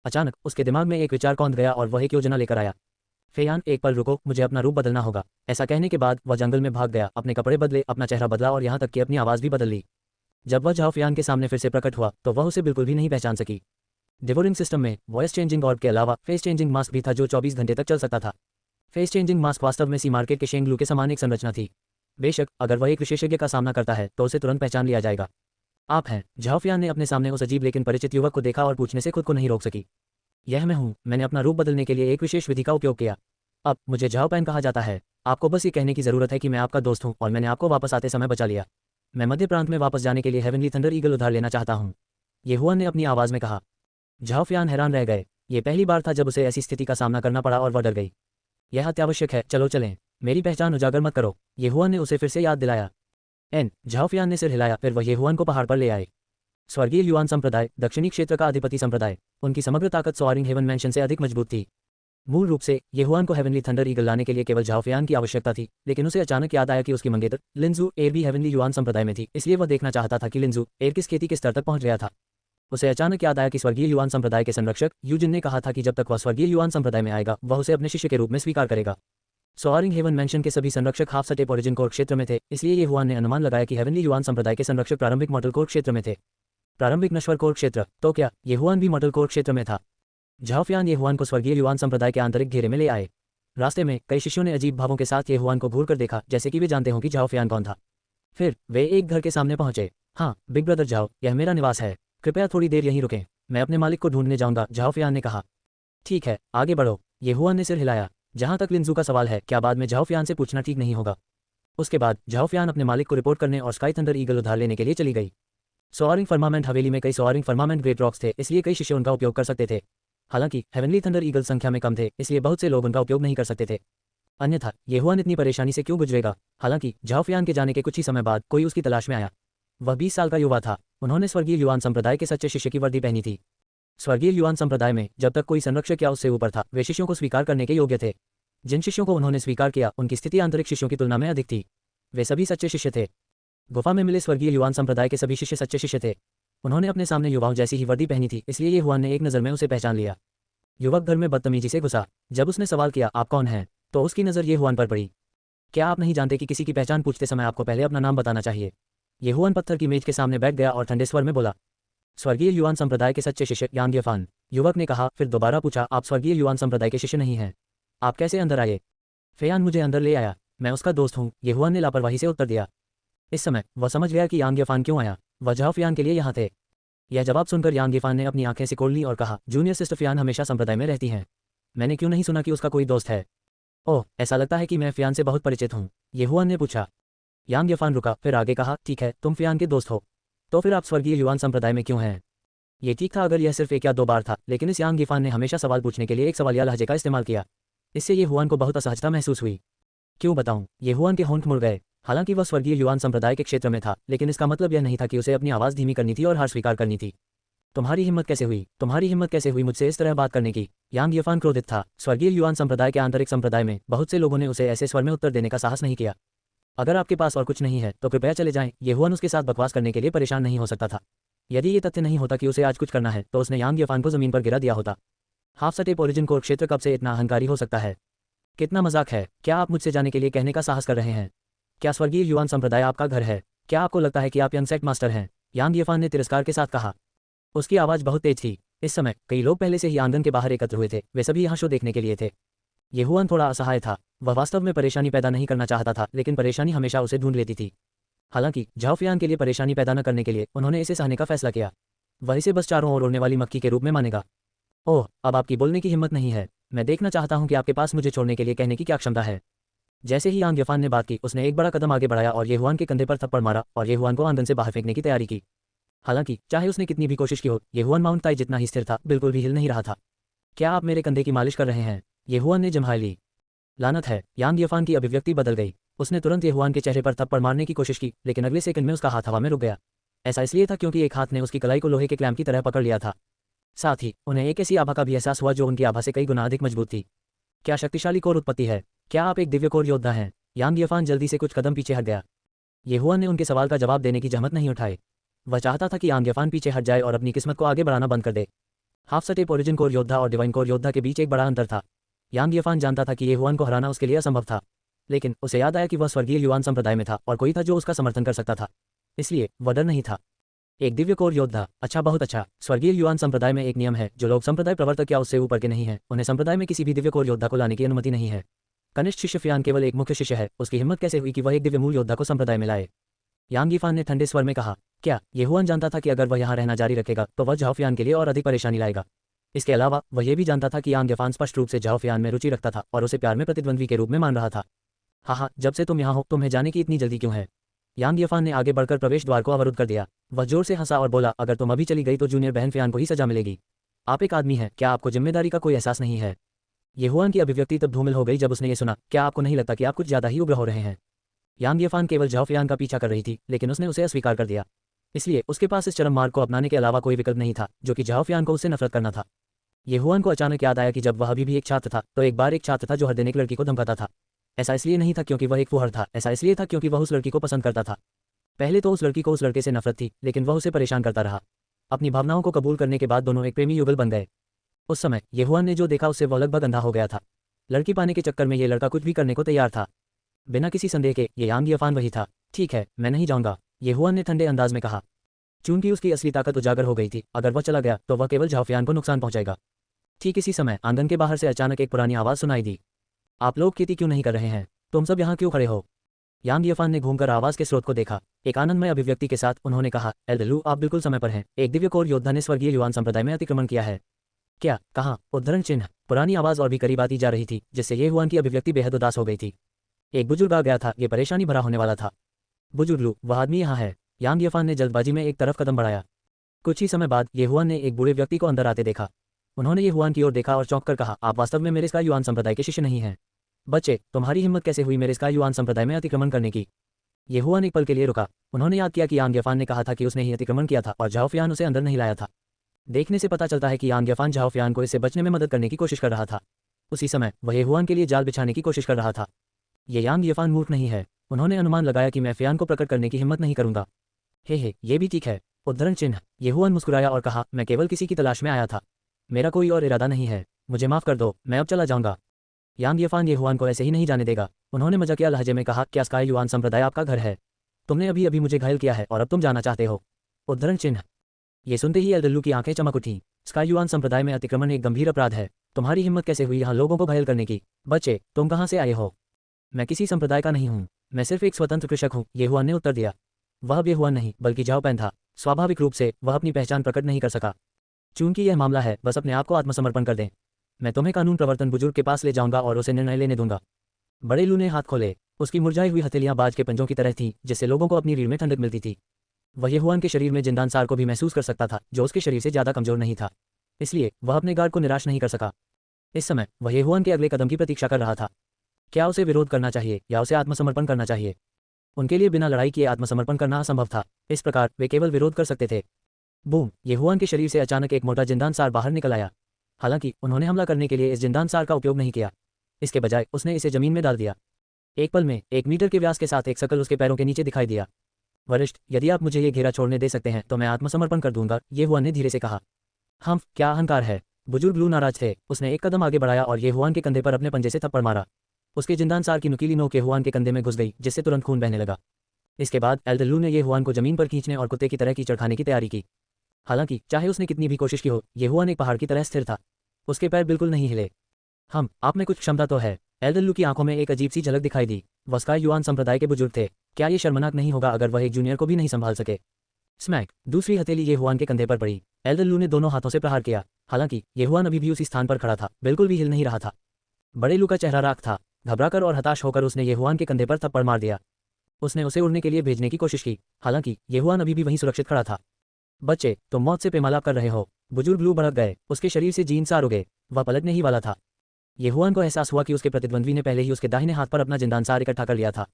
अचानक उसके दिमाग में एक विचार कौंध गया और वह एक योजना लेकर आया। फेयान, एक पल रुको, मुझे अपना रूप बदलना होगा। ऐसा कहने के बाद वह जंगल में भाग गया, अपने कपड़े बदले, अपना चेहरा बदला और यहाँ तक कि अपनी आवाज़ भी बदल ली। जब वह झाओ फियान के सामने फिर से प्रकट हुआ तो वह उसे बिल्कुल भी नहीं पहचान सकी। डिवोरिंग सिस्टम में वॉइस चेंजिंग ऑर्ब के अलावा फेस चेंजिंग मास्क भी था जो 24 घंटे तक चल सकता था। फेस चेंजिंग मास्क वास्तव में सी मार्केट के शेंगलू के समान एक संरचना थी। बेशक अगर वह एक विशेषज्ञ का सामना करता है तो उसे तुरंत पहचान लिया जाएगा। आप हैं? झाओ फियान ने अपने सामने उस अजीब लेकिन परिचित युवक को देखा और पूछने से खुद को नहीं रोक सकी। यह मैं हूँ। मैंने अपना रूप बदलने के लिए एक विशेष विधि का उपयोग किया। अब मुझे झाओ पैन कहा जाता है। आपको बस ये कहने की ज़रूरत है कि मैं आपका दोस्त हूँ और मैंने आपको वापस आते समय बचा लिया। मैं मध्य प्रांत में वापस जाने के लिए हेवनली थंडर ईगल उधार लेना चाहता हूँ, ये हुआन ने अपनी आवाज़ में कहा। झाओ फियान हैरान रह गए। ये पहली बार था जब उसे ऐसी स्थिति का सामना करना पड़ा और वह डर गई। यह अत्यावश्यक है, चलो चलें। मेरी पहचान उजागर मत करो, ये हुआन ने उसे फिर से याद दिलाया। झाओ फियान ने सिर हिलाया, फिर वह ये हुआन को पहाड़ पर ले आए। स्वर्गीय युआन संप्रदाय, दक्षिणी क्षेत्र का अधिपति संप्रदाय। उनकी समग्र ताकत सोआरिंग हेवन मैंशन से अधिक मजबूत थी। मूल रूप से ये हुआन को हेवनली थंडर ईगल लाने के लिए केवल झाओ फियान की आवश्यकता थी, लेकिन उसे अचानक याद आया कि उसकी मंगेतर लिंजू एर भी हेवनली युआन संप्रदाय में थी, इसलिए वह देखना चाहता था कि लिंजू एर किस खेती के स्तर तक पहुंच गया था। उसे अचानक याद आया कि स्वर्गीय युआन संप्रदाय के संरक्षक यूजिन ने कहा था कि जब तक वह स्वर्गीय युआन संप्रदाय में आएगा वह उसे अपने शिष्य के रूप में स्वीकार करेगा। सोआरिंग हेवन मैंशन के सभी संरक्षक हाफ सटेप ओरिजिन कोर क्षेत्र में थे, इसलिए ये हुआन ने अनुमान लगाया कि हेवनली युआन संप्रदाय के संरक्षक प्रारंभिक मॉडल कोर क्षेत्र में थे। प्रारंभिक नश्वर कोर क्षेत्र, तो क्या ये हुआन भी मॉडल कोर क्षेत्र में था? झाओ फियान ये हुआन को स्वर्गीय युआन संप्रदाय के आंतरिक घेरे में ले आए। रास्ते में कई शिष्यों ने अजीब भावों के साथ ये हुआन को घूर कर देखा, जैसे कि वे जानते हों कि झाओ फियान कौन था। फिर वे एक घर के सामने पहुंचे। हाँ, बिग ब्रदर झाओ, यह मेरा निवास है। कृपया थोड़ी देर यहीं रुकें, मैं अपने मालिक को ढूंढने जाऊंगा, झाओ फियान ने कहा। ठीक है, आगे बढ़ो, ये हुआन ने सिर हिलाया। जहां तक लिंजू का सवाल है, क्या बाद में झाओ फियान से पूछना ठीक नहीं होगा? उसके बाद झाओ फियान अपने मालिक को रिपोर्ट करने और स्काई थंडर ईगल उधार लेने के लिए चली गई। सोआरिंग फर्मामेंट हवेली में कई सोआरिंग फर्मामेंट ग्रेट रॉक्स थे, इसलिए कई शिष्य उनका उपयोग कर सकते थे। हालांकि हेवनली थंडर ईगल संख्या में कम थे, इसलिए बहुत से लोग उनका उपयोग नहीं कर सकते थे। अन्यथा ये हुआन इतनी परेशानी से क्यों गुजरेगा? हालांकि झाओ फियान के जाने के कुछ ही समय बाद कोई उसकी तलाश में आया। वह 20 साल का युवा था। उन्होंने स्वर्गीय युआन संप्रदाय के सच्चे शिष्य की वर्दी पहनी थी। स्वर्गीय युआन संप्रदाय में जब तक कोई संरक्षक या उससे ऊपर था, वे शिष्यों को स्वीकार करने के योग्य थे। जिन शिष्यों को उन्होंने स्वीकार किया उनकी स्थिति आंतरिक शिष्यों की तुलना में अधिक थी। वे सभी सच्चे शिष्य थे। गुफा में मिले स्वर्गीय युआन संप्रदाय के सभी शिष्य सच्चे शिष्य थे। उन्होंने अपने सामने युवाओं जैसी ही वर्दी पहनी थी, इसलिए ये हुआन ने एक नज़र में उसे पहचान लिया। युवक घर में बदतमीजी से घुसा। जब उसने सवाल किया, आप कौन हैं, तो उसकी नज़र ये हुआन पर पड़ी। क्या आप नहीं जानते कि किसी की पहचान पूछते समय आपको पहले अपना नाम बताना चाहिए? ये हुआन पत्थर की मेज के सामने बैठ गया और ठंडे स्वर में बोला, स्वर्गीय युआन संप्रदाय के सच्चे शिष्य यांग येफान। युवक ने कहा, फिर दोबारा पूछा, आप स्वर्गीय युआन संप्रदाय के शिष्य नहीं हैं? आप कैसे अंदर आए? फेयान मुझे अंदर ले आया, मैं उसका दोस्त हूँ, ये हुआन ने लापरवाही से उत्तर दिया। इस समय वह समझ गया कि यांग येफान क्यों आया। वह झाओ फियान के लिए यहाँ थे। यह जवाब सुनकर यांग येफान ने अपनी आंखें सिकोड़ लीं और कहा, जूनियर सिस्टर फियान हमेशा संप्रदाय में रहती हैं। मैंने क्यों नहीं सुना कि उसका कोई दोस्त है? ओह, ऐसा लगता है कि मैं फियान से बहुत परिचित हूँ, ये हुआन ने पूछा। यांग येफान रुका, फिर आगे कहा, ठीक है, तुम फियान के दोस्त हो, तो फिर आप स्वर्गीय युआन संप्रदाय में क्यों हैं? ये ठीक था अगर यह सिर्फ एक या दो बार था, लेकिन इस यांग येफान ने हमेशा सवाल पूछने के लिए एक सवालिया लहजे का इस्तेमाल किया। इससे ये हुआन को बहुत असहजता महसूस हुई। क्यों बताऊं? ये हुआन के होंठ मुड़ गए। हालांकि वह स्वर्गीय युआन संप्रदाय के क्षेत्र में था, लेकिन इसका मतलब यह नहीं था कि उसे अपनी आवाज़ धीमी करनी थी और हार स्वीकार करनी थी। तुम्हारी हिम्मत कैसे हुई? तुम्हारी हिम्मत कैसे हुई मुझसे इस तरह बात करने की? यांग येफान क्रोधित था। स्वर्गीय युआन संप्रदाय के आंतरिक संप्रदाय में बहुत से लोगों ने उसे ऐसे स्वर में उत्तर देने का साहस नहीं किया। अगर आपके पास और कुछ नहीं है तो कृपया चले जाएं। ये हुआन उसके साथ बकवास करने के लिए परेशान नहीं हो सकता था। यदि ये तथ्य नहीं होता कि उसे आज कुछ करना है तो उसने यांग येफान को जमीन पर गिरा दिया होता। हाफ सटेप ओरिजिन कोर क्षेत्र कब से इतना अहंकारी हो सकता है? कितना मजाक है? क्या आप मुझसे जाने के लिए कहने का साहस कर रहे हैं? क्या स्वर्गीय युआन संप्रदाय आपका घर है? क्या आपको लगता है कि आप यंग सेक्ट मास्टर हैं? यांग येफान ने तिरस्कार के साथ कहा। उसकी आवाज़ बहुत तेज थी। इस समय कई लोग पहले से ही आंगन के बाहर एकत्र हुए थे। वे सभी यहाँ शो देखने के लिए थे। ये हुआन थोड़ा असहाय था। वह वास्तव में परेशानी पैदा नहीं करना चाहता था, लेकिन परेशानी हमेशा उसे ढूंढ लेती थी। हालांकि झाओ फियान के लिए परेशानी पैदा न करने के लिए उन्होंने इसे सहने का फैसला किया। वह इसे बस चारों ओर उड़ने वाली मक्खी के रूप में मानेगा। ओह, अब आपकी बोलने की हिम्मत नहीं है। मैं देखना चाहता हूँ कि आपके पास मुझे छोड़ने के लिए कहने की क्या क्षमता है। जैसे ही यांग येफान ने बात की, उसने एक बड़ा कदम आगे बढ़ाया और ये हुआन के कंधे पर थप्पड़ मारा और ये हुआन को आंगन से बाहर फेंकने की तैयारी की। हालांकि चाहे उसने कितनी भी कोशिश की हो, ये हुआन माउंट ताई जितना ही स्थिर था, बिल्कुल भी हिल नहीं रहा था। क्या आप मेरे कंधे की मालिश कर रहे हैं? ये हुआन ने जम्हाई ली। लानत है। यांग येफान की अभिव्यक्ति बदल गई। उसने तुरंत ये हुआन के चेहरे पर थप्पड़ मारने की कोशिश की, लेकिन अगले सेकंड में उसका हाथ हवा में रुक गया। ऐसा इसलिए था क्योंकि एक हाथ ने उसकी कलाई को लोहे के क्लैंप की तरह पकड़ लिया था। साथ ही उन्हें एक ऐसी आभा का भी एहसास हुआ जो उनकी आभा से कई गुना अधिक मजबूत थी। क्या शक्तिशाली कोर उत्पत्ति है? क्या आप एक दिव्य कोर योद्धा हैं? यांग येफान जल्दी से कुछ कदम पीछे हट गया। ये हुआन ने उनके सवाल का जवाब देने की जहमत नहीं उठाई। वह चाहता था कि यांग येफान पीछे हट जाए और अपनी किस्मत को आगे बढ़ाना बंद कर दे। हाफ सटेप ओरिजिन कोर योद्धा और डिवाइन कोर योद्धा के बीच एक बड़ा अंतर था। यांग येफान जानता था कि ये हुआन को हराना उसके लिए असंभव था, लेकिन उसे याद आया कि वह स्वर्गीय युआन संप्रदाय में था और कोई था जो उसका समर्थन कर सकता था, इसलिए वह डर नहीं था। एक दिव्य कोर योद्धा, अच्छा, बहुत अच्छा। स्वर्गीय युआन संप्रदाय में एक नियम है, जो लोग संप्रदाय प्रवर्तक या उससे ऊपर के नहीं हैं, उन्हें संप्रदाय में किसी भी दिव्य कोर योद्धा को लाने की अनुमति नहीं है। कनिष्ठ शिष्य फियान केवल एक मुख्य शिष्य है, उसकी हिम्मत कैसे हुई कि वह एक दिव्य मूल योद्धा को संप्रदाय में लाए? यांग यीफान ने ठंडे स्वर में कहा। क्या ये हुआन जानता था कि अगर वह यहाँ रहना जारी रखेगा तो वह झाओ फियान के लिए और अधिक परेशानी लाएगा? इसके अलावा वह ये भी जानता था कि यांग येफान स्पष्ट रूप से झाओ फियान में रुचि रखता था और उसे प्यार में प्रतिद्वंद्वी के रूप में मान रहा था। हाँ, जब से तुम यहाँ हो तुम्हें जाने की इतनी जल्दी क्यों है? यांग येफान ने आगे बढ़कर प्रवेश द्वार को अवरुद्ध कर दिया। वह जोर से हंसा और बोला, अगर तुम अभी चली गई तो जूनियर बहन फियान को ही सजा मिलेगी। आप एक आदमी हैं, क्या आपको जिम्मेदारी का कोई एहसास नहीं है? ये हुआन की अभिव्यक्ति तब धूमिल हो गई जब उसने ये सुना। क्या आपको नहीं लगता कि आप कुछ ज्यादा ही उग्र हो रहे हैं? यांग येफान केवल झाओ फियान का पीछा कर रही थी, लेकिन उसने उसे अस्वीकार कर दिया, इसलिए उसके पास इस चरम मार्ग को अपनाने के अलावा कोई विकल्प नहीं था, जो कि झाओ फियान को उससे नफरत करना था। ये हुआन को अचानक याद आया कि जब वह अभी भी एक छात्र था तो एक बार एक छात्र था जो हर दिन एक लड़की को धमकाता था। ऐसा इसलिए नहीं था क्योंकि वह एक फुहर था, ऐसा इसलिए था क्योंकि वह उस लड़की को पसंद करता था। पहले तो उस लड़की को उस लड़के से नफरत थी, लेकिन वह उसे परेशान करता रहा। अपनी भावनाओं को कबूल करने के बाद दोनों एक प्रेमी युगल बन गए। उस समय ये हुआन ने जो देखा उससे वह लगभग अंधा हो गया था। लड़की पाने के चक्कर में ये लड़का कुछ भी करने को तैयार था। बिना किसी संदेह के ये यांग येफान वही था। ठीक है, मैं नहीं जाऊंगा, ये हुआन ने ठंडे अंदाज में कहा। चूंकि उसकी असली ताकत उजागर हो गई थी, अगर वह चला गया तो वह केवल झाओ फियान को नुकसान पहुंचाएगा। ठीक इसी समय आंगन के बाहर से अचानक एक पुरानी आवाज सुनाई दी। आप लोग खेती क्यों नहीं कर रहे हैं? तुम सब यहाँ क्यों खड़े हो? यांग येफान ने घूमकर आवाज के स्रोत को देखा। एक आनंदमय अभिव्यक्ति के साथ उन्होंने कहा, एल्डलू, आप बिल्कुल समय पर हैं। एक दिव्य कोर योद्धा ने स्वर्गीय युआन संप्रदाय में अतिक्रमण किया है। क्या? कहाँ? उद्धरण चिन्ह। पुरानी आवाज और भी करीब आती जा रही थी, जिससे ये हुआन की अभिव्यक्ति बेहद उदास हो गई थी। एक बुजुर्ग आ गया था, ये परेशानी भरा होने वाला था। बुजुर्ग लू, वह आदमी यहाँ है। यांग येफान ने जल्दबाजी में एक तरफ कदम बढ़ाया। कुछ ही समय बाद ये हुआन ने एक बूढ़े व्यक्ति को अंदर आते देखा। उन्होंने ये हुआन की ओर देखा और चौंक कर कहा, आप वास्तव में मेरे स्काई युआन संप्रदाय के शिष्य नहीं हैं। बच्चे, तुम्हारी हिम्मत कैसे हुई मेरे स्काई युआन संप्रदाय में अतिक्रमण करने की? ये हुआन एक पल के लिए रुका। उन्होंने याद किया कि यांग येफान ने कहा था कि उसने ही अतिक्रमण किया था और झाओ फियान उसे अंदर नहीं लाया था। देखने से पता चलता है कि यांग येफान झाओ फियान को इससे बचने में मदद करने की कोशिश कर रहा था। उसी समय वह ये हुआन के लिए जाल बिछाने की कोशिश कर रहा था। ये यांग येफान मूर्ख नहीं है। उन्होंने अनुमान लगाया कि मैं फियान को प्रकट करने की हिम्मत नहीं करूंगा। हे, ये भी ठीक है। उद्धरण चिन्ह। ये हुआन मुस्कुराया और कहा, मैं केवल किसी की तलाश में आया था। मेरा कोई और इरादा नहीं है। मुझे माफ कर दो, मैं अब चला जाऊंगा। यांग येफान ये हुआन को ऐसे ही नहीं जाने देगा। उन्होंने मजाकिया लहजे में कहा, क्या स्काई युआन संप्रदाय आपका घर है? तुमने अभी अभी मुझे घायल किया है और अब तुम जाना चाहते हो? उद्धरण चिन्ह। ये सुनते ही एल्डलू की आंखें चमक उठीं। स्काई युआन संप्रदाय में अतिक्रमण एक गंभीर अपराध है। तुम्हारी हिम्मत कैसे हुई यहाँ लोगों को घायल करने की? बच्चे, तुम कहाँ से आए हो? मैं किसी संप्रदाय का नहीं हूँ, मैं सिर्फ एक स्वतंत्र कृषक हूँ, ये हुआन ने उत्तर दिया। वह अब ये हुआन नहीं बल्कि झाओ पैन था। स्वाभाविक रूप से वह अपनी पहचान प्रकट नहीं कर सका। चूंकि यह मामला है, बस अपने आप को आत्मसमर्पण कर दें। मैं तुम्हें कानून प्रवर्तन बुजुर्ग के पास ले जाऊंगा और उसे निर्णय लेने दूंगा। बड़े लू ने हाथ खोले। उसकी मुरझाई हुई हथेलियां बाज के पंजों की तरह थीं, जिससे लोगों को अपनी रीढ़ में ठंडक मिलती थी। वह ये हुआन के शरीर में जिंदान सार को भी महसूस कर सकता था, जो उसके शरीर से ज्यादा कमजोर नहीं था। इसलिए वह अपने गार्ड को निराश नहीं कर सका। इस समय वह ये हुआन के अगले कदम की प्रतीक्षा कर रहा था। क्या उसे विरोध करना चाहिए या उसे आत्मसमर्पण करना चाहिए? उनके लिए बिना लड़ाई किए आत्मसमर्पण करना असंभव था। इस प्रकार वे केवल विरोध कर सकते थे। बूम! ये हुआन के शरीर से अचानक एक मोटा जिंदान सार बाहर निकल आया। हालांकि उन्होंने हमला करने के लिए इस जिंदान सार का उपयोग नहीं किया। इसके बजाय उसने इसे जमीन में डाल दिया। एक पल में 1 मीटर के व्यास के साथ एक शकल उसके पैरों के नीचे दिखाई दिया। वरिष्ठ, यदि आप मुझे ये घेरा छोड़ने दे सकते हैं तो मैं आत्मसमर्पण कर दूंगा, ये हुआन ने धीरे से कहा। हम, क्या अहंकार है? बुजुर्ग लू नाराज थे। उसने एक कदम आगे बढ़ाया और ये हुआन के कंधे पर अपने पंजे से थप्पड़ मारा। उसके जिंदान सार की नुकीली नोक ये हुआन के कंधे में घुस गई, जिससे तुरंत खून बहने लगा। इसके बाद एल्डर लू ने ये हुआन को जमीन पर खींचने और कुत्ते की तरह कीचड़ खाने की तैयारी की। हालांकि चाहे उसने कितनी भी कोशिश की हो, ये हुआन एक पहाड़ की तरह स्थिर था। उसके पैर बिल्कुल नहीं हिले। आप में कुछ क्षमता तो है। एल्डर लू की आंखों में एक अजीब सी झलक दिखाई दी। वह स्काई युआन संप्रदाय के बुजुर्ग थे। क्या ये शर्मनाक नहीं होगा अगर वह एक जूनियर को भी नहीं संभाल सके? स्मैक! दूसरी हथेली ये हुआन के कंधे पर पड़ी। एल्डर लू ने दोनों हाथों से प्रहार किया। हालांकि ये हुआन अभी भी उसी स्थान पर खड़ा था, बिल्कुल भी हिल नहीं रहा था। बड़े लू का चेहरा राख था। घबराकर और हताश होकर उसने ये हुआन के कंधे पर थप्पड़ मार दिया। उसने उसे उड़ने के लिए भेजने की कोशिश की। हालांकि ये हुआन अभी भी वहीं सुरक्षित खड़ा था। बच्चे, तुम मौत से पेमालाप कर रहे हो। बुजुर्ग लू भड़क गए। उसके शरीर से जीन सार उगे। वह पलटने ही वाला था। ये हुआन को एहसास हुआ कि उसके प्रतिद्वंद्वी ने पहले ही उसके दाहिने हाथ पर अपना जिंदान सार इकट्ठा कर लिया था।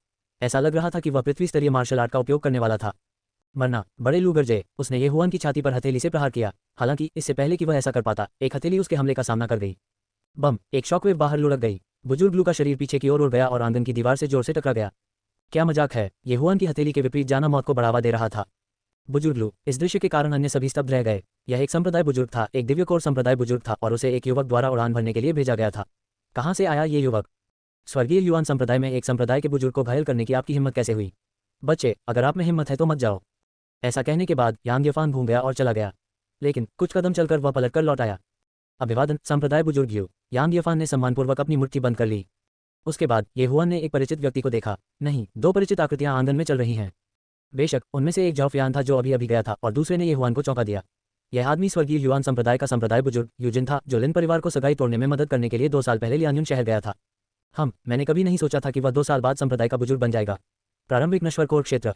ऐसा लग रहा था कि वह पृथ्वी स्तरीय मार्शल आर्ट का उपयोग करने वाला था। मरना! बड़े लू गरजे। उसने ये हुआन की छाती पर हथेली से प्रहार किया। हालांकि इससे पहले कि वह ऐसा कर पाता, एक हथेली उसके हमले का सामना कर गई। बम! एक शॉकवेव बाहर लुढ़क गई। बुजुर्ग लू का शरीर पीछे की ओर उड़ गया और आंगन की दीवार से जोर से टकरा गया। क्या मजाक है? ये हुआन की हथेली के विपरीत जाना मौत को बढ़ावा दे रहा था। बुजुर्ग लू, इस दृश्य के कारण अन्य सभी स्तब्ध रह गए। यह एक संप्रदाय बुजुर्ग था, एक दिव्य कोर संप्रदाय बुजुर्ग था और उसे एक युवक द्वारा उड़ान भरने के लिए भेजा गया था। कहाँ से आया ये युवक? स्वर्गीय युवान संप्रदाय में एक संप्रदाय के बुजुर्ग को घायल करने की आपकी हिम्मत कैसे हुई? बच्चे, अगर आप में हिम्मत है तो मत जाओ। ऐसा कहने के बाद यांग येफान घूम गया और चला गया, लेकिन कुछ कदम चलकर वह पलटकर लौट आया। अभिवादन संप्रदाय बुजुर्ग यू। यांग येफान ने सम्मानपूर्वक अपनी मुट्ठी बंद कर ली। उसके बाद ये हुआन ने एक परिचित व्यक्ति को देखा। नहीं, दो परिचित आकृतियां आंगन में चल रही हैं। बेशक उनमें से एक झाओफियान था जो अभी अभी गया था और दूसरे ने ये हुआन को चौंका दिया। यह आदमी स्वर्गीय युवान संप्रदाय का संप्रदाय बुजुर्ग यूजिन था, जो लिन परिवार को सगाई तोड़ने में मदद करने के लिए 2 साल पहले लियान्युन शहर गया था। मैंने कभी नहीं सोचा था कि वह 2 साल बाद संप्रदाय का बुजुर्ग बन जाएगा। प्रारंभिक नश्वर कोर क्षेत्र।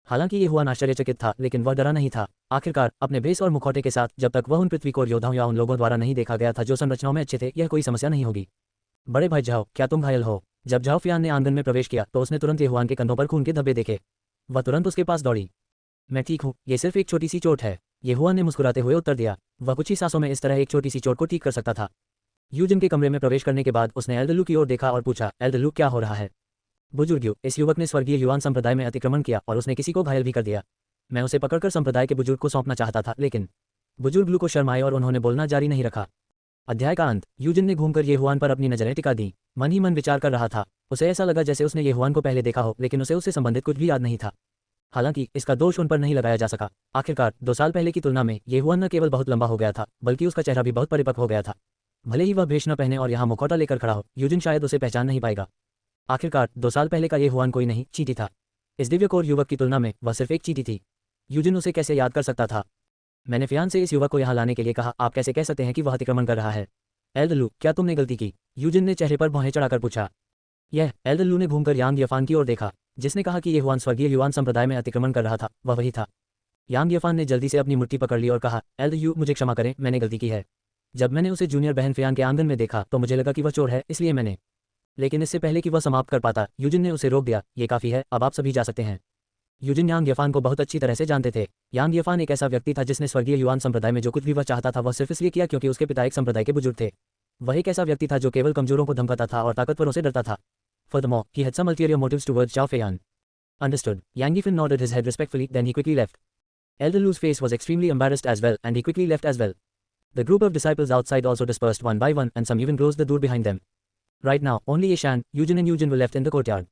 हालांकि ये हुआन आश्चर्यचकित था, लेकिन वह डरा नहीं था। आखिरकार अपने बेस और मुखौटे के साथ जब तक वह उन पृथ्वी कोर योद्धाओं या उन लोगों द्वारा नहीं देखा गया था जो संरचनाओं में अच्छे थे, यह कोई समस्या नहीं होगी। बड़े भाई झाओ, क्या तुम घायल हो? जब झाओफियान ने आंगन में प्रवेश किया तो उसने तुरंत ये हुआन के कंधों पर खून के धब्बे देखे। वह तुरंत उसके पास दौड़ी। मैं ठीक हूँ, ये सिर्फ एक छोटी सी चोट है, ये हुआन ने मुस्कुराते हुए उत्तर दिया। वह कुछ ही सांसों में इस तरह एक छोटी सी चोट को ठीक कर सकता था। यूजिन के कमरे में प्रवेश करने के बाद उसने एल्डलू की ओर देखा और पूछा, एल्डलू क्या हो रहा है? बुजुर्ग यू, इस युवक ने स्वर्गीय युवान संप्रदाय में अतिक्रमण किया और उसने किसी को घायल भी कर दिया। मैं उसे पकड़कर संप्रदाय के बुजुर्ग को सौंपना चाहता था, लेकिन बुजुर्ग लू को शर्म आई और उन्होंने बोलना जारी नहीं रखा। अध्याय का अंत। यूजिन ने घूमकर ये हुआन पर अपनी नजरें टिका दी। मन ही मन विचार कर रहा था। उसे ऐसा लगा जैसे उसने ये हुआन को पहले देखा हो, लेकिन उसे उससे संबंधित कुछ भी याद नहीं था। हालांकि इसका दोष उन पर नहीं लगाया जा सका। आखिरकार 2 साल पहले की तुलना में ये हुआन न केवल बहुत लंबा हो गया था, बल्कि उसका चेहरा भी बहुत परिपक्व हो गया था। भले ही वह भेष न पहने और यहाँ मुखौटा लेकर खड़ा हो, यूजिन शायद उसे पहचान नहीं पाएगा। आखिरकार 2 साल पहले का ये हुआन कोई नहीं, चींटी था। इस दिव्य कोर युवक की तुलना में वह सिर्फ एक चींटी थी। यूजिन उसे कैसे याद कर सकता था? मैंने फियान से इस युवक को यहाँ लाने के लिए कहा, आप कैसे कह सकते हैं कि वह अतिक्रमण कर रहा है? एल्डलू, क्या तुमने गलती की? यूजिन ने चेहरे पर भौहें चढ़ाकर पूछा। एल्डलू ने घूमकर यांग येफान की ओर देखा, जिसने कहा कि ये हुआन स्वर्गीय युवान संप्रदाय में अतिक्रमण कर रहा था, वह वही था। यांग येफान ने जल्दी से अपनी मुट्ठी पकड़ ली और कहा, एल्डलू, मुझे क्षमा करें, मैंने गलती की है। जब मैंने उसे जूनियर बहन फियान के आंगन में देखा तो मुझे लगा कि वह चोर है, इसलिए मैंने। लेकिन इससे पहले कि वह समाप्त कर पाता, यूजिन ने उसे रोक दिया। ये काफी है, अब आप सभी जा सकते हैं। यूजिन यांग येफान को बहुत अच्छी तरह से जानते थे। यांग येफान एक ऐसा व्यक्ति था जिसने स्वर्गीय युवान संप्रदाय में जो कुछ भी वह चाहता था वह सिर्फ इसलिए किया क्योंकि उसके पिता एक संप्रदाय के बुजुर्ग थे। वह एक ऐसा व्यक्ति था जो केवल कमजोरों को धमकाता था और ताकतवरों से डरता था। Furthermore, he had some ulterior motives towards Zhao Feiyan. Understood. Yang Yifan nodded his head respectfully, then he quickly left. Elderlu's face was extremely embarrassed as well, and he quickly left as well. The group of disciples outside also dispersed one by one, and some even closed the door behind them. Right now, only Yeshan, Yujin and Yujin were left in the courtyard.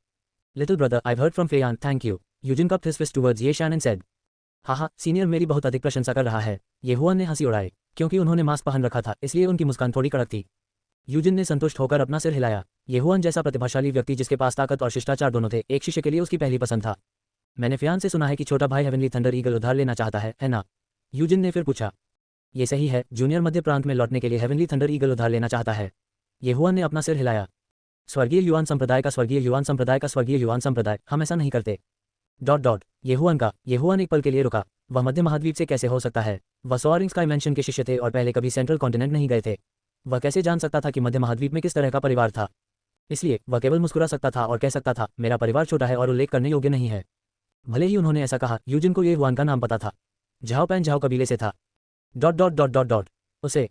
Little brother, I've heard from Feiyan, thank you. Yujin cupped his fist towards Yeshan and said. हाँ, senior मेरी बहुत अधिक प्रशंसा कर रहा है। ये Hwan ने हंसी उड़ाई। क्योंकि उन्होंने मास्क पहन रखा था, इसलिए उनकी मुस्कान थोड़ी कड़क थी। यूजिन ने संतुष्ट होकर अपना सिर हिलाया। ये हुआन जैसा प्रतिभाशाली व्यक्ति जिसके पास ताकत और शिष्टाचार दोनों थे, एक शिष्य के लिए उसकी पहली पसंद था। मैंने फियान से सुना है कि छोटा भाई हेवनली थंडर ईगल उधार लेना चाहता है ना? यूजिन ने फिर पूछा। ये सही है, जूनियर मध्य प्रांत में लौटने के लिए हेवनली थंडर ईगल उधार लेना चाहता है। ये हुआन ने अपना सिर हिलाया। स्वर्गीय युवान संप्रदाय का स्वर्गीय युवान संप्रदाय का स्वर्गीय युवान संप्रदाय, हम ऐसा नहीं करते। ये हुआन एक पल के लिए रुका। वह मध्य महाद्वीप से कैसे हो सकता है? वह सोअरिंग स्काई मैंशन के शिष्य थे और पहले कभी सेंट्रल कॉन्टिनेंट नहीं गए थे। वह कैसे जान सकता था कि मध्य महाद्वीप में किस तरह का परिवार था? इसलिए वह केवल मुस्कुरा सकता था और कह सकता था, मेरा परिवार छोटा है और उल्लेख करने योग्य नहीं है। भले ही उन्होंने ऐसा कहा, यूजिन को ये हुआन का नाम पता था। झाओ पैन झाओ कबीले से था। उसे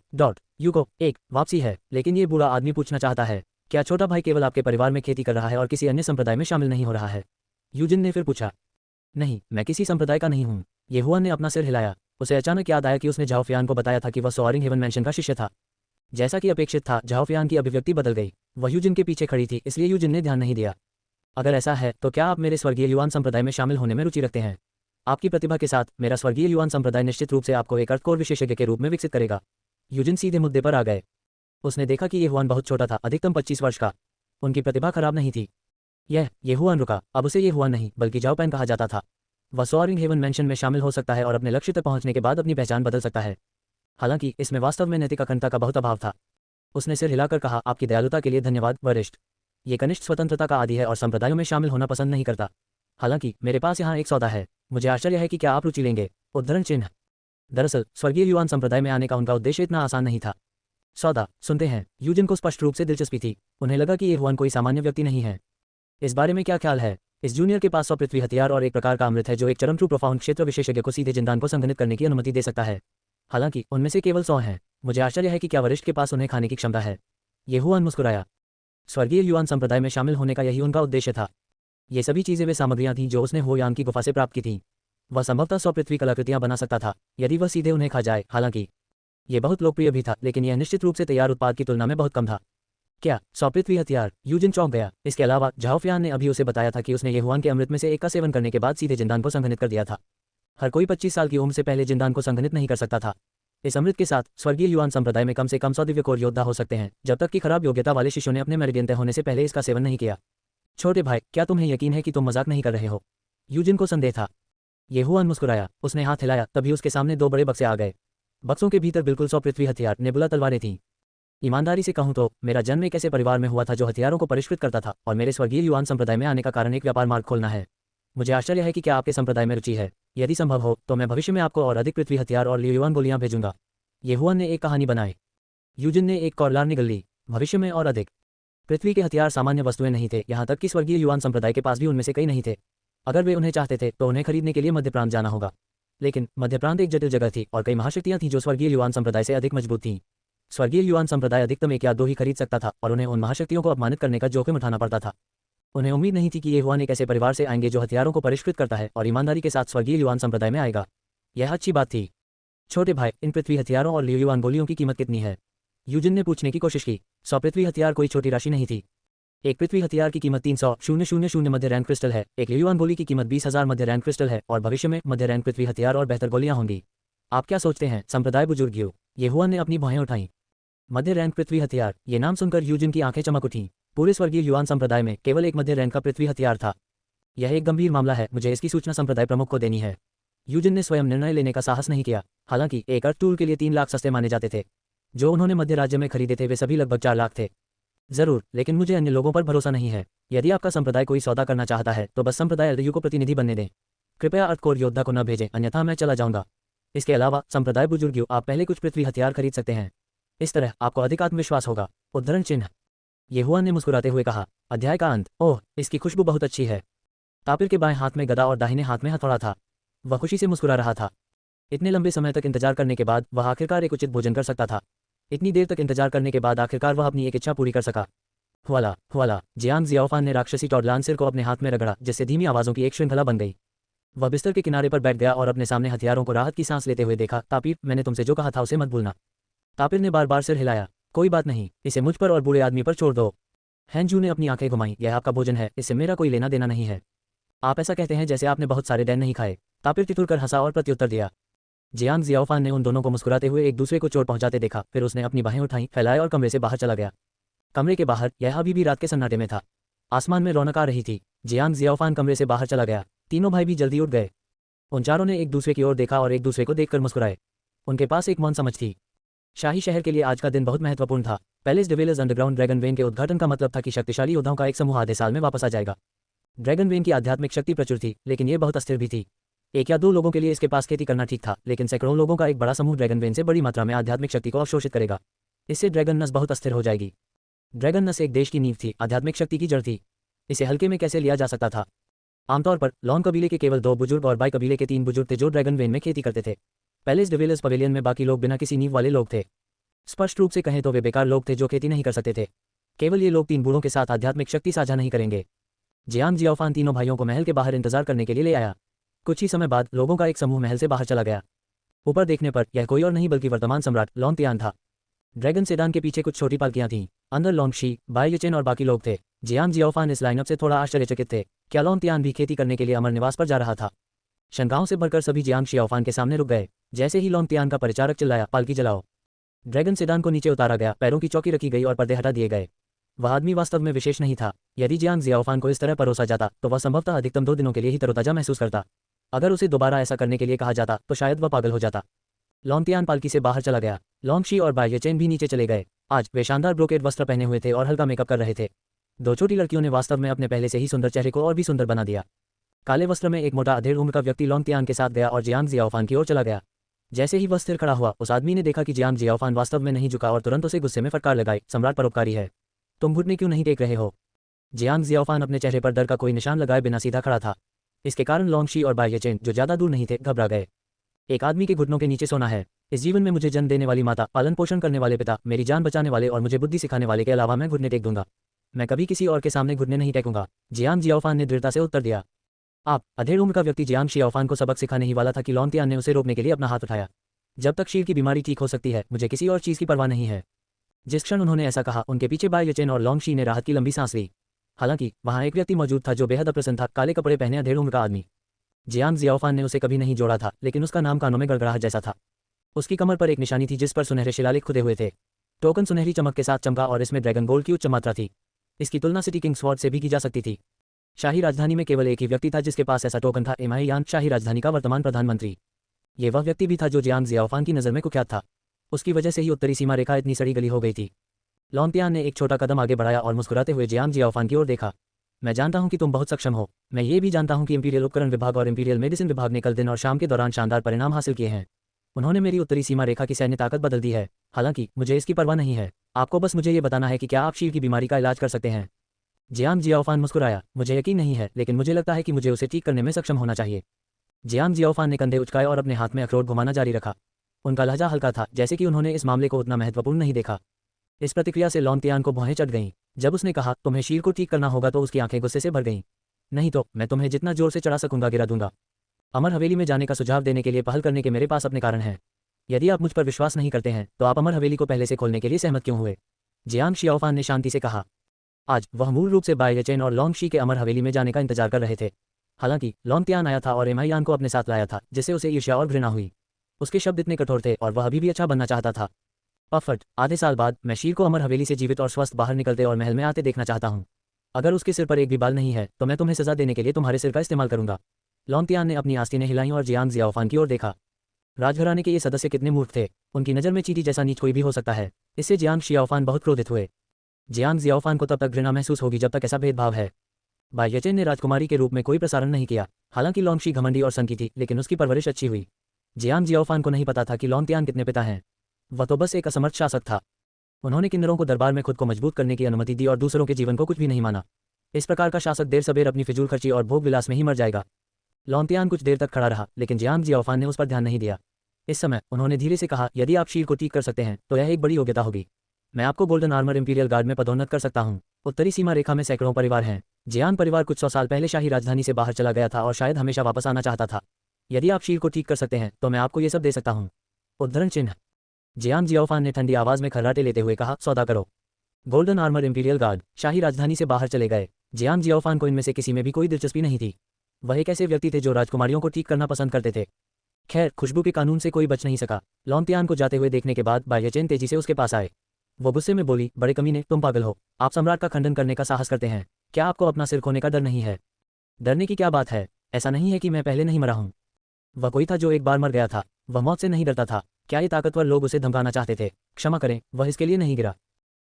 यू को एक वापसी है, लेकिन ये बूढ़ा आदमी पूछना चाहता है, क्या छोटा भाई केवल आपके परिवार में खेती कर रहा है और किसी अन्य संप्रदाय में शामिल नहीं हो रहा है? यूजिन ने फिर पूछा। नहीं, मैं किसी संप्रदाय का नहीं हूँ। ये हुआन ने अपना सिर हिलाया। उसे अचानक याद आया कि उसने झाओ फियान को बताया था कि वह सोअरिंग हेवन मैंशन का शिष्य था। जैसा कि अपेक्षित था, झाओ फियान की अभिव्यक्ति बदल गई। वह यूजिन के पीछे खड़ी थी, इसलिए यूजिन ने ध्यान नहीं दिया। अगर ऐसा है तो क्या आप मेरे स्वर्गीय युवान संप्रदाय में शामिल होने में रुचि रखते हैं? आपकी प्रतिभा के साथ मेरा स्वर्गीय युवान संप्रदाय निश्चित रूप से आपको एक अर्थकोर विशेषज्ञ के रूप में विकसित करेगा। यूजिन सीधे मुद्दे पर आ गए। उसने देखा कि ये हुआन बहुत छोटा था, अधिकतम 25 वर्ष का। उनकी प्रतिभा खराब नहीं थी। ये हुआन रुका। अब उसे ये हुआन नहीं बल्कि झाओ पैन कहा जाता था। वह सोअरिंग हेवन मैंशन में शामिल हो सकता है और अपने लक्ष्य तक पहुंचने के बाद अपनी पहचान बदल सकता है। हालांकि इसमें वास्तव में नैतिक अखंडता का बहुत अभाव था। उसने सिर हिलाकर कहा, आपकी दयालुता के लिए धन्यवाद वरिष्ठ। ये कनिष्ठ स्वतंत्रता का आदी है और संप्रदायों में शामिल होना पसंद नहीं करता। हालांकि मेरे पास यहाँ एक सौदा है। मुझे आश्चर्य है कि क्या आप रुचि लेंगे? उद्धरण चिन्ह। दरअसल स्वर्गीय युवान संप्रदाय में आने का उनका उद्देश्य इतना आसान नहीं था। सौदा सुनते हैं। यूजिन को स्पष्ट रूप से दिलचस्पी थी। उन्हें लगा कि ये हुआन कोई सामान्य व्यक्ति नहीं है। इस बारे में क्या ख्याल है? इस जूनियर के पास 100 पृथ्वी हथियार और एक प्रकार का अमृत है जो एक चरम ट्रू प्रोफाउंड क्षेत्र विशेषज्ञ को सीधे जिंदान को संघनित करने की अनुमति दे सकता है। हालांकि उनमें से केवल 100 हैं। मुझे आश्चर्य है कि क्या वरिष्ठ के पास उन्हें खाने की क्षमता है। ये हुआन मुस्कुराया। स्वर्गीय युवान संप्रदाय में शामिल होने का यही उनका उद्देश्य था। ये सभी चीजें वे सामग्रियां थीं जो उसने हुआन की गुफा से प्राप्त की थीं। वह संभवतः 100 पृथ्वी कलाकृतियां बना सकता था यदि वह सीधे उन्हें खा जाए। हालांकि यह बहुत लोकप्रिय भी था, लेकिन यह निश्चित रूप से तैयार उत्पाद की तुलना में बहुत कम था। क्या 100 पृथ्वी हथियार? यूजिन चौंक गया। इसके अलावा झाओ फियान ने अभी उसे बताया था कि उसने येहुआन के अमृत में से एक का सेवन करने के बाद सीधे जिंदान को संघनित कर दिया था। हर कोई 25 साल की उम्र से पहले जिंदान को संघनित नहीं कर सकता था। इस अमृत के साथ स्वर्गीय युआन संप्रदाय में कम से कम 100 दिव्यकोर योद्धा हो सकते हैं, जब तक कि खराब योग्यता वाले शिष्यों ने अपने मेरिडियन तय होने से पहले इसका सेवन नहीं किया। छोटे भाई, क्या तुम्हें यकीन है कि तुम मजाक नहीं कर रहे हो? यूजिन को संदेह था। येहुआन मुस्कुराया, उसने हाथ हिलाया, तभी उसके सामने 2 बड़े बक्से आ गए। बक्सों के भीतर बिल्कुल 100 पृथ्वी हथियार नेबुला तलवारें थीं। ईमानदारी से कहूं तो मेरा जन्म एक ऐसे परिवार में हुआ था जो हथियारों को परिष्कृत करता था, और मेरे स्वर्गीय युआन संप्रदाय में आने का कारण एक व्यापार मार्ग खोलना है। मुझे आश्चर्य है कि क्या आपके संप्रदाय में रुचि है। यदि संभव हो तो मैं भविष्य में आपको और अधिक पृथ्वी हथियार और लियुआन गोलियां भेजूंगा। येहुआन ने एक कहानी बनाई। यूजिन ने एक कॉरलार निगल ली। भविष्य में और अधिक पृथ्वी के हथियार सामान्य वस्तुएं नहीं थे, यहाँ तक कि स्वर्गीय युआन संप्रदाय के पास भी उनमें से कई नहीं थे। अगर वे उन्हें चाहते थे तो उन्हें खरीदने के लिए मध्य प्रांत जाना होगा। लेकिन मध्य प्रांत एक जटिल जगह थी और कई महाशक्तियां थीं जो स्वर्गीय युआन संप्रदाय से अधिक मजबूत थीं। स्वर्गीय युआन संप्रदाय अधिकतम 1 या 2 ही खरीद सकता था और उन्हें उन महाशक्तियों को अपमानित करने का जोखिम उठाना पड़ता था। उन्हें उम्मीद नहीं थी कि येहुआन एक ऐसे परिवार से आएंगे जो हथियारों को परिष्कृत करता है और ईमानदारी के साथ स्वर्गीय युआन संप्रदाय में आएगा। यह अच्छी बात थी। छोटे भाई, इन पृथ्वी हथियारों और लियुआन गोलियों की कीमत कितनी है? यूजिन ने पूछने की कोशिश की। 100 पृथ्वी हथियार कोई छोटी राशि नहीं थी। एक पृथ्वी हथियार की कीमत 300,000 मध्य रैंक क्रिस्टल है। एक लियुआन गोली की कीमत 20,000 मध्य रैंक क्रिस्टल है, और भविष्य में मध्य रैंक पृथ्वी हथियार और बेहतर गोलियां होंगी। आप क्या सोचते हैं संप्रदाय बुजुर्गियों? येहुआन ने अपनी भौहें उठाईं। मध्य रैंक पृथ्वी हथियार, ये नाम सुनकर यूजिन की आंखें चमक उठीं। पूरे स्वर्गीय युआन संप्रदाय में केवल एक मध्य रैंक का पृथ्वी हथियार था। यह एक गंभीर मामला है, मुझे इसकी सूचना संप्रदाय प्रमुख को देनी है। यूजिन ने स्वयं निर्णय लेने का साहस नहीं किया। हालांकि एक अर्थ टूल के लिए 3 लाख सस्ते माने जाते थे। जो उन्होंने मध्य राज्य में खरीदे थे वे सभी लगभग 4 लाख थे। जरूर, लेकिन मुझे अन्य लोगों पर भरोसा नहीं है। यदि आपका संप्रदाय कोई सौदा करना चाहता है तो बस संप्रदाय अर्दयू को प्रतिनिधि बनने दें। कृपया अर्थकोर योद्धा को न भेजें, अन्यथा मैं चला जाऊंगा। इसके अलावा संप्रदाय बुजुर्गियों, आप पहले कुछ पृथ्वी हथियार खरीद सकते हैं। इस तरह आपको अधिक आत्मविश्वास होगा। उद्धरण चिन्ह। येहुआन ने मुस्कुराते हुए कहा। अध्याय का अंत। ओह, इसकी खुशबू बहुत अच्छी है। तापिर के बाएं हाथ में गदा और दाहिने हाथ में हथौड़ा था। वह खुशी से मुस्कुरा रहा था। इतने लंबे समय तक इंतजार करने के बाद वह आखिरकार एक उचित भोजन कर सकता था। इतनी देर तक इंतजार करने के बाद आखिरकार वह अपनी एक इच्छा पूरी कर सका। हुआला हुआला। जियांग जियाओफान ने राक्षसी टॉडलांसिर को अपने हाथ में रगड़ा, जिससे धीमी आवाजों की एक श्रृंखला बन गई। वह बिस्तर के किनारे पर बैठ गया और अपने सामने हथियारों को राहत की सांस लेते हुए देखा। तापिर, मैंने तुमसे जो कहा था उसे मत भूलना। तापिर ने बार बार सिर हिलाया। कोई बात नहीं, इसे मुझ पर और बूढ़े आदमी पर छोड़ दो। हैंजू ने अपनी आंखें घुमाई। यह आपका भोजन है, इससे मेरा कोई लेना देना नहीं है। आप ऐसा कहते हैं जैसे आपने बहुत सारे डैन नहीं खाए। तापिर तितुर कर हंसा और प्रत्युत्तर दिया। जियांग जियाओफान ने उन दोनों को मुस्कुराते हुए एक दूसरे को चोट पहुंचाते देखा। फिर उसने अपनी बाहें उठाई, फैलाए और कमरे से बाहर चला गया। कमरे के बाहर यह अभी भी रात के सन्नाटे में था। आसमान में रौनक आ रही थी। जियांग जियाओफान कमरे से बाहर चला गया। तीनों भाई भी जल्दी उठ गए। उन चारों ने एक दूसरे की ओर देखा और एक दूसरे को देखकर मुस्कुराए। उनके पास एक मौन समझ थी। शाही शहर के लिए आज का दिन बहुत महत्वपूर्ण था। Palace dwellers underground dragon when के उद्घाटन का मतलब था कि शक्तिशाली योद्धाओं का एक समूह आधे साल में वापस आ जाएगा। ड्रैगन वेन की आध्यात्मिक शक्ति प्रचुर थी, लेकिन ये बहुत अस्थिर भी थी। 1 या 2 लोगों के लिए इसके पास खेती करना ठीक था, लेकिन सैकड़ों लोगों का एक बड़ा समूह ड्रैगन वेन से बड़ी मात्रा में आध्यात्मिक शक्ति को अवशोषित करेगा। इससे ड्रैगन नस बहुत अस्थिर हो जाएगी। ड्रैगन नस एक देश की नींव थी, आध्यात्मिक शक्ति की जड़ थी। इसे हल्के में कैसे लिया जा सकता था? आमतौर पर लॉन कबीले के केवल 2 बुजुर्ग और बाई कबीले के 3 बुजुर्ग थे जो ड्रैगन वेन में खेती करते थे। पैलेस डिवेलर्स पवेलियन में बाकी लोग बिना किसी नींव वाले लोग थे। स्पष्ट रूप से कहें तो वे बेकार लोग थे जो खेती नहीं कर सकते थे। केवल ये लोग 3 बूढ़ों के साथ आध्यात्मिक शक्ति साझा नहीं करेंगे। जियांग जियाओफान तीनों भाइयों को महल के बाहर इंतजार करने के लिए ले आया। कुछ ही समय बाद लोगों का एक समूह महल से बाहर चला गया। ऊपर देखने पर यह कोई और नहीं बल्कि वर्तमान सम्राट लॉन तियान था। ड्रैगन सेडान के पीछे कुछ छोटी पालकियां थीं। अंदर लॉन्ग शी, बाय युचेन और बाकी लोग थे। जियांग जियाओफान इस लाइनअप से थोड़ा आश्चर्यचकित थे। क्या लॉन तियान भी खेती करने के लिए अमर निवास पर जा रहा था? शंकाओं से भरकर सभी जियांग जियाओफान के सामने रुक गए। जैसे ही लॉन तियान का परिचारक चिल्लाया, पालकी जलाओ। ड्रैगन सेडान को नीचे उतारा गया, पैरों की चौकी रखी गई और पर्दे हटा दिए गए। वह आदमी वास्तव में विशेष नहीं था। यदि जियांग जियाओफान को इस तरह परोसा जाता तो वह संभवतः अधिकतम 2 दिनों के लिए ही तरोताजा महसूस करता। अगर उसे दोबारा ऐसा करने के लिए कहा जाता तो शायद वह पागल हो जाता। लॉन तियान पालकी से बाहर चला गया। लॉन्ग शी और बाय युचेन भी नीचे चले गए। आज वे शानदार ब्रोकेड वस्त्र पहने हुए थे और हल्का मेकअप कर रहे थे। 2 छोटी लड़कियों ने वास्तव में अपने पहले से ही सुंदर चेहरे को और भी सुंदर बना दिया। काले वस्त्र में एक मोटा अधेड़ उम्र का व्यक्ति लॉन तियान के साथ गया और जियांग जियाओफान की ओर चला गया। जैसे ही वह स्थिर खड़ा हुआ, उस आदमी ने देखा कि जियांग जियाओफान वास्तव में नहीं झुका और तुरंत उसे गुस्से में फटकार लगाई। सम्राट परोपकारी है, तुम घुटने क्यों नहीं टेक रहे हो? जियांग जियाओफान अपने चेहरे पर डर का कोई निशान लगाए बिना सीधा खड़ा था। इसके कारण लॉन्ग शी और बाय युचेन, जो ज्यादा दूर नहीं थे, घबरा गए। एक आदमी के घुटनों के नीचे सोना है। इस जीवन में मुझे जन्म देने वाली माता, पालन पोषण करने वाले पिता, मेरी जान बचाने वाले और मुझे बुद्धि सिखाने वाले के अलावा मैं घुटने टेक दूंगा। मैं कभी किसी और के सामने घुटने नहीं टेकूंगा। जियांग जियाओफान ने दृढ़ता से उत्तर दिया। आप अधेड़ उम्र का व्यक्ति जियांग शियाओफान को सबक सिखाने ही वाला था कि लॉन्गतियान ने उसे रोकने के लिए अपना हाथ उठाया। जब तक शीर की बीमारी ठीक हो सकती है, मुझे किसी और चीज़ की परवाह नहीं है। जिस क्षण उन्होंने ऐसा कहा, उनके पीछे बाय येचेन और लॉन्ग शी ने राहत की लंबी सांस ली। हालांकि वहां एक व्यक्ति मौजूद था जो बेहद अप्रसन्न था, काले कपड़े पहने अधेड़ उम्र का आदमी। जियांग जियाओफान ने उसे कभी नहीं जोड़ा था, लेकिन उसका नाम कानों में गड़गड़ाहट जैसा था। उसकी कमर पर एक निशानी थी जिस पर सुनहरे शिलालेख खुदे हुए थे। टोकन सुनहरी चमक के साथ चमका और इसमें ड्रैगन गोल्ड की उच्च मात्रा थी। इसकी तुलना सिटी किंग स्वॉर्ड से भी की जा सकती थी। शाही राजधानी में केवल एक ही व्यक्ति था जिसके पास ऐसा टोकन था, एमाई यान, शाही राजधानी का वर्तमान प्रधानमंत्री। ये वह व्यक्ति भी था जो जियांग जियाओफान की नज़र में कुख्यात था। उसकी वजह से ही उत्तरी सीमा रेखा इतनी सड़ी गली हो गई थी। लॉन्गतियान ने एक छोटा कदम आगे बढ़ाया और मुस्कुराते हुए जियांग जियाओफान की ओर देखा। मैं जानता हूं कि तुम बहुत सक्षम हो। मैं ये भी जानता हूं कि इंपीरियल उपकरण विभाग और इंपीरियल मेडिसिन विभाग ने कल दिन और शाम के दौरान शानदार परिणाम हासिल किए हैं। उन्होंने मेरी उत्तरी सीमा रेखा की सैन्य ताकत बदल दी है। हालांकि मुझे इसकी परवाह नहीं है। आपको बस मुझे ये बताना है कि क्या आप शीर की बीमारी का इलाज कर सकते हैं। जियांग जियाओफान मुस्कुराया। मुझे यकीन नहीं है, लेकिन मुझे लगता है कि मुझे उसे ठीक करने में सक्षम होना चाहिए। जियांग जियाओफान ने कंधे उचकाए और अपने हाथ में अखरोट घुमाना जारी रखा। उनका लहजा हल्का था, जैसे कि उन्होंने इस मामले को उतना महत्वपूर्ण नहीं देखा। इस प्रतिक्रिया से लॉन्गतियान को भौहें चढ़ गईं। जब उसने कहा तुम्हें शीर को ठीक करना होगा, तो उसकी आंखें गुस्से से भर गईं। नहीं तो मैं तुम्हें जितना जोर से चढ़ा सकूंगा गिरा दूंगा। अमर हवेली में जाने का सुझाव देने के लिए पहल करने के मेरे पास अपने कारण हैं। यदि आप मुझ पर विश्वास नहीं करते हैं, तो आप अमर हवेली को पहले से खोलने के लिए सहमत क्यों हुए? जियांग शियाओफान ने शांति से कहा। आज वह मूल रूप से बाय येचेन और लॉन्ग शी के अमर हवेली में जाने का इंतजार कर रहे थे। हालांकि लॉन्गतियान आया था और एमाई यान को अपने साथ लाया था, जिससे उसे ईर्ष्या और घृणा हुई। उसके शब्द इतने कठोर थे और वह अभी भी अच्छा बनना चाहता था। पफट, आधे साल बाद मैं शीर को अमर हवेली से जीवित और स्वस्थ बाहर निकलते और महल में आते देखना चाहता हूँ। अगर उसके सिर पर एक भी बाल नहीं है, तो मैं तुम्हें सजा देने के लिए तुम्हारे सिर का इस्तेमाल करूंगा। लॉन्गतियान ने अपनी आस्तीनें हिलाईं और जियांग जियाओफान की ओर देखा। राजघराने के ये सदस्य कितने मूर्ख थे। उनकी नज़र में चींटी जैसा नीच कोई भी हो सकता है। इससे जियांग शियाओफान बहुत क्रोधित हुए। जियांग जियाओफान को तब तक घृणा महसूस होगी जब तक ऐसा भेदभाव है। बाय येचेन ने राजकुमारी के रूप में कोई प्रसारण नहीं किया। हालांकि लॉन्गशी घमंडी और सन की थी, लेकिन उसकी परवरिश अच्छी हुई। जियांग जियाओफान को नहीं पता था कि लॉन्गतियान कितने पिता हैं। वह तो बस एक असमर्थ शासक था। उन्होंने किन्नरों को दरबार में खुद को मजबूत करने की अनुमति दी और दूसरों के जीवन को कुछ भी नहीं माना। इस प्रकार का शासक देर सबेर अपनी फिजूल खर्ची और भोग विलास में ही मर जाएगा। लॉन्गतियान कुछ देर तक खड़ा रहा, लेकिन जियांग जियाओफान ने उस पर ध्यान नहीं दिया। इस समय उन्होंने धीरे से कहा, यदि आप शीर को ठीक कर सकते हैं, तो यह एक बड़ी योग्यता होगी। मैं आपको गोल्डन आर्मर इंपीरियल गार्ड में पदोन्नत कर सकता हूँ। उत्तरी सीमा रेखा में सैकड़ों परिवार हैं। जियांग परिवार कुछ 100 साल पहले शाही राजधानी से बाहर चला गया था और शायद हमेशा वापस आना चाहता था। यदि आप शीर को ठीक कर सकते हैं, तो मैं आपको ये सब दे सकता हूँ। उद्धरण चिन्ह। जियांग जियाओफान ने ठंडी आवाज में खर्राटे लेते हुए कहा, सौदा करो। गोल्डन आर्मर इंपीरियल गार्ड शाही राजधानी से बाहर चले गए। जियांग जियाओफान को इनमें से किसी में भी कोई दिलचस्पी नहीं थी। वह एक ऐसे व्यक्ति थे जो राजकुमारियों को ठीक करना पसंद करते थे। खैर, खुशबू के कानून से कोई बच नहीं सका। लॉन्गतियान को जाते हुए देखने के बाद बाय येचेन तेजी से उसके पास आए। वो गुस्से में बोली, बड़े कमीने, तुम पागल हो। आप सम्राट का खंडन करने का साहस करते हैं। क्या आपको अपना सिर खोने का डर नहीं है? डरने की क्या बात है? ऐसा नहीं है कि मैं पहले नहीं मरा हूं। वह कोई था जो एक बार मर गया था। वह मौत से नहीं डरता था। क्या ये ताकतवर लोग उसे धमकाना चाहते थे? क्षमा करें, वह इसके लिए नहीं गिरा।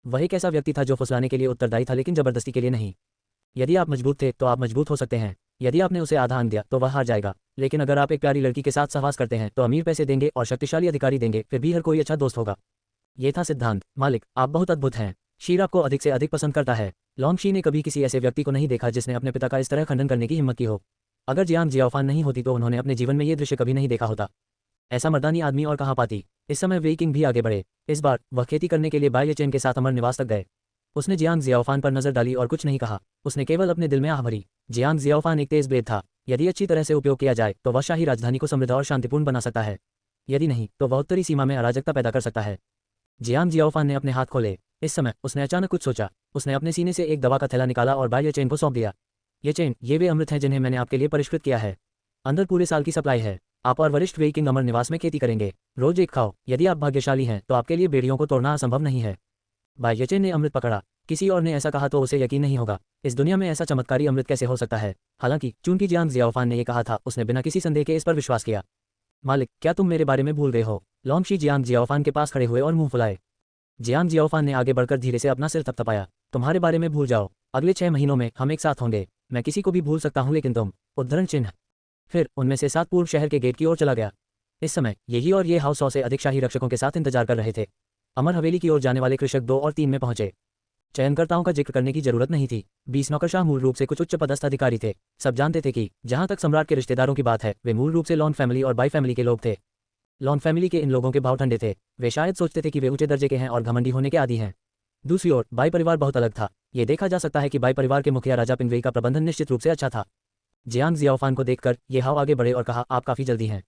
वह एक ऐसा व्यक्ति था जो फुसलाने के लिए उत्तरदायी था, लेकिन जबरदस्ती के लिए नहीं। यदि आप मजबूत थे तो आप मजबूत हो सकते हैं। यदि आपने उसे आधा अंग दिया तो वह हार जाएगा। लेकिन अगर आप एक प्यारी लड़की के साथ सहवास करते हैं, तो अमीर पैसे देंगे और शक्तिशाली अधिकारी देंगे, फिर भी हर कोई अच्छा दोस्त होगा। ये था सिद्धांत। मालिक, आप बहुत अद्भुत हैं। शीर आपको अधिक से अधिक पसंद करता है। लॉन्गशी ने कभी किसी ऐसे व्यक्ति को नहीं देखा जिसने अपने पिता का इस तरह खंडन करने की हिम्मत की हो। अगर जियांग जियाओफान नहीं होती तो उन्होंने अपने जीवन में ये दृश्य कभी नहीं देखा होता। ऐसा मर्दानी आदमी और कहाँ पाती। इस समय वेई किंग भी आगे बढ़े। इस बार वह खेती करने के लिए बाय येचेन के साथ अमर निवास तक गए। उसने जियांग जियाओफान पर नजर डाली और कुछ नहीं कहा। उसने केवल अपने दिल में आह भरी। जियांग जियाओफान एक तेज ब्लेड था। यदि अच्छी तरह से उपयोग किया जाए तो वह शाही राजधानी को समृद्ध और शांतिपूर्ण बना सकता है। यदि नहीं, तो वह उत्तरी सीमा में अराजकता पैदा कर सकता है। जियांग जियाओफान ने अपने हाथ खोले। इस समय उसने अचानक कुछ सोचा। उसने अपने सीने से एक दवा का थैला निकाला और बाय येचेन को सौंप दिया। येचेन, ये वे अमृत हैं जिन्हें मैंने आपके लिए परिष्कृत किया है। अंदर पूरे साल की सप्लाई है। आप और वरिष्ठ वेई किंग अमर निवास में खेती करेंगे। रोज एक खाओ। यदि आप भाग्यशाली हैं तो आपके लिए बेड़ियों को तोड़ना असंभव नहीं है। बाय येचेन ने अमृत पकड़ा। किसी और ने ऐसा कहा तो उसे यकीन नहीं होगा। इस दुनिया में ऐसा चमत्कारी अमृत कैसे हो सकता है? हालांकि चूंकि जियांग जियाओफान ने यह कहा था, उसने बिना किसी संदेह के इस पर विश्वास किया। मालिक, क्या तुम मेरे बारे में भूल गए हो? लॉन्गशी जियांग जियाओफान के पास खड़े हुए और मुंह फुलाए। जियांग जियाओफान ने आगे बढ़कर धीरे से अपना सिर थपथपाया। तुम्हारे बारे में भूल जाओ। अगले 6 महीनों में हम एक साथ होंगे। मैं किसी को भी भूल सकता हूं, लेकिन तुम। उद्धरण चिन्ह। फिर उनमें से 7 पूर्व शहर के गेट की ओर चला गया। इस समय यही और ये हाउस 100 से अधिक शाही रक्षकों के साथ इंतजार कर रहे थे। अमर हवेली की ओर जाने वाले कृषक 2 और 3 में पहुंचे। चयनकर्ताओं का जिक्र करने की जरूरत नहीं थी। 20 नौकरशाह मूल रूप से कुछ उच्च पदस्थ अधिकारी थे। सब जानते थे कि जहां तक सम्राट के रिश्तेदारों की बात है, वे मूल रूप से लॉन फैमिली और बाई फैमिली के लोग थे। लॉन फैमिली के इन लोगों के भाव ठंडे थे। वे शायद सोचते थे कि वे ऊंचे दर्जे के हैं और घमंडी होने के आदी हैं। दूसरी ओर बाई परिवार बहुत अलग था। ये देखा जा सकता है कि बाई परिवार के मुखिया राजा पिंगवेई का प्रबंधन निश्चित रूप से अच्छा था। जियांग जियाओफान को देखकर ये हाओ आगे बढ़े और कहा, आप काफ़ी जल्दी हैं।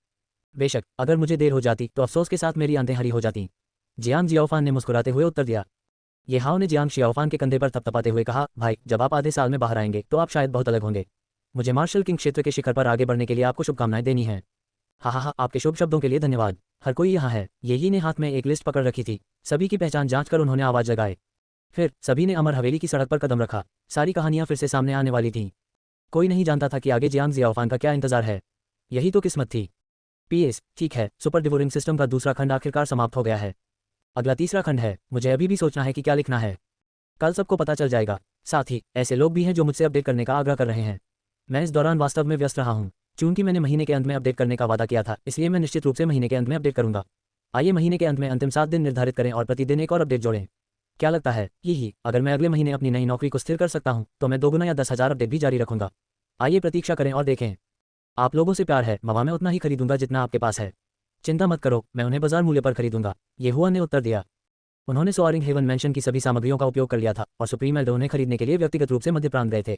बेशक, अगर मुझे देर हो जाती तो अफसोस के साथ मेरी आंखें हरी हो जाती। जियांग जियाओफान ने मुस्कुराते हुए उत्तर दिया। ये हाओ ने जियांग शियाओफान के कंधे पर थपथपाते हुए कहा, भाई, जब आप आधे साल में बाहर आएंगे तो आप शायद बहुत अलग होंगे। मुझे मार्शल किंग क्षेत्र के शिखर पर आगे बढ़ने के लिए आपको शुभकामनाएं देनी हैं। हा, आपके शुभ शब्दों के लिए धन्यवाद। हर कोई यहाँ है। येही ने हाथ में एक लिस्ट पकड़ रखी थी। सभी की पहचान जांच कर उन्होंने आवाज लगाए। फिर सभी ने अमर हवेली की सड़क पर कदम रखा। सारी कहानियां फिर से सामने आने वाली थीं। कोई नहीं जानता था कि आगे जियांग जियाओफान का क्या इंतजार है। यही तो किस्मत थी। पीएस, ठीक है, सुपर डिवोरिंग सिस्टम का दूसरा खंड आखिरकार समाप्त हो गया है। अगला तीसरा खंड है। मुझे अभी भी सोचना है कि क्या लिखना है। कल सबको पता चल जाएगा। साथ ही ऐसे लोग भी हैं जो मुझसे अपडेट करने का आग्रह कर रहे हैं। मैं इस दौरान वास्तव में व्यस्त रहा हूँ। चूंकि मैंने महीने के अंत में अपडेट करने का वादा किया था, इसलिए मैं निश्चित रूप से महीने के अंत में अपडेट करूंगा। आइए महीने के अंत में अंतिम 7 दिन निर्धारित करें और प्रतिदिन एक और अपडेट जोड़ें। क्या लगता है? यही, अगर मैं अगले महीने अपनी नई नौकरी को स्थिर कर सकता हूँ तो मैं 2 गुना या 10,000 अपडेट भी जारी रखूंगा। आइए प्रतीक्षा करें और देखें। आप लोगों से प्यार है, मवा मैं उतना ही खरीदूंगा जितना आपके पास है। चिंता मत करो, मैं उन्हें बाजार मूल्य पर खरीदूंगा, ये हुआ ने उत्तर दिया। उन्होंने सोआरिंग हेवन मेंशन की सभी सामग्रियों का उपयोग कर लिया था और सुप्रीम एल्डो उन्हें खरीदने के लिए व्यक्तिगत रूप से मध्य प्रांत गए थे।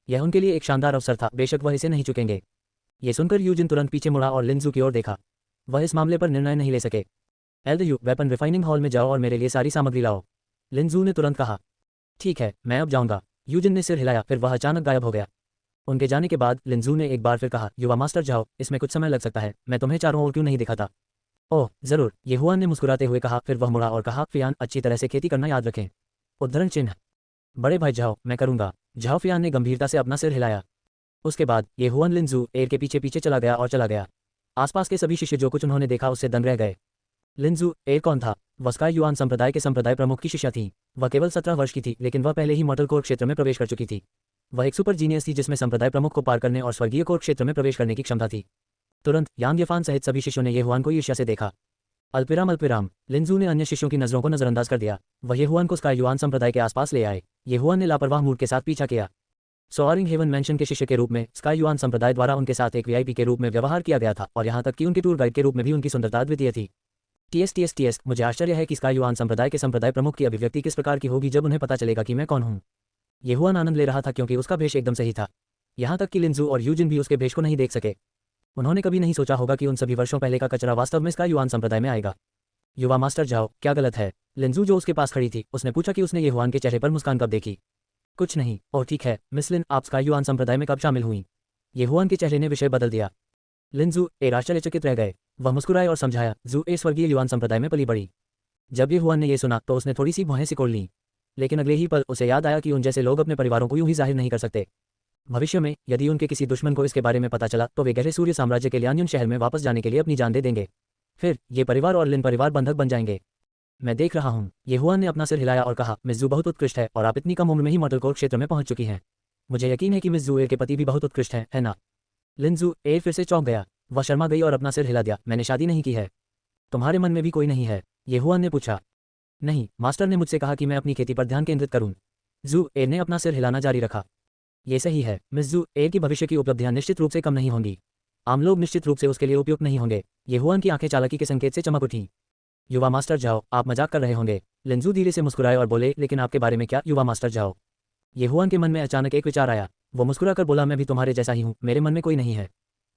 यह उनके लिए एक शानदार अवसर था, बेशक वह इसे नहीं चुकेंगे। ये सुनकर यूजिन तुरंत पीछे मुड़ा और लिंजू की ओर देखा। वह इस मामले पर निर्णय नहीं ले सके। एल्डयू, वेपन रिफाइनिंग हॉल में जाओ और मेरे लिए सारी सामग्री लाओ। लिंजू ने तुरंत कहा। ठीक है, मैं अब जाऊंगा। यूजिन ने सिर हिलाया, फिर वह अचानक गायब हो गया। उनके जाने के बाद लिंजू ने एक बार फिर कहा, युवा मास्टर जाओ, इसमें कुछ समय लग सकता है। मैं तुम्हें चारों ओर क्यों नहीं दिखाता? ओह जरूर, ये हुआ ने मुस्कुराते हुए कहा। फिर वह मुड़ा और कहा, फियान, अच्छी तरह से खेती करना याद रखें। उद्धरण चिन्ह। बड़े भाई जाओ, मैं करूंगा। झाओ फियान ने गंभीरता से अपना सिर हिलाया। उसके बाद ये हुआन लिंजू एर के पीछे पीछे चला गया। आसपास के सभी शिष्य जो कुछ उन्होंने देखा उससे दंग रह गए। लिंजू एर कौन था? वह स्काई युआन संप्रदाय के संप्रदाय प्रमुख की शिष्या थी। वह केवल 17 वर्ष की थी, लेकिन वह पहले ही मॉर्टल कोर क्षेत्र में प्रवेश कर चुकी थी। वह एक सुपर जीनियस थी जिसमें संप्रदाय प्रमुख को पार करने और स्वर्गीय कोर क्षेत्र में प्रवेश करने की क्षमता थी। तुरंत यांग यफान सहित सभी शिष्यों ने ये हुआन को ईर्ष्या से देखा। अल्पिराम, लिंजू ने अन्य शिष्यों की नजरों को नजरअंदाज कर दिया। वह ये हुआन को स्काई युआन संप्रदाय के आसपास ले आए। ये हुआन ने लापरवाह मूड के साथ पीछा किया। सोआरिंग हेवन मेंशन के शिष्य के रूप में स्काई युआन संप्रदाय द्वारा उनके साथ एक वीआईपी के रूप में व्यवहार किया गया था और यहाँ तक कि उनके टूर गाइड के रूप में भी उनकी सुंदरता अद्वितीय थी। टीएस, मुझे आश्चर्य है कि स्काई युआन संप्रदाय के संप्रदाय प्रमुख की अभिव्यक्ति किस प्रकार की होगी जब उन्हें पता चलेगा कि मैं कौन हूँ। ये हुआन आनंद ले रहा था क्योंकि उसका भेष एकदम सही था। यहाँ तक कि लिंजू और यूजिन भी उसके भेष को नहीं देख सके। उन्होंने कभी नहीं सोचा होगा कि उन सभी वर्षों पहले का कचरा वास्तव में स्काई युआन संप्रदाय में आएगा। युवा मास्टर जाओ, क्या गलत है? लिंजू जो उसके पास खड़ी थी, उसने पूछा कि उसने ये हुआन के चेहरे पर मुस्कान कब देखी। कुछ नहीं। और ठीक है, मिस लिन, आप स्काई युआन संप्रदाय में कब शामिल हुई? ये हुआन के चेहरे ने विषय बदल दिया। लिंजू एर आश्चर्यचकित रह गए। वह मुस्कुराए और समझाया, जू ए स्वर्गीय युआन संप्रदाय में पली बड़ी। जब ये हुआन ने यह सुना तो उसने थोड़ी सी भौहें सिकोड़ लीं। लेकिन अगले ही पल उसे याद आया कि उन जैसे लोग अपने परिवारों को यूं ही जाहिर नहीं कर सकते। भविष्य में यदि उनके किसी दुश्मन को इसके बारे में पता चला तो वे गहरे सूर्य साम्राज्य के लियान्युन शहर में वापस जाने के लिए अपनी जान दे देंगे। फिर ये परिवार और लिन परिवार बंधक बन जाएंगे। मैं देख रहा हूँ। ये हुआन ने अपना सिर हिलाया और कहा, मिस जू बहुत उत्कृष्ट है और आप इतनी कम उम्र में ही मॉर्टल कोर क्षेत्र में पहुंच चुकी हैं। मुझे यकीन है कि मिस जू एर के पति भी बहुत उत्कृष्ट हैं, है ना? लिंजू एर फिर से चौंक गया। वह शर्मा गई और अपना सिर हिला दिया। मैंने शादी नहीं की है। तुम्हारे मन में भी कोई नहीं है? ये हुआन ने पूछा। नहीं, मास्टर ने मुझसे कहा कि मैं अपनी खेती पर ध्यान केंद्रित करूं। जू एर ने अपना सिर हिलाना जारी रखा। ये सही है, मिस जू एर की भविष्य की उपलब्धियां निश्चित रूप से कम नहीं होंगी। आम लोग निश्चित रूप से उसके लिए उपयुक्त नहीं होंगे। ये हुआन की आंखें चालाकी के संकेत से चमक उठीं। युवा मास्टर जाओ, आप मजाक कर रहे होंगे। लिंजू धीरे से मुस्कुराए और बोले, लेकिन आपके बारे में क्या, युवा मास्टर जाओ? ये हुआन के मन में अचानक एक विचार आया। वो मुस्कुराकर बोला, मैं भी तुम्हारे जैसा ही हूँ, मेरे मन में कोई नहीं है।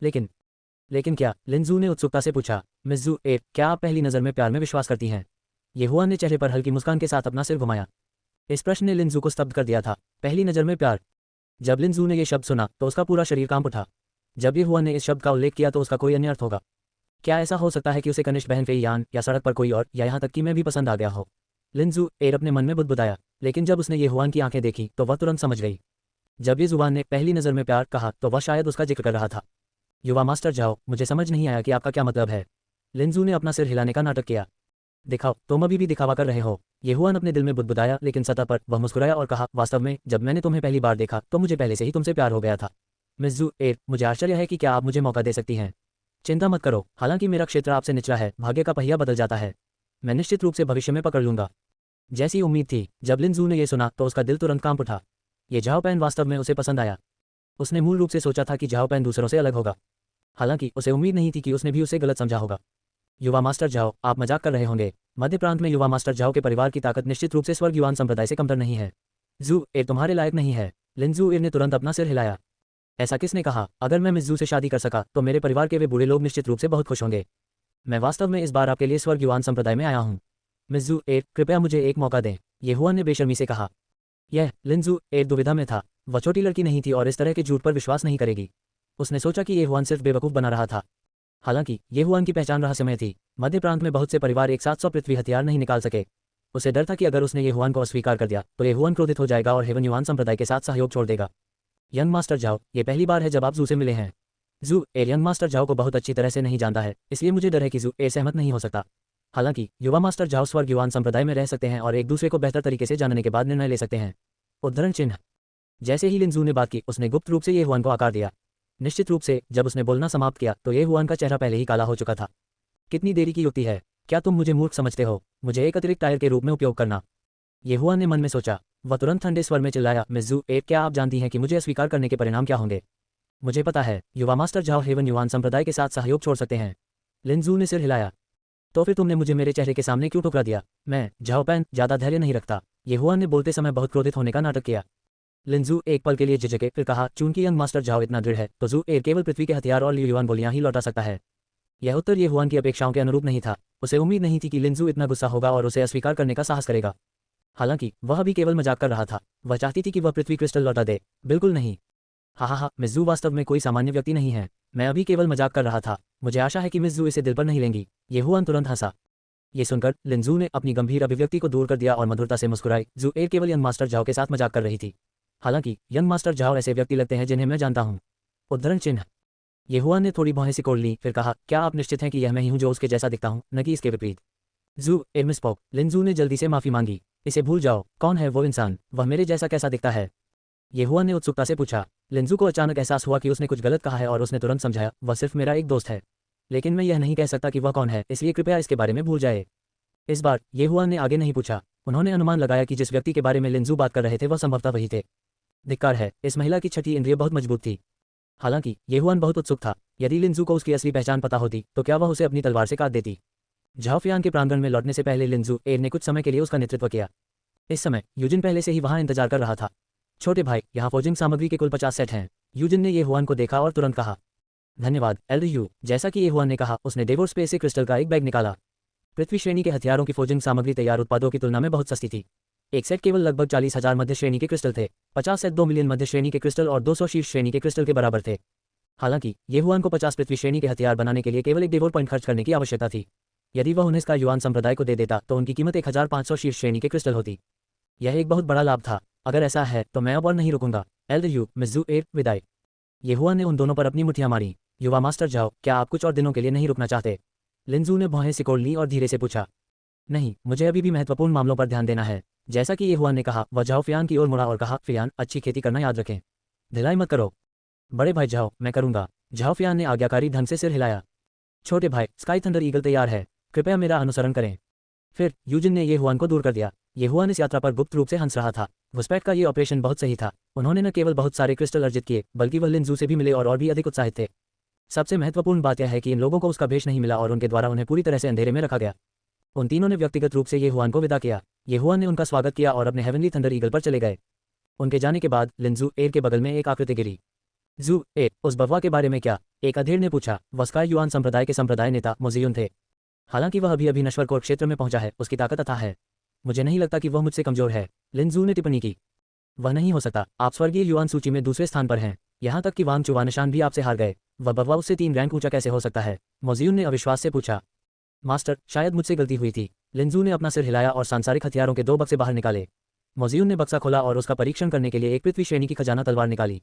लेकिन क्या? लिंजू ने उत्सुकता से पूछा। मिस जू एर, क्या आप पहली नज़र में प्यार में विश्वास करती हैं? ये हुआन ने चेहरे पर हल्की मुस्कान के साथ अपना सिर घुमाया। इस प्रश्न ने लिंजू को स्तब्ध कर दिया था। पहली नज़र में प्यार? जब लिंजू ने यह शब्द सुना तो उसका पूरा शरीर कांप उठा। जब ये हुआन ने इस शब्द का उल्लेख किया तो उसका कोई अन्य अर्थ होगा। क्या ऐसा हो सकता है कि उसे कनिष्ठ बहन फेयान या सड़क पर कोई और, या यहाँ तक कि मैं भी पसंद आ गया हो? लिंजू एर अपने मन में बुदबुदाया। लेकिन जब उसने ये हुआन की आंखें देखी तो वह तुरंत समझ गई। जब ये जुबान ने पहली नज़र में प्यार कहा तो वह शायद उसका जिक्र कर रहा था। युवा मास्टर जाओ, मुझे समझ नहीं आया कि आपका क्या मतलब है। लिंजू ने अपना सिर हिलाने का नाटक किया। दिखाओ, तुम अभी भी दिखावा कर रहे हो। ये हुआन अपने दिल में बुदबुदाया, लेकिन सतह पर वह मुस्कुराया और कहा, वास्तव में जब मैंने तुम्हें पहली बार देखा तो मुझे पहले से ही तुमसे प्यार हो गया था। मिस जू एर, मुझे आश्चर्य है कि क्या आप मुझे मौका दे सकती हैं? चिंता मत करो, हालांकि मेरा क्षेत्र आपसे निचला है, भाग्य का पहिया बदल जाता है। मैं निश्चित रूप से भविष्य में पकड़ लूंगा। जैसी उम्मीद थी, जब लिंजू ने यह सुना तो उसका दिल तुरंत कांप उठा। ये झाओ पैन वास्तव में उसे पसंद आया। उसने मूल रूप से सोचा था कि झाओ पैन दूसरों से अलग होगा। हालांकि उसे उम्मीद नहीं थी कि उसने भी उसे गलत समझा होगा। युवा मास्टर जाओ, आप मजाक कर रहे होंगे। मध्य प्रांत में युवा मास्टर जाओ के परिवार की ताकत निश्चित रूप से स्वर्ग युवान संप्रदाय से कमतर नहीं है। जू एर तुम्हारे लायक नहीं है। लिंजू एर ने तुरंत अपना सिर हिलाया। ऐसा किसने कहा? अगर मैं मिज़ू से शादी कर सका तो मेरे परिवार के वे बूढ़े लोग निश्चित रूप से बहुत खुश होंगे। मैं वास्तव में इस बार आपके लिए स्वर्ग युवान संप्रदाय में आया हूँ। मिज़ू ए, कृपया मुझे एक मौका दें, ये हुआन ने बेशर्मी से कहा। यह लिंजू ए दुविधा में था। वह छोटी लड़की नहीं थी और इस तरह के झूठ पर विश्वास नहीं करेगी। उसने सोचा कि ये हुआन सिर्फ बेवकूफ़ बना रहा था। हालांकि ये हुआन की पहचान रहस्यमय थी। मध्य प्रांत में बहुत से परिवार एक साथ 100 पृथ्वी हथियार नहीं निकाल सके। उसे डर था कि अगर उसने ये हुआन को अस्वीकार कर दिया तो ये हुआन क्रोधित हो जाएगा और हेवन युआन संप्रदाय के साथ सहयोग छोड़ देगा। यंग मास्टर जाओ, ये पहली बार है जब आप जू से मिले हैं। जू ए यंग मास्टर जाओ को बहुत अच्छी तरह से नहीं जानता है, इसलिए मुझे डर है कि जू ए सहमत नहीं हो सकता। हालांकि युवा मास्टर जाओ स्वर्ग युवान संप्रदाय में रह सकते हैं और एक दूसरे को बेहतर तरीके से जानने के बाद निर्णय ले सकते हैं। उद्धरण चिन्ह। जैसे ही लिंजू ने बात की उसने गुप्त रूप से ये हुआन को आकार दिया। निश्चित रूप से जब उसने बोलना समाप्त किया तो ये हुआन का चेहरा पहले ही काला हो चुका था। कितनी देरी की युक्ति है, क्या तुम मुझे मूर्ख समझते हो? मुझे एक अतिरिक्त टायर के रूप में उपयोग करना। ये हुआन ने मन में सोचा। वह तुरंत ठंडे स्वर में चिल्लाया, मिज़ू ए, क्या आप जानती हैं कि मुझे अस्वीकार करने के परिणाम क्या होंगे? मुझे पता है, युवा मास्टर जाओ हेवन युवान संप्रदाय के साथ सहयोग छोड़ सकते हैं। लिंजू ने सिर हिलाया। तो फिर तुमने मुझे मेरे चेहरे के सामने क्यों ठुकरा दिया? मैं झाओ पैन ज़्यादा धैर्य नहीं रखता। ये हुआन ने बोलते समय बहुत क्रोधित होने का नाटक किया। लिंजू एक पल के लिए झिझके, फिर कहा, चूंकि यंग मास्टर जाओ इतना दृढ़ है तो जू ए केवल पृथ्वी के हथियार और युवान बोलियां ही लौटा सकता है। यह उत्तर ये हुआन की अपेक्षाओं के अनुरूप नहीं था। उसे उम्मीद नहीं थी कि लिंजू इतना गुस्सा होगा और उसे अस्वीकार करने का साहस करेगा। हालांकि वह भी केवल मजाक कर रहा था। वह चाहती थी कि वह पृथ्वी क्रिस्टल लौटा दे। बिल्कुल नहीं। हा, मिज़ू वास्तव में कोई सामान्य व्यक्ति नहीं है। मैं अभी केवल मजाक कर रहा था। मुझे आशा है कि मिज़ू इसे दिल पर नहीं लेंगी। ये हुआन तुरंत हंसा। ये सुनकर लिंजू ने अपनी गंभीर अभिव्यक्ति को दूर कर दिया और मधुरता से मुस्कुराई। जू ए केवल यंग मास्टर जाओ के साथ मजाक कर रही थी। हालांकि यंग मास्टर जाओ ऐसे व्यक्ति लगते हैं जिन्हें मैं जानता हूँ। उद्धरण चिन्ह। ये हुआन ने थोड़ी भौहें सिकोड़ ली, फिर कहा, क्या आप निश्चित हैं कि यह मैं ही हूँ जो उसके जैसा दिखता हूँ, न कि इसके विपरीत? जू ए मिसपोक। लिंजू ने जल्दी से माफी मांगी। इसे भूल जाओ। कौन है वो इंसान? वह मेरे जैसा कैसा दिखता है? ये हुआन ने उत्सुकता से पूछा। लिंजू को अचानक एहसास हुआ कि उसने कुछ गलत कहा है और उसने तुरंत समझाया, वह सिर्फ मेरा एक दोस्त है। लेकिन मैं यह नहीं कह सकता कि वह कौन है, इसलिए कृपया इसके बारे में भूल जाए। इस बार ये हुआन ने आगे नहीं पूछा। उन्होंने अनुमान लगाया कि जिस व्यक्ति के बारे में लिंजू बात कर रहे थे वह संभवतः वही थे। धिक्कार है, इस महिला की छठी इंद्रिय बहुत मजबूत थी। हालांकि ये हुआन बहुत उत्सुक था। यदि लिंजू को उसकी असली पहचान पता होती तो क्या वह उसे अपनी तलवार से काट देती? झाओफियान के प्रांगण में लौटने से पहले लिंजू ए ने कुछ समय के लिए उसका नेतृत्व किया। इस समय यूजिन पहले से ही वहां इंतजार कर रहा था। छोटे भाई, यहाँ फोजिंग सामग्री के कुल 50 सेट हैं। यूजिन ने ये हुआन को देखा और तुरंत कहा, धन्यवाद एल्डर यू। जैसा कि ये हुआन ने कहा, उसने डेवोर स्पेस से क्रिस्टल का एक बैग निकाला। पृथ्वी श्रेणी के हथियारों की फोजिंग सामग्री तैयार उत्पादों की तुलना में बहुत सस्ती थी। एक सेट केवल लगभग 40,000 मध्य श्रेणी के क्रिस्टल थे। 50 सेट 2 मिलियन मध्य श्रेणी के क्रिस्टल और 200 शीर्ष श्रेणी के क्रिस्टल के बराबर थे। हालांकि ये हुआन को 50 पृथ्वी श्रेणी के हथियार बनाने के लिए केवल एक डेवोर पॉइंट खर्च करने की आवश्यकता थी। यदि वह उन्हें इसका युआन संप्रदाय को दे देता तो उनकी कीमत 1500 शीर्ष श्रेणी के क्रिस्टल होती। यह एक बहुत बड़ा लाभ था। अगर ऐसा है तो मैं अब और नहीं रुकूंगा। एल्डर यू, मिज़ू ए, विदाई। ये हुआन ने उन दोनों पर अपनी मुठ्ठियां मारी। युवा मास्टर जाओ, क्या आप कुछ और दिनों के लिए नहीं रुकना चाहते? लिंजू ने भौहें सिकोड़ ली और धीरे से पूछा, नहीं, मुझे अभी भी महत्वपूर्ण मामलों पर ध्यान देना है। जैसा कि ये हुआन ने कहा, वह जाओ फियान की ओर मुड़ा और कहा, फियान, अच्छी खेती करना याद रखें। ढिलाई मत करो। बड़े भाई जाओ, मैं करूंगा। जाओ फियान ने आज्ञाकारी ढंग से सिर हिलाया। छोटे भाई, स्काई थंडर ईगल तैयार है, कृपया मेरा अनुसरण करें। फिर यूजिन ने ये हुआन को दूर कर दिया। ये हुआन इस यात्रा पर गुप्त रूप से हंस रहा था। घुसपैठ का ये ऑपरेशन बहुत सही था। उन्होंने न केवल बहुत सारे क्रिस्टल अर्जित किए, बल्कि वह लिंजू से भी मिले और भी अधिक उत्साहित थे। सबसे महत्वपूर्ण बात यह है कि इन लोगों को उसका भेष नहीं मिला और उनके द्वारा उन्हें पूरी तरह से अंधेरे में रखा गया। उन तीनों ने व्यक्तिगत रूप से ये हुआन को विदा किया। ये हुआन ने उनका स्वागत किया और अपने हेवनली थंडर ईगल पर चले गए। उनके जाने के बाद लिंजू एर के बगल में एक आकृति गिरी। जू ए, उस बववा के बारे में क्या? एक अधेड़ ने पूछा। वह स्काई युआन संप्रदाय के संप्रदाय नेता मोजियुन थे। हालांकि वह अभी नश्वर कोर क्षेत्र में पहुंचा है, उसकी ताकत अथाह है। मुझे नहीं लगता कि वह मुझसे कमजोर है, लिंजू ने टिप्पणी की। वह नहीं हो सकता, आप स्वर्गीय युआन सूची में दूसरे स्थान पर हैं। यहाँ तक कि वांग चुवानिशान भी आपसे हार गए। वह बववा उससे 3 रैंक ऊंचा कैसे हो सकता है? मोजियुन ने अविश्वास से पूछा। मास्टर, शायद मुझसे गलती हुई थी। लिंजू ने अपना सिर हिलाया और सांसारिक हथियारों के 2 बक्से बाहर निकाले। मोजियुन ने बक्सा खोला और उसका परीक्षण करने के लिए एक पृथ्वी श्रेणी की खजाना तलवार निकाली।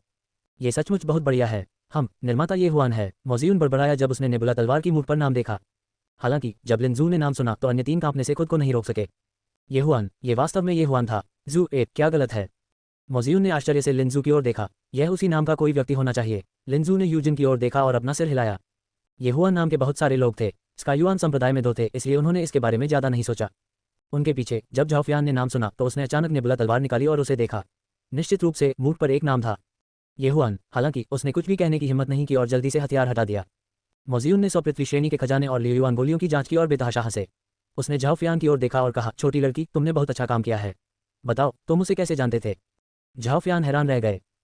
ये सचमुच बहुत बढ़िया है। हम निर्माता ये हुआन है, मोजियुन बड़बड़ाया जब उसने नेबुला तलवार की मुठ पर नाम देखा। हालांकि जब लिंजू ने नाम सुना तो अन्य 3 कांपने से खुद को नहीं रोक सके। ये हुआन, ये वास्तव में ये हुआन था। जू ए, क्या गलत है? मोजियुन ने आश्चर्य से लिंजू की ओर देखा। यह उसी नाम का कोई व्यक्ति होना चाहिए। लिंजू ने यूजिन की ओर देखा और अपना सिर हिलाया। ये हुआन नाम के बहुत सारे लोग थे। स्कायुआन संप्रदाय में 2 थे, इसलिए उन्होंने इसके बारे में ज्यादा नहीं सोचा। उनके पीछे जब झाओफियान ने नाम सुना तो उसने अचानक नेबुला तलवार निकाली और उसे देखा। निश्चित रूप से मुठ पर एक नाम था, ये हुआन। हालांकि उसने कुछ भी कहने की हिम्मत नहीं की और जल्दी से हथियार हटा दिया। मोजियुन ने 100 पृथ्वी श्रेणी के खजाने और लियुआन गोलियों की जांच की और बेतहाशा हंसे। उसने झाओफियान की ओर देखा और कहा, छोटी लड़की, तुमने बहुत अच्छा काम किया है। बताओ, तुम उसे कैसे जानते थे? झाओफियान हैरान रह गए।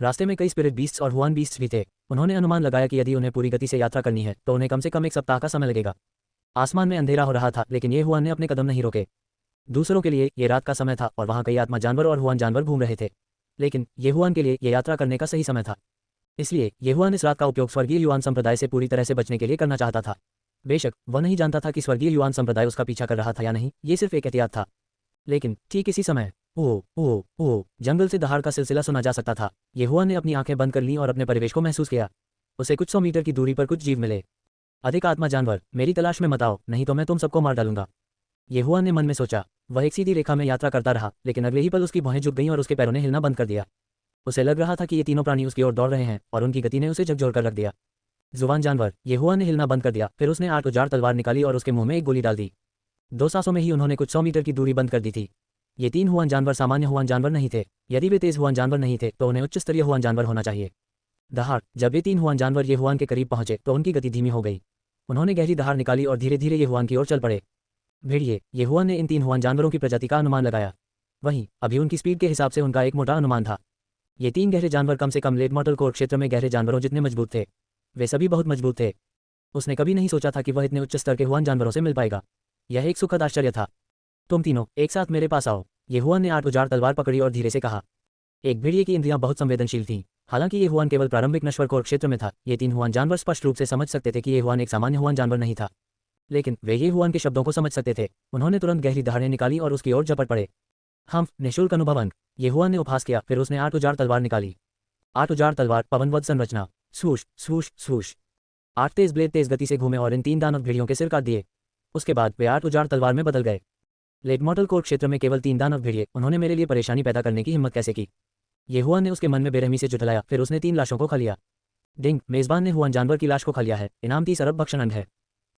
रास्ते में कई स्पिरिट बीस्ट्स और हुआन बीस्ट्स भी थे। उन्होंने अनुमान लगाया कि यदि उन्हें पूरी गति से यात्रा करनी है तो उन्हें कम से कम 1 सप्ताह का समय लगेगा। आसमान में अंधेरा हो रहा था, लेकिन ये हुआन ने अपने कदम नहीं रोके। दूसरों के लिए ये रात का समय था और वहाँ कई आत्मा जानवर और हुआन जानवर घूम रहे थे, लेकिन ये हुआन के लिए ये यात्रा करने का सही समय था। इसलिए ये हुआन इस रात का उपयोग स्वर्गीय युआन संप्रदाय से पूरी तरह से बचने के लिए करना चाहता था। बेशक वह नहीं जानता था कि स्वर्गीय युआन संप्रदाय उसका पीछा कर रहा था या नहीं, ये सिर्फ एक एहतियात था। लेकिन ठीक इसी समय ओह ओह ओह जंगल से दहाड़ का सिलसिला सुना जा सकता था। ये हुआन ने अपनी आंखें बंद कर लीं और अपने परिवेश को महसूस किया। उसे कुछ 100 मीटर की दूरी पर कुछ जीव मिले। अधिक आत्मा जानवर, मेरी तलाश में मत आओ, नहीं तो मैं तुम सबको मार डालूंगा। ये हुआन ने मन में सोचा। वह एक सीधी रेखा में यात्रा करता रहा, लेकिन अगले ही पल उसकी भौहें झुक गईं और उसके पैरों ने हिलना बंद कर दिया। उसे लग रहा था कि ये तीनों प्राणी उसकी ओर दौड़ रहे हैं और उनकी गति ने उसे झकझोर कर रख दिया। जुबान जानवर, ये हुआन ने हिलना बंद कर दिया। फिर उसने 8 उजाड़ तलवार निकाली और उसके मुंह में एक गोली डाल दी। 2 सांसों में ही उन्होंने कुछ 100 मीटर की दूरी बंद कर दी थी। ये 3 हुआन जानवर सामान्य हुआन जानवर नहीं थे। यदि वे तेज हुआन जानवर नहीं थे तो उन्हें उच्च स्तरीय हुआन जानवर होना चाहिए। दहाड़, जब ये 3 हुआन जानवर ये हुआन के करीब पहुंचे तो उनकी गति धीमी हो गई। उन्होंने गहरी दहाड़ निकाली और धीरे धीरे ये हुआन की ओर चल पड़े। भेड़िए, ये हुआन ने इन 3 हुआन जानवरों की प्रजाति का अनुमान लगाया। वहीं अभी उनकी स्पीड के हिसाब से उनका एक मोटा अनुमान था। ये 3 गहरे जानवर कम से कम लेट मॉडल कोर क्षेत्र में गहरे जानवरों जितने मजबूत थे। वे सभी बहुत मजबूत थे। उसने कभी नहीं सोचा था कि वह इतने उच्च स्तर के हुआन जानवरों से मिल पाएगा। यह एक सुखद आश्चर्य था। तुम तीनों एक साथ मेरे पास आओ, ये हुआन ने 8 उजाड़ तलवार पकड़ी और धीरे से कहा। एक भेड़िए की इंद्रियां बहुत संवेदनशील थीं। हालांकि ये हुआन केवल प्रारंभिक नश्वर कोर क्षेत्र में था, ये 3 हुआन जानवर स्पष्ट रूप से समझ सकते थे कि ये हुआन एक सामान्य हुआन जानवर नहीं था। लेकिन वे ये हुआन के शब्दों को समझ सकते थे। उन्होंने तुरंत गहरी दहाड़ें निकाली और उसकी ओर झपट पड़े। हम निःशुल्क अनुभवन, ये हुआन ने उपहास किया। फिर उसने 8 उजाड़ तलवार निकाली। 8 उजाड़ तलवार पवनवध संरचना, स्वूश स्वूश स्वूश। 8 तेज ब्लेड तेज गति से घूमे और इन 3 दानव भेड़ियों के सिर काट दिए। उसके बाद वे 8 उजाड़ तलवार में बदल गए। लेट मॉडल कोर क्षेत्र में केवल 3 दानव भेड़िए, उन्होंने मेरे लिए परेशानी पैदा करने की हिम्मत कैसे की? ये हुआन ने उसके मन में बेरहमी से जुटलाया। फिर उसने 3 लाशों को खा लिया। डिंग, मेजबान ने हुआन जानवर की लाश को खा लिया है, इनाम 30 अरब भक्षण अंड है।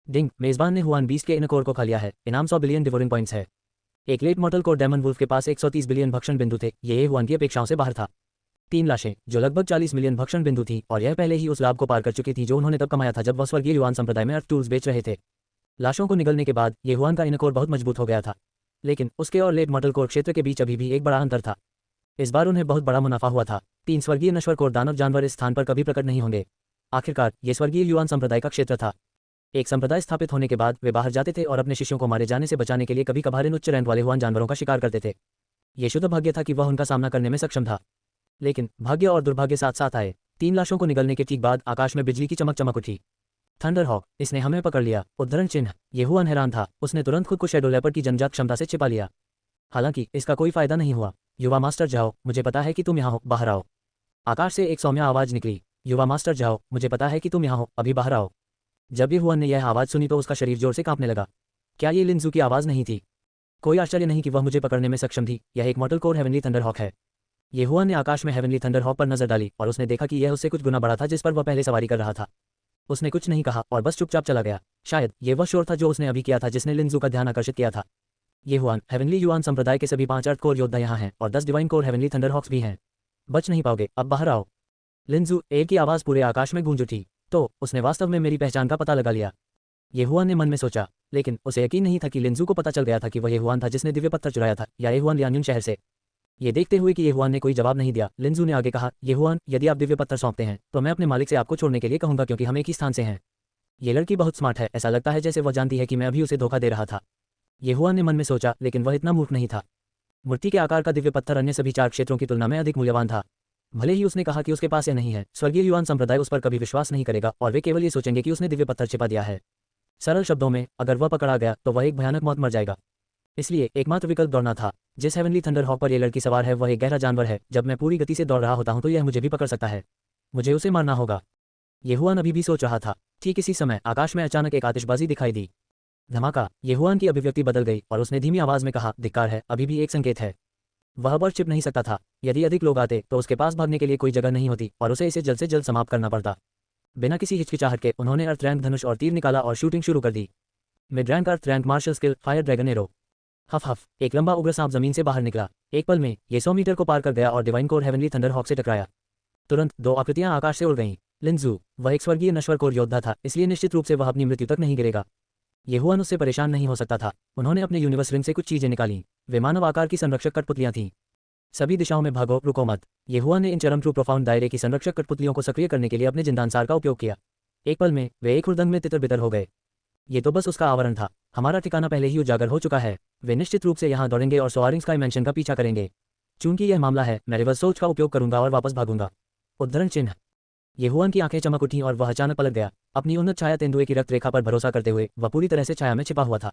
डिंग, मेजबान ने हुआन 20 के इन कोर को खा लिया है, इनाम 100 बिलियन डिवोरिंग पॉइंट्स है। एक late model core demon wolf के पास 130 बिलियन भक्षण बिंदु थे। ये हुआन की अपेक्षाओं से बाहर था। 3 लाशें जो लगभग 40 मिलियन भक्षण बिंदु थी, और यह पहले ही उस लाभ को पार कर चुकी थी जो उन्होंने तब कमाया था जब वह स्वर्गीय युआन संप्रदाय में अर्थ टूल्स बेच रहे थे। लाशों को निगलने के बाद ये हुआन का इन कोर बहुत मजबूत हो गया था, लेकिन उसके और लेट मॉडल कोर क्षेत्र के बीच अभी भी एक बड़ा अंतर था। इस बार उन्हें बहुत बड़ा मुनाफा हुआ था। 3 स्वर्गीय नश्वर कोर दानव जानवर इस स्थान पर कभी प्रकट नहीं होंगे। आखिरकार ये स्वर्गीय युआन संप्रदाय का क्षेत्र था। एक संप्रदाय स्थापित होने के बाद वे बाहर जाते थे और अपने शिष्यों को मारे जाने से बचाने के लिए कभी कभार इन उच्च रैंक वाले हुआन जानवरों का शिकार करते थे। ये शुद्ध भाग्य था कि वह उनका सामना करने में सक्षम था। लेकिन भाग्य और दुर्भाग्य साथ साथ आए। 3 लाशों को निगलने के ठीक बाद आकाश में बिजली की चमक चमक उठी। थंडर हॉक, इसने हमें पकड़ लिया। उद्धरण चिन्ह, ये हुआन हैरान था। उसने तुरंत खुद को शैडो लेपर्ड की जन्मजात क्षमता से छिपा लिया। हालांकि इसका कोई फायदा नहीं हुआ। युवा मास्टर जाओ, मुझे पता है कि तुम यहाँ हो, बाहर आओ। आकाश से एक सौम्य आवाज निकली। युवा मास्टर जाओ, मुझे पता है कि तुम यहाँ हो, अभी बाहर आओ। जब ये हुआन ने यह आवाज सुनी तो उसका शरीर जोर से कांपने लगा। क्या ये लिंजू की आवाज नहीं थी? कोई आश्चर्य नहीं कि वह मुझे पकड़ने में सक्षम थी। यह एक model core heavenly thunder hawk है। ये हुआन ने आकाश में हेवनली थंडर हॉक पर नजर डाली और उसने देखा कि यह उससे कुछ गुना बड़ा था जिस पर वह पहले सवारी कर रहा था। उसने कुछ नहीं कहा और बस चुपचाप चला गया। शायद ये वह शोर था जो उसने अभी किया था जिसने लिंजू का ध्यान आकर्षित किया था। ये हुआन हेवनली युआन संप्रदाय के सभी 5 अर्थ कोर योद्धा यहाँ हैं और 10 divine core heavenly thunder hawks भी हैं। बच नहीं पाओगे, अब बाहर आओ। लिंजू एक की आवाज पूरे आकाश में गूंज उठी। तो उसने वास्तव में मेरी पहचान का पता लगा लिया, ये हुआन ने मन में सोचा। लेकिन उसे यकीन नहीं था कि लिंजू को पता चल गया था कि वह ये हुआन था जिसने दिव्य पत्थर चुराया था, या ये हुआन लियान्यून शहर से। ये देखते हुए कि ये हुआन ने कोई जवाब नहीं दिया, लिंजू ने आगे कहा, ये हुआन, यदि आप दिव्य पत्थर सौंपते हैं तो मैं अपने मालिक से आपको छोड़ने के लिए कहूंगा, क्योंकि हम एक ही स्थान से हैं। ये लड़की बहुत स्मार्ट है, ऐसा लगता है जैसे वह जानती है कि मैं अभी उसे धोखा दे रहा था। ये हुआन ने मन में सोचा, लेकिन वह इतना मूर्ख नहीं था। मूर्ति के आकार का दिव्य पत्थर अन्य सभी 4 क्षेत्रों की तुलना में अधिक मूल्यवान था। भले ही उसने कहा कि उसके पास यह नहीं है, स्वर्गीय युआन संप्रदाय उस पर कभी विश्वास नहीं करेगा और वे केवल ये सोचेंगे कि उसने दिव्य पत्थर छिपा दिया है। सरल शब्दों में, अगर वह पकड़ा गया तो वह एक भयानक मौत मर जाएगा। इसलिए एकमात्र विकल्प दौड़ना था। जिस हेवनली थंडर हॉक पर यह लड़की सवार है वह एक गहरा जानवर है। जब मैं पूरी गति से दौड़ रहा होता हूं तो यह मुझे भी पकड़ सकता है। मुझे उसे मारना होगा। ये हुआन अभी भी सोच रहा था। ठीक इसी समय आकाश में अचानक एक आतिशबाजी दिखाई दी। धमाका। ये हुआन की अभिव्यक्ति बदल गई और उसने धीमी आवाज में कहा, धिक्कार है, अभी भी एक संकेत है। वह अब और छिप नहीं सकता था। यदि अधिक लोग आते तो उसके पास भागने के लिए कोई जगह नहीं होती और उसे इसे जल्द से जल्द समाप्त करना पड़ता। बिना किसी हिचकिचाहट के उन्होंने अर्थ रैंक धनुष और तीर निकाला और शूटिंग शुरू कर दी। Mid rank earth rank martial skill fire dragon arrow. हफ हफ, एक लंबा उग्र सांप जमीन से बाहर निकला। एक पल में ये 100 मीटर को पार कर गया और divine core heavenly thunder hawk से टकराया। तुरंत 2 आकृतियां आकाश से उड़ गईं। लिंजू, वह एक स्वर्गीय नश्वर कोर योद्धा था, इसलिए निश्चित रूप से वह अपनी मृत्यु तक नहीं गिरेगा। ये हुआन उससे परेशान नहीं हो सकता था। उन्होंने अपने यूनिवर्स रिंग से कुछ चीजें निकालीं। वे मानव आकार की संरक्षक कठपुतलियां थीं। सभी दिशाओं में भागो, रुको मत। येहुआन ने इन चरम ट्रू प्रोफाउंड दायरे की संरक्षक कठपुतलियों को सक्रिय करने के लिए अपने जिंदानसार का उपयोग किया। एक पल में वे एक हुड़दंग में तितर-बितर हो गए। ये तो बस उसका आवरण था। हमारा ठिकाना पहले ही उजागर हो चुका है। वे निश्चित रूप से यहाँ दौड़ेंगे और सोआरिंग स्काई मैंशन का पीछा करेंगे। चूंकि यह मामला है, मैं रिवर्स सोच का उपयोग करूंगा और वापस भागूंगा। उद्धरण चिन्ह। येहुआन की आंखें चमक उठीं और वह अचानक पलट गया। अपनी उन्नत छाया तेंदुए की रक्त रेखा पर भरोसा करते हुए वह पूरी तरह से छाया में छिपा हुआ था।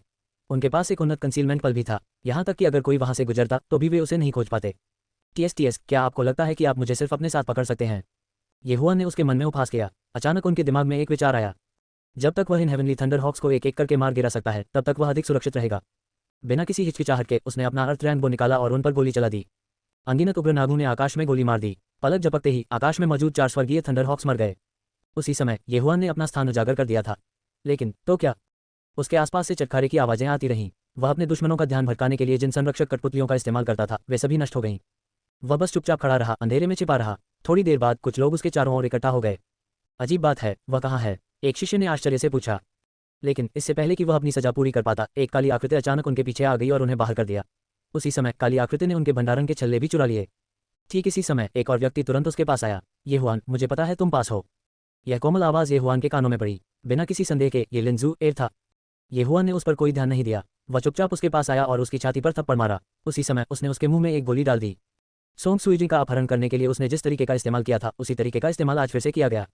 उनके पास एक उन्नत कंसीलमेंट पल भी था, यहाँ तक कि अगर कोई वहां से गुजरता तो भी वे उसे नहीं खोज पाते। टीएस, क्या आपको लगता है कि आप मुझे सिर्फ अपने साथ पकड़ सकते हैं? येहुआन ने उसके मन में उपहास किया। अचानक उनके दिमाग में एक विचार आया। जब तक वह इन हेवनली थंडर हॉक्स को एक एक करके मार गिरा सकता है, तब तक वह अधिक सुरक्षित रहेगा। बिना किसी हिचकिचाहट के उसने अपना अर्थ रैनबो निकाला और उन पर गोली चला दी। अनगिनत उग्र नागों ने आकाश में गोली मार दी। पलक झपकते ही आकाश में मौजूद 4 स्वर्गीय थंडर हॉक्स मर गए। उसी समय येहुआन ने अपना स्थान उजागर कर दिया था। लेकिन तो क्या? उसके आसपास से चटखारे की आवाजें आती रहीं। वह अपने दुश्मनों का ध्यान भटकाने के लिए जिन संरक्षक कठपुतलियों का इस्तेमाल करता था, वे सभी नष्ट हो गईं। वह बस चुपचाप खड़ा रहा, अंधेरे में छिपा रहा। थोड़ी देर बाद कुछ लोग उसके चारों ओर इकट्ठा हो गए। अजीब बात है, वह कहाँ है? एक शिष्य ने आश्चर्य से पूछा। लेकिन इससे पहले कि वह अपनी सजा पूरी कर पाता, एक काली आकृति अचानक उनके पीछे आ गई और उन्हें बाहर कर दिया। उसी समय काली आकृति ने उनके भंडारण के छल्ले भी चुरा लिए। ठीक इसी समय एक और व्यक्ति तुरंत उसके पास आया। येहुआन, मुझे पता है तुम पास हो। यह कोमल आवाज येहुआन के कानों में पड़ी। बिना किसी संदेह के ये लिंजू एर था। येहुआन ने उस पर कोई ध्यान नहीं दिया। वह चुपचाप उसके पास आया और उसकी छाती पर थप्पड़ मारा। उसी समय उसने उसके मुंह में एक गोली डाल दी। सोंग सुईजी का अपहरण करने के लिए उसने जिस तरीके का इस्तेमाल किया था, उसी तरीके का इस्तेमाल आज फिर से किया गया।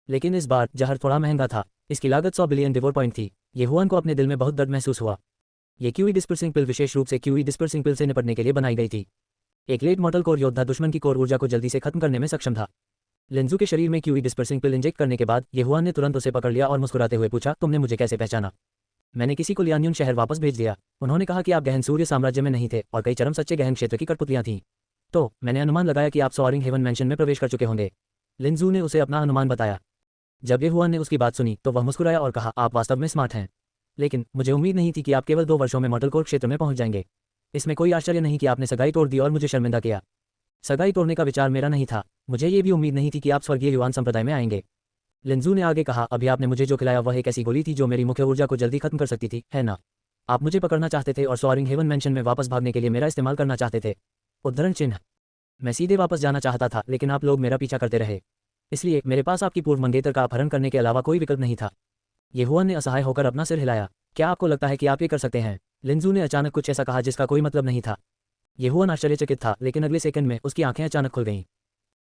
लेकिन इस बार जहर थोड़ा महंगा था। इसकी लागत 100 बिलियन डिवोर पॉइंट थी। येहुआन को अपने दिल में बहुत दर्द महसूस हुआ। ये क्यूई डिस्पर्सिंग पिल विशेष रूप से क्यूई डिस्पर्सिंग पिल से निपटने के लिए बनाई गई थी। एक लेट मॉडल कोर योद्धा दुश्मन की कोर ऊर्जा को जल्दी से खत्म करने में सक्षम था। लिंजू के शरीर में क्यूई डिस्पर्सिंग पिल इंजेक्ट करने के बाद येहुआन ने तुरंत उसे पकड़ लिया और मुस्कुराते हुए पूछा, तुमने मुझे कैसे पहचाना? मैंने किसी को लियान्यून शहर वापस भेज दिया। उन्होंने कहा कि आप गहन सूर्य साम्राज्य में नहीं थे और कई चरम सच्चे गहन क्षेत्र की कठपुतलियां थीं। तो मैंने अनुमान लगाया कि आप सोआरिंग हेवन मैंशन में प्रवेश कर चुके होंगे। लिंजू ने उसे अपना अनुमान बताया। जब येहुआन ने उसकी बात सुनी तो वह मुस्कुराया और कहा, आप वास्तव में स्मार्ट हैं। लेकिन मुझे उम्मीद नहीं थी कि आप केवल 2 वर्षों में मॉडल कोर क्षेत्र में पहुंच जाएंगे। इसमें कोई आश्चर्य नहीं कि आपने सगाई तोड़ दी और मुझे शर्मिंदा किया। सगाई तोड़ने का विचार मेरा नहीं था। मुझे ये भी उम्मीद नहीं थी कि आप स्वर्गीय युवान संप्रदाय में आएंगे। लिंजू ने आगे कहा, अभी आपने मुझे जो खिलाया वह एक ऐसी गोली थी जो मेरी मुख्य ऊर्जा को जल्दी खत्म कर सकती थी, है ना? आप मुझे पकड़ना चाहते थे और सोआरिंग हेवन मैंशन में वापस भागने के लिए मेरा इस्तेमाल करना चाहते थे। उद्धरण चिन्ह। मैं सीधे वापस जाना चाहता था, लेकिन आप लोग मेरा पीछा करते रहे। इसलिए मेरे पास आपकी पूर्व मंगेतर का अपहरण करने के अलावा कोई विकल्प नहीं था। येहुआन ने असहाय होकर अपना सिर हिलाया। क्या आपको लगता है कि आप ये कर सकते हैं? लिंजू ने अचानक कुछ ऐसा कहा जिसका कोई मतलब नहीं था। येहुआन आश्चर्यचकित था, लेकिन अगले सेकंड में उसकी आंखें अचानक खुल गईं।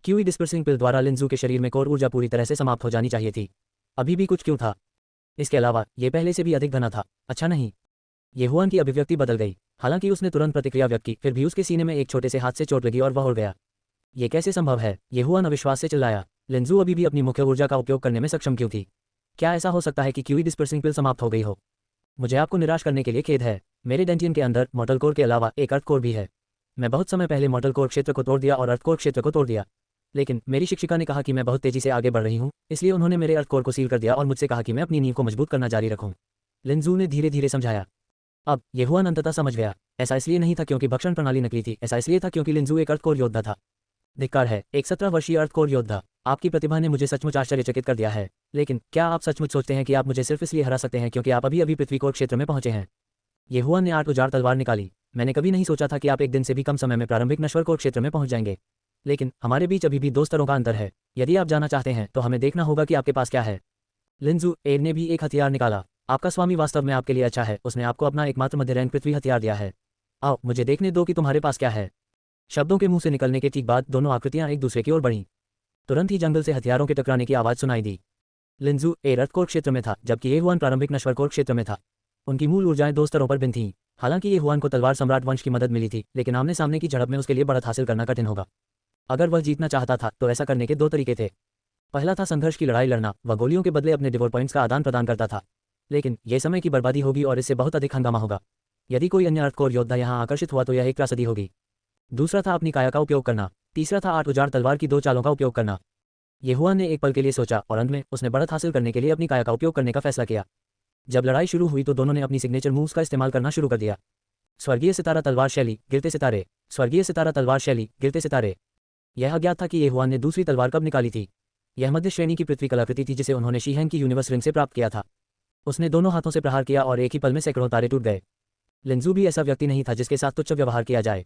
क्यूई डिस्पर्सिंग पिल द्वारा लिंजू के शरीर में कोर ऊर्जा पूरी तरह से समाप्त हो जानी चाहिए थी। अभी भी कुछ क्यों था? इसके अलावा ये पहले से भी अधिक घना था। अच्छा नहीं। येहुआन की अभिव्यक्ति बदल गई। हालांकि उसने तुरंत प्रतिक्रिया व्यक्त की, फिर भी उसके सीने में एक छोटे से हाथ से चोट लगी और वह उड़ गया। ये कैसे संभव है? येहुआन अविश्वास से चिल्लाया। लिंजू अभी भी अपनी मुख्य ऊर्जा का उपयोग करने में सक्षम क्यों थी? क्या ऐसा हो सकता है कि क्यूई डिस्पर्सिंग पिल समाप्त हो गई हो? मुझे आपको निराश करने के लिए खेद है। मेरे डेंटियन के अंदर मॉडल कोर के अलावा एक अर्थ कोर भी है। मैं बहुत समय पहले मॉडल कोर क्षेत्र को तोड़ दिया और अर्थ कोर क्षेत्र को तोड़ दिया। लेकिन मेरी शिक्षिका ने कहा कि मैं बहुत तेजी से आगे बढ़ रही हूँ, इसलिए उन्होंने मेरे अर्थ कोर को सील कर दिया और मुझसे कहा कि मैं अपनी नींव को मजबूत करना जारी रखूँ। लिंजू ने धीरे धीरे समझाया। अब येहुआन अंततः समझ गया। ऐसा इसलिए नहीं था क्योंकि भक्षण प्रणाली नकली थी, ऐसा इसलिए था क्योंकि लिंजू एक अर्थ कोर योद्धा था। धिक्कार है, एक 17 वर्षीय अर्थ कोर योद्धा। आपकी प्रतिभा ने मुझे सचमुच आश्चर्यचकित कर दिया है। लेकिन क्या आप सचमुच सोचते हैं कि आप मुझे सिर्फ इसलिए हरा सकते हैं क्योंकि आप अभी अभी पृथ्वी कोर क्षेत्र में पहुंचे हैं? येहुआन ने 8 उजाड़ तलवार निकाली। मैंने कभी नहीं सोचा था कि आप एक दिन से भी कम समय में प्रारंभिक नश्वर कोर क्षेत्र में पहुंच जाएंगे। लेकिन हमारे बीच अभी भी 2 स्तरों का अंतर है। यदि आप जाना चाहते हैं तो हमें देखना होगा कि आपके पास क्या है। लिंजू एर ने भी एक हथियार निकाला। आपका स्वामी वास्तव में आपके लिए अच्छा है। उसने आपको अपना एकमात्र मध्य रैंक पृथ्वी हथियार दिया है। आओ मुझे देखने दो कि तुम्हारे पास क्या है। शब्दों के मुंह से निकलने के ठीक बाद दोनों आकृतियां एक दूसरे की ओर बढ़ीं। तुरंत ही जंगल से हथियारों के टकराने की आवाज सुनाई दी। लिंजू एर अर्थ कोर क्षेत्र में था, जबकि येहुआन प्रारंभिक नश्वर कोर क्षेत्र में था। उनकी मूल ऊर्जाएं 2 स्तरों पर भिन्न थीं। हालांकि येहुआन को तलवार सम्राट वंश की मदद मिली थी, लेकिन आमने सामने की झड़प में उसके लिए बढ़त हासिल करना कठिन होगा। अगर वह जीतना चाहता था तो ऐसा करने के 2 तरीके थे। पहला था संघर्ष की लड़ाई लड़ना। वह गोलियों के बदले अपने डिवोर पॉइंट्स का आदान प्रदान करता था। लेकिन यह समय की बर्बादी होगी और इससे बहुत अधिक हंगामा होगा। यदि कोई अन्य अर्थ कोर योद्धा यहाँ आकर्षित हुआ तो यह एक त्रासदी होगी। दूसरा था अपनी काया का उपयोग करना। तीसरा था 8 उजाड़ तलवार की 2 चालों का उपयोग करना। येहुआन ने एक पल के लिए सोचा और अंत में उसने बढ़त हासिल करने के लिए अपनी काया का उपयोग करने का फैसला किया। जब लड़ाई शुरू हुई तो दोनों ने अपनी सिग्नेचर मूव्स का इस्तेमाल करना शुरू कर दिया। स्वर्गीय सितारा तलवार शैली, गिरते सितारे। स्वर्गीय सितारा तलवार शैली, गिरते सितारे। यह अज्ञात था कि येहुआन ने दूसरी तलवार कब निकाली थी। यह मध्य श्रेणी की पृथ्वी कलाकृति थी जिसे उन्होंने शीहैन की यूनिवर्स रिंग से प्राप्त किया था। उसने दोनों हाथों से प्रहार किया और एक ही पल में सैकड़ों तारे टूट गए। लिंजू भी ऐसा व्यक्ति नहीं था जिसके साथ तुच्छ व्यवहार किया जाए।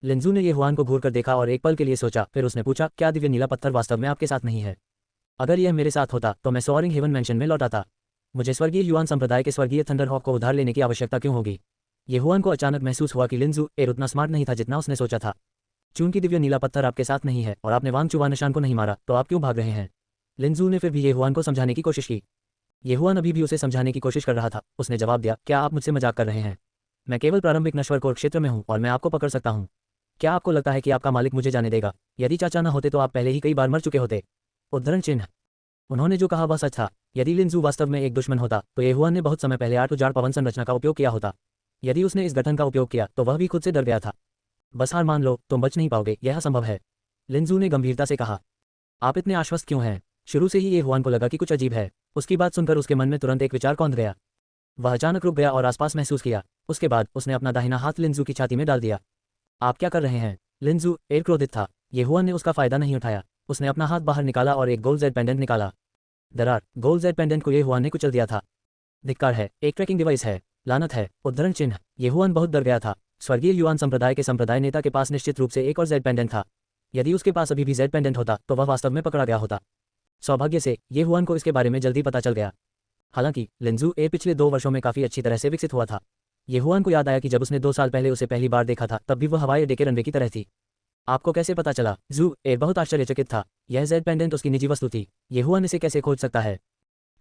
लिंजू ने ये हुआन को घूर कर देखा और एक पल के लिए सोचा, फिर उसने पूछा, क्या दिव्य नीला पत्थर वास्तव में आपके साथ नहीं है? अगर यह मेरे साथ होता तो मैं सोअरिंग हेवन मैंशन में लौट आता। मुझे स्वर्गीय युआन संप्रदाय के स्वर्गीय थंडरहॉक को उधार लेने की आवश्यकता क्यों होगी? ये हुआन को अचानक महसूस हुआ कि लिंजू उतना स्मार्ट नहीं था जितना उसने सोचा था। चूंकि दिव्य नीला पत्थर आपके साथ नहीं है और आपने वांग चुवा निशान को नहीं मारा, तो आप क्यों भाग रहे हैं? लिंजू ने फिर भी ये हुआन को समझाने की कोशिश की। ये हुआन अभी भी उसे समझाने की कोशिश कर रहा था। उसने जवाब दिया, क्या आप मुझसे मजाक कर रहे हैं? मैं केवल प्रारंभिक नश्वर कोर क्षेत्र में हूँ और मैं आपको पकड़ सकता हूँ। क्या आपको लगता है कि आपका मालिक मुझे जाने देगा? यदि चाचा न होते तो आप पहले ही कई बार मर चुके होते। उद्धरण चिन्ह। उन्होंने जो कहा वह सच था। यदि लिंजू वास्तव में एक दुश्मन होता तो ये हुआन ने बहुत समय पहले 8 उजाड़ पवन संरचना का उपयोग किया होता। यदि उसने इस गठन का उपयोग किया तो वह भी खुद से डर गया था। बस हार मान लो, तुम बच नहीं पाओगे, यह असंभव है। लिंजू ने गंभीरता से कहा। आप इतने आश्वस्त क्यों हैं? शुरू से ही ये हुआन को लगा कि कुछ अजीब है। उसकी बात सुनकर उसके मन में तुरंत एक विचार कौंध गया। वह अचानक रुक गया और आसपास महसूस किया। उसके बाद उसने अपना दाहिना हाथ लिंजू की छाती में डाल दिया। आप क्या कर रहे हैं? लिंजू क्रोधित था। ये हुआन ने उसका फायदा नहीं उठाया। उसने अपना हाथ बाहर निकाला और एक गोल जेड पेंडेंट निकाला। दरार, गोल जेड पेंडेंट को ये हुआन ने कुचल दिया था। धिक्कार है, एक ट्रैकिंग डिवाइस है। लानत है। उद्धरण चिन्ह। ये हुआन बहुत डर गया था। स्वर्गीय युआन संप्रदाय के संप्रदाय नेता के पास निश्चित रूप से एक और जेड पेंडेंट था। यदि उसके पास अभी भी जेड पेंडेंट होता तो वह वास्तव में पकड़ा गया होता। सौभाग्य से ये हुआन को इसके बारे में जल्दी पता चल गया। हालांकि लिंजू पिछले 2 वर्षों में काफी अच्छी तरह से विकसित हुआ था। ये हुआन को याद आया कि जब उसने 2 साल पहले उसे पहली बार देखा था तब भी वह हवाई अड्डे के रनवे की तरह थी। आपको कैसे पता चला? जू बहुत आश्चर्यचकित था। यह जेड पेंडेंट उसकी निजी वस्तु थी। ये हुआन इसे कैसे खोज सकता है?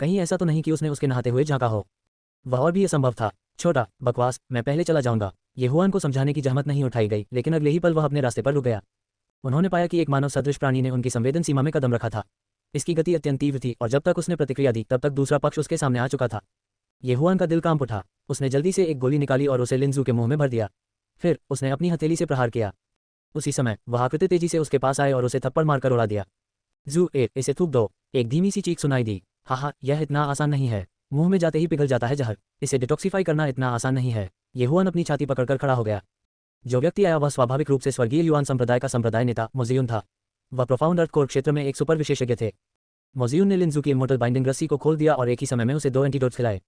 कहीं ऐसा तो नहीं कि उसने उसके नहाते हुए झांका हो? वह और भी असंभव था। छोटा बकवास, मैं पहले चला जाऊंगा। ये हुआन को समझाने की जहमत नहीं उठाई गई, लेकिन अगले ही पल वह अपने रास्ते पर रुक गया। उन्होंने पाया कि एक मानव सदृश प्राणी ने उनकी संवेदन सीमा में कदम रखा था। इसकी गति अत्यंत तीव्र थी और जब तक उसने प्रतिक्रिया दी तब तक दूसरा पक्ष उसके सामने आ चुका था। ये हुआन का दिल कांप उठा। उसने जल्दी से एक गोली निकाली और उसे लिंजू के मुंह में भर दिया। फिर उसने अपनी हथेली से प्रहार किया। उसी समय वह आकृति तेजी से उसके पास आए और उसे थप्पड़ मारकर उड़ा दिया। जू इसे थूक दो। एक धीमी सी चीख सुनाई दी। हाँ, यह इतना आसान नहीं है। मुंह में जाते ही पिघल जाता है जहर। इसे डिटॉक्सिफाई करना इतना आसान नहीं है। ये हुआन अपनी छाती पकड़कर खड़ा हो गया। जो व्यक्ति आया वह स्वाभाविक रूप से स्वर्गीय युआन संप्रदाय का संप्रदाय नेता मोजियुन था। वह प्रोफाउंड अर्थ कोर क्षेत्र में एक सुपर विशेषज्ञ थे। मोजियुन ने लिंजू की इमोर्टल बाइंडिंग रस्सी को खोल दिया और एक ही समय में उसे 2 एंटीडोट्स खिलाए।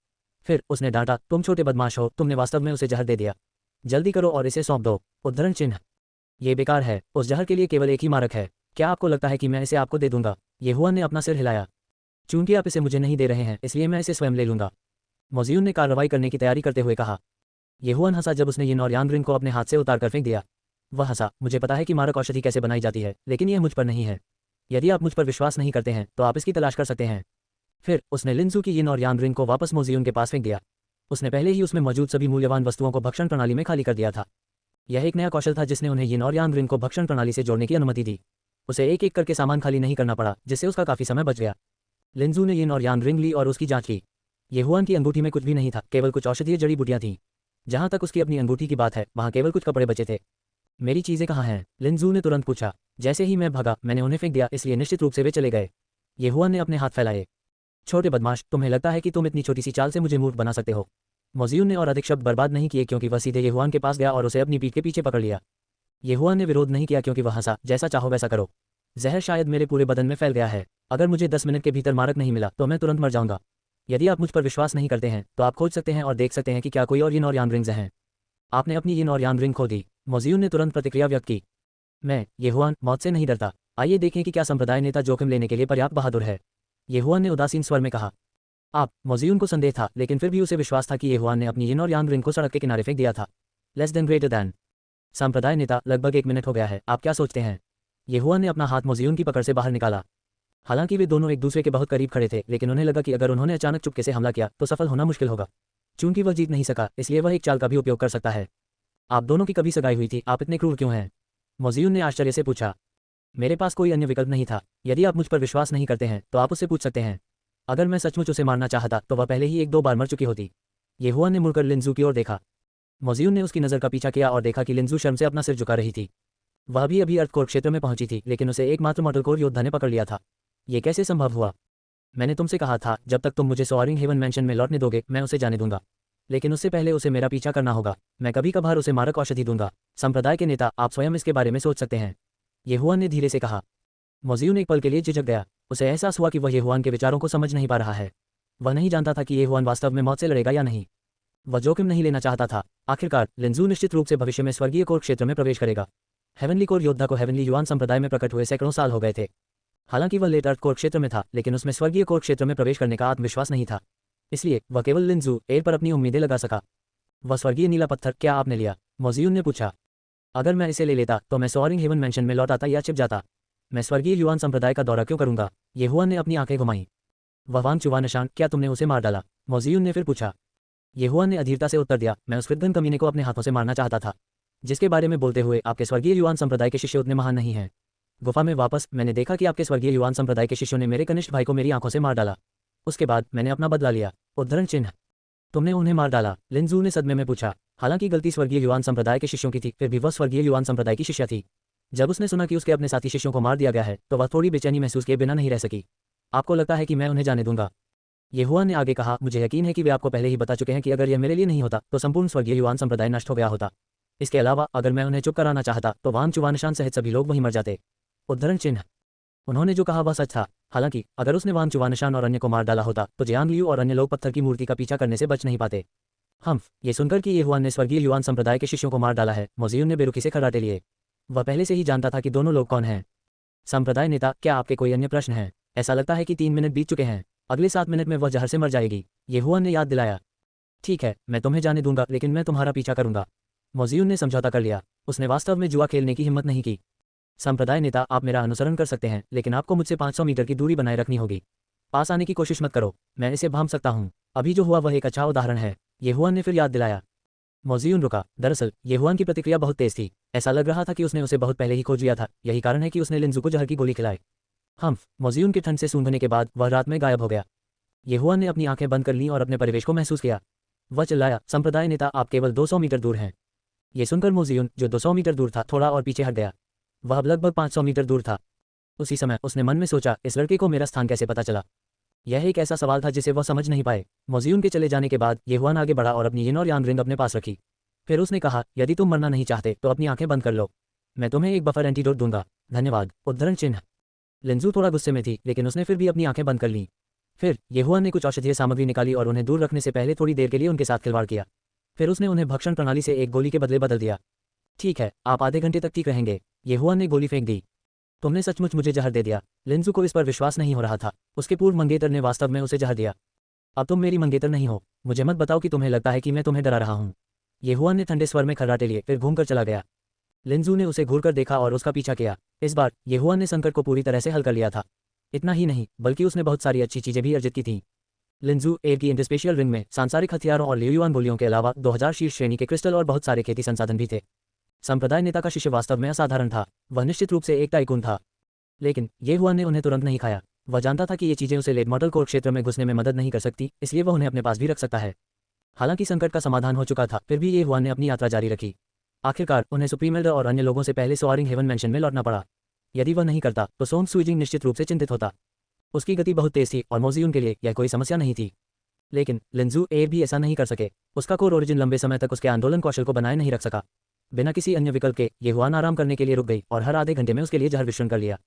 फिर उसने डांटा, तुम छोटे बदमाश हो, तुमने वास्तव में उसे जहर दे दिया। जल्दी करो और इसे सौंप दो। उद्धरण चिन्ह। ये बेकार है। उस जहर के लिए केवल एक ही मारक है। क्या आपको लगता है कि मैं इसे आपको दे दूंगा? ये हुआन ने अपना सिर हिलाया। चूंकि आप इसे मुझे नहीं दे रहे हैं इसलिए मैं इसे स्वयं ले लूंगा। मोजियुन ने कार्रवाई करने की तैयारी करते हुए कहा। ये हुआन हंसा जब उसने यिन और यांग रिंग को अपने हाथ से उतारकर फेंक दिया। वह हंसा, मुझे पता है कि मारक औषधि कैसे बनाई जाती है, लेकिन यह मुझ पर नहीं है। यदि आप मुझ पर विश्वास नहीं करते हैं तो आप इसकी तलाश कर सकते हैं। फिर उसने लिंजू की यिन और यांग रिंग को वापस मोजियुन के पास फेंक दिया। उसने पहले ही उसमें मौजूद सभी मूल्यवान वस्तुओं को भक्षण प्रणाली में खाली कर दिया था। यह एक नया कौशल था जिसने उन्हें यिन और यांग रिंग को भक्षण प्रणाली से जोड़ने की अनुमति दी। उसे एक एक करके सामान खाली नहीं करना पड़ा, जिससे उसका काफी समय बच गया। लिंजू ने यिन और यांग रिंग ली और उसकी जांच की। ये हुआन की अंगूठी में कुछ भी नहीं था, केवल कुछ औषधीय जड़ी बूटियां थीं। जहां तक उसकी अपनी अंगूठी की बात है वहां केवल कुछ कपड़े बचे थे। मेरी चीजें कहाँ हैं? लिंजू ने तुरंत पूछा। जैसे ही मैं भागा मैंने उन्हें फेंक दिया, इसलिए निश्चित रूप से वे चले गए। ये हुआन ने अपने हाथ फैलाए। छोटे बदमाश, तुम्हें लगता है कि तुम इतनी छोटी सी चाल से मुझे मूर्ख बना सकते हो? मोजियुन ने और अधिक शब्द बर्बाद नहीं किए क्योंकि वह सीधे ये हुआन के पास गया और उसे अपनी पीठ के पीछे पकड़ लिया। ये हुआन ने विरोध नहीं किया क्योंकि वह हंसा, जैसा चाहो वैसा करो। जहर शायद मेरे पूरे बदन में फैल गया है। अगर मुझे 10 मिनट के भीतर मारक नहीं मिला तो मैं तुरंत मर जाऊंगा। यदि आप मुझ पर विश्वास नहीं करते हैं तो आप खोज सकते हैं और देख सकते हैं कि क्या कोई और यिन और यांग रिंग्स हैं। आपने अपनी यिन और यांग रिंग खो दी। मोजियुन ने तुरंत प्रतिक्रिया व्यक्त की। ये हुआन मौत से नहीं डरता। आइए देखें कि क्या संप्रदाय नेता जोखिम लेने के लिए पर्याप्त बहादुर है। ये हुआन ने उदासीन स्वर में कहा। आप मोजियुन को संदेह था, लेकिन फिर भी उसे विश्वास था कि ये हुआन ने अपनी यिन और यांग रिंग को सड़क के किनारे फेंक दिया था। Less than greater than. संप्रदाय नेता, लगभग 1 मिनट हो गया है, आप क्या सोचते हैं? ये हुआन ने अपना हाथ मोजियुन की पकड़ से बाहर निकाला। हालांकि वे दोनों एक दूसरे के बहुत करीब खड़े थे, लेकिन उन्हें लगा कि अगर उन्होंने अचानक चुपके से हमला किया तो सफल होना मुश्किल होगा। चूंकि वह जीत नहीं सका इसलिए वह एक चाल का भी उपयोग कर सकता है। आप दोनों की कभी सगाई हुई थी? आप इतने क्रूर क्यों हैं? मोजियुन ने आश्चर्य से पूछा। मेरे पास कोई अन्य विकल्प नहीं था। यदि आप मुझ पर विश्वास नहीं करते हैं तो आप उससे पूछ सकते हैं। अगर मैं सचमुच उसे मारना चाहता तो वह पहले ही 1-2 बार मर चुकी होती। ये हुआन ने मुड़कर लिंजू की ओर देखा। मोजियुन ने उसकी नज़र का पीछा किया और देखा कि लिंजू शर्म से अपना सिर झुका रही थी। वह भी अभी अर्थकोर क्षेत्र में पहुंची थी, लेकिन उसे एकमात्र मॉडल कोर योद्धा ने पकड़ लिया था। ये कैसे संभव हुआ? मैंने तुमसे कहा था, जब तक तुम मुझे सोअरिंग हेवन मैंशन में लौटने दोगे मैं उसे जाने दूंगा, लेकिन उससे पहले उसे मेरा पीछा करना होगा। मैं कभी कभार उसे मारक औषधि दूंगा। संप्रदाय के नेता, आप स्वयं इसके बारे में सोच सकते हैं। ये हुआन ने धीरे से कहा। मोजियुन एक पल के लिए झिझक गया। उसे एहसास हुआ कि वह ये हुआन के विचारों को समझ नहीं पा रहा है। वह नहीं जानता था कि ये हुआन वास्तव में मौत से लड़ेगा या नहीं। वह जोखिम नहीं लेना चाहता था। आखिरकार लिंजू निश्चित रूप से भविष्य में स्वर्गीय कोर क्षेत्र में प्रवेश करेगा। हेवनली कोर योद्धा को हेवनली युआन संप्रदाय में प्रकट हुए सैकड़ों साल हो गए थे। हालांकि वह लेट अर्थ कोर क्षेत्र में था, लेकिन उसमें स्वर्गीय कोर क्षेत्र में प्रवेश करने का आत्मविश्वास नहीं था। इसलिए वह केवल लिनजू एयर पर अपनी उम्मीदें लगा सका। वह स्वर्गीय नीला पत्थर क्या आपने लिया? मोजियुन ने पूछा। अगर मैं इसे ले लेता तो मैं सोअरिंग हेवन मैंशन में लौट आता या छिप जाता। मैं स्वर्गीय युआन संप्रदाय का दौरा क्यों करूंगा? येहुआन ने अपनी आंखें घुमाई। वह वांगचुआ निशान, क्या तुमने उसे मार डाला? मोजियुन ने फिर पूछा। येहुआन ने अधीरता से उत्तर दिया, मैं उस कृतघ्न कमीने को अपने हाथों से मारना चाहता था, जिसके बारे में बोलते हुए आपके स्वर्गीय युआन संप्रदाय के शिष्य उतने महान नहीं हैं। गुफा में वापस मैंने देखा कि आपके स्वर्गीय युआन संप्रदाय के शिष्यों ने मेरे कनिष्ठ भाई को मेरी आंखों से मार डाला। उसके बाद मैंने अपना बदला लिया। उद्धरण चिन्ह। तुमने उन्हें मार डाला? लिनजू ने सदमे में पूछा। हालांकि गलती स्वर्गीय युआन संप्रदाय के शिष्यों की थी, फिर भी वह स्वर्गीय युआन संप्रदाय की शिष्या थी। जब उसने सुना कि उसके अपने साथी शिष्यों को मार दिया गया है तो वह थोड़ी बेचैनी महसूस किए बिना नहीं रह सकी। आपको लगता है कि मैं उन्हें जाने दूंगा? येहुआन ने आगे कहा, मुझे यकीन है कि वे आपको पहले ही बता चुके हैं कि अगर यह मेरे लिए नहीं होता तो संपूर्ण स्वर्गीय युआन संप्रदाय नष्ट हो गया होता। इसके अलावा अगर मैं उन्हें चुप कराना चाहता तो वांगचुआ निशान सहित सभी लोग वहीं मर जाते। उद्धरण चिन्ह। उन्होंने जो कहा वह सच था। हालांकि अगर उसने वांगचुआ निशान और अन्य को मार डाला होता तो जियांग लियू और अन्य लोग पत्थर की मूर्ति का पीछा करने से बच नहीं पाते। ये सुनकर कि येहुआन ने स्वर्गीय युआन संप्रदाय के शिष्यों को मार डाला है, मोजियुन ने बेरुखी से खर्राटे लिए। वह पहले से ही जानता था कि दोनों लोग कौन हैं। संप्रदाय नेता, क्या आपके कोई अन्य प्रश्न हैं? ऐसा लगता है कि 3 मिनट बीत चुके हैं। अगले 7 मिनट में वह जहर से मर जाएगी, येहुआन ने याद दिलाया। ठीक है, मैं तुम्हें जाने दूंगा, लेकिन मैं तुम्हारा पीछा करूंगा। मोजियुन ने समझौता कर लिया। उसने वास्तव में जुआ खेलने की हिम्मत नहीं की। संप्रदाय नेता, आप मेरा अनुसरण कर सकते हैं, लेकिन आपको मुझसे 500 मीटर की दूरी बनाए रखनी होगी। पास आने की कोशिश मत करो, मैं इसे भांप सकता हूँ। अभी जो हुआ वह एक अच्छा उदाहरण है, येहुआन ने फिर याद दिलाया। मोजियुन रुका। दरअसल येहुआन की प्रतिक्रिया बहुत तेज थी। ऐसा लग रहा था कि उसने उसे बहुत पहले ही खोज लिया था। यही कारण है कि उसने लिनजू को जहर की गोली खिलाई। मोजियुन के ठंड से सूंघने के बाद वह रात में गायब हो गया। येहुआन ने अपनी आंखें बंद कर लीं और अपने परिवेश को महसूस किया। वह चिल्लाया, संप्रदाय नेता, आप केवल 200 मीटर दूर हैं। ये सुनकर मोजियुन, जो 200 मीटर दूर था, थोड़ा और पीछे हट गया। वह अब लगभग 500 मीटर दूर था। उसी समय उसने मन में सोचा, इस लड़के को मेरा स्थान कैसे पता चला? यह एक ऐसा सवाल था जिसे वह समझ नहीं पाए। मोजियुन के चले जाने के बाद येहुआन आगे बढ़ा और अपनी यिन और यांग रिंग अपने पास रखी। फिर उसने कहा, यदि तुम मरना नहीं चाहते तो अपनी आंखें बंद कर लो। मैं तुम्हें एक बफर एंटीडोट दूंगा। धन्यवाद। उद्धरण चिन्ह। लिनजू थोड़ा गुस्से में थी, लेकिन उसने फिर भी अपनी आंखें बंद कर लीं। फिर येहुआन ने कुछ औषधीय सामग्री निकाली और उन्हें दूर रखने से पहले थोड़ी देर के लिए उनके साथ खिलवाड़ किया। फिर उसने उन्हें भक्षण प्रणाली से एक गोली के बदले बदल दिया। ठीक है, आप आधे घंटे तक ठीक रहेंगे। येहुआन ने गोली फेंक दी। तुमने सचमुच मुझे जहर दे दिया। लिनजू को इस पर विश्वास नहीं हो रहा था। उसके पूर्व मंगेतर ने वास्तव में उसे जहर दिया। अब तुम मेरी मंगेतर नहीं हो। मुझे मत बताओ कि तुम्हें लगता है कि मैं तुम्हें डरा रहा हूँ। येहुआन ने ठंडे स्वर में खर्राटे लिए, फिर घूमकर चला गया। लिनजू ने उसे घूरकर देखा और उसका पीछा किया। इस बार येहुआन ने संकट को पूरी तरह से हल कर लिया था। इतना ही नहीं, बल्कि उसने बहुत सारी अच्छी चीजें भी अर्जित की थीं। लिनजू एयर की इंडस्पेशियल रिंग में सांसारिक हथियारों और लियुआन गोलियों के अलावा 2000 शीर्ष श्रेणी के क्रिस्टल और बहुत सारे खेती संसाधन भी थे। संप्रदाय नेता का शिष्य वास्तव में असाधारण था। वह निश्चित रूप से एक टाइकून था। लेकिन येहुआन ने उन्हें तुरंत नहीं खाया। वह जानता था कि ये चीजें उसे लेट मॉडल कोर क्षेत्र में घुसने में मदद नहीं कर सकती, इसलिए वह उन्हें अपने पास भी रख सकता है। हालांकि संकट का समाधान हो चुका था, फिर भी येहुआन ने अपनी यात्रा जारी रखी। आखिरकार उन्हें सुप्रीम एल्डर और अन्य लोगों से पहले सोअरिंग हेवन मैंशन में लौटना पड़ा। यदि वह नहीं करता तो सोंग सुइजिंग निश्चित रूप से चिंतित होता। उसकी गति बहुत तेज थी और मोजियुन के लिए यह कोई समस्या नहीं थी। लेकिन लिनजू एयर भी ऐसा नहीं कर सके। उसका कोर ओरिजिन लंबे समय तक उसके आंदोलन कौशल को बनाए नहीं रख सका। बिना किसी अन्य विकल्प के येहुआन आराम करने के लिए रुक गई और हर आधे घंटे में उसके लिए जहर विश्रण कर लिया।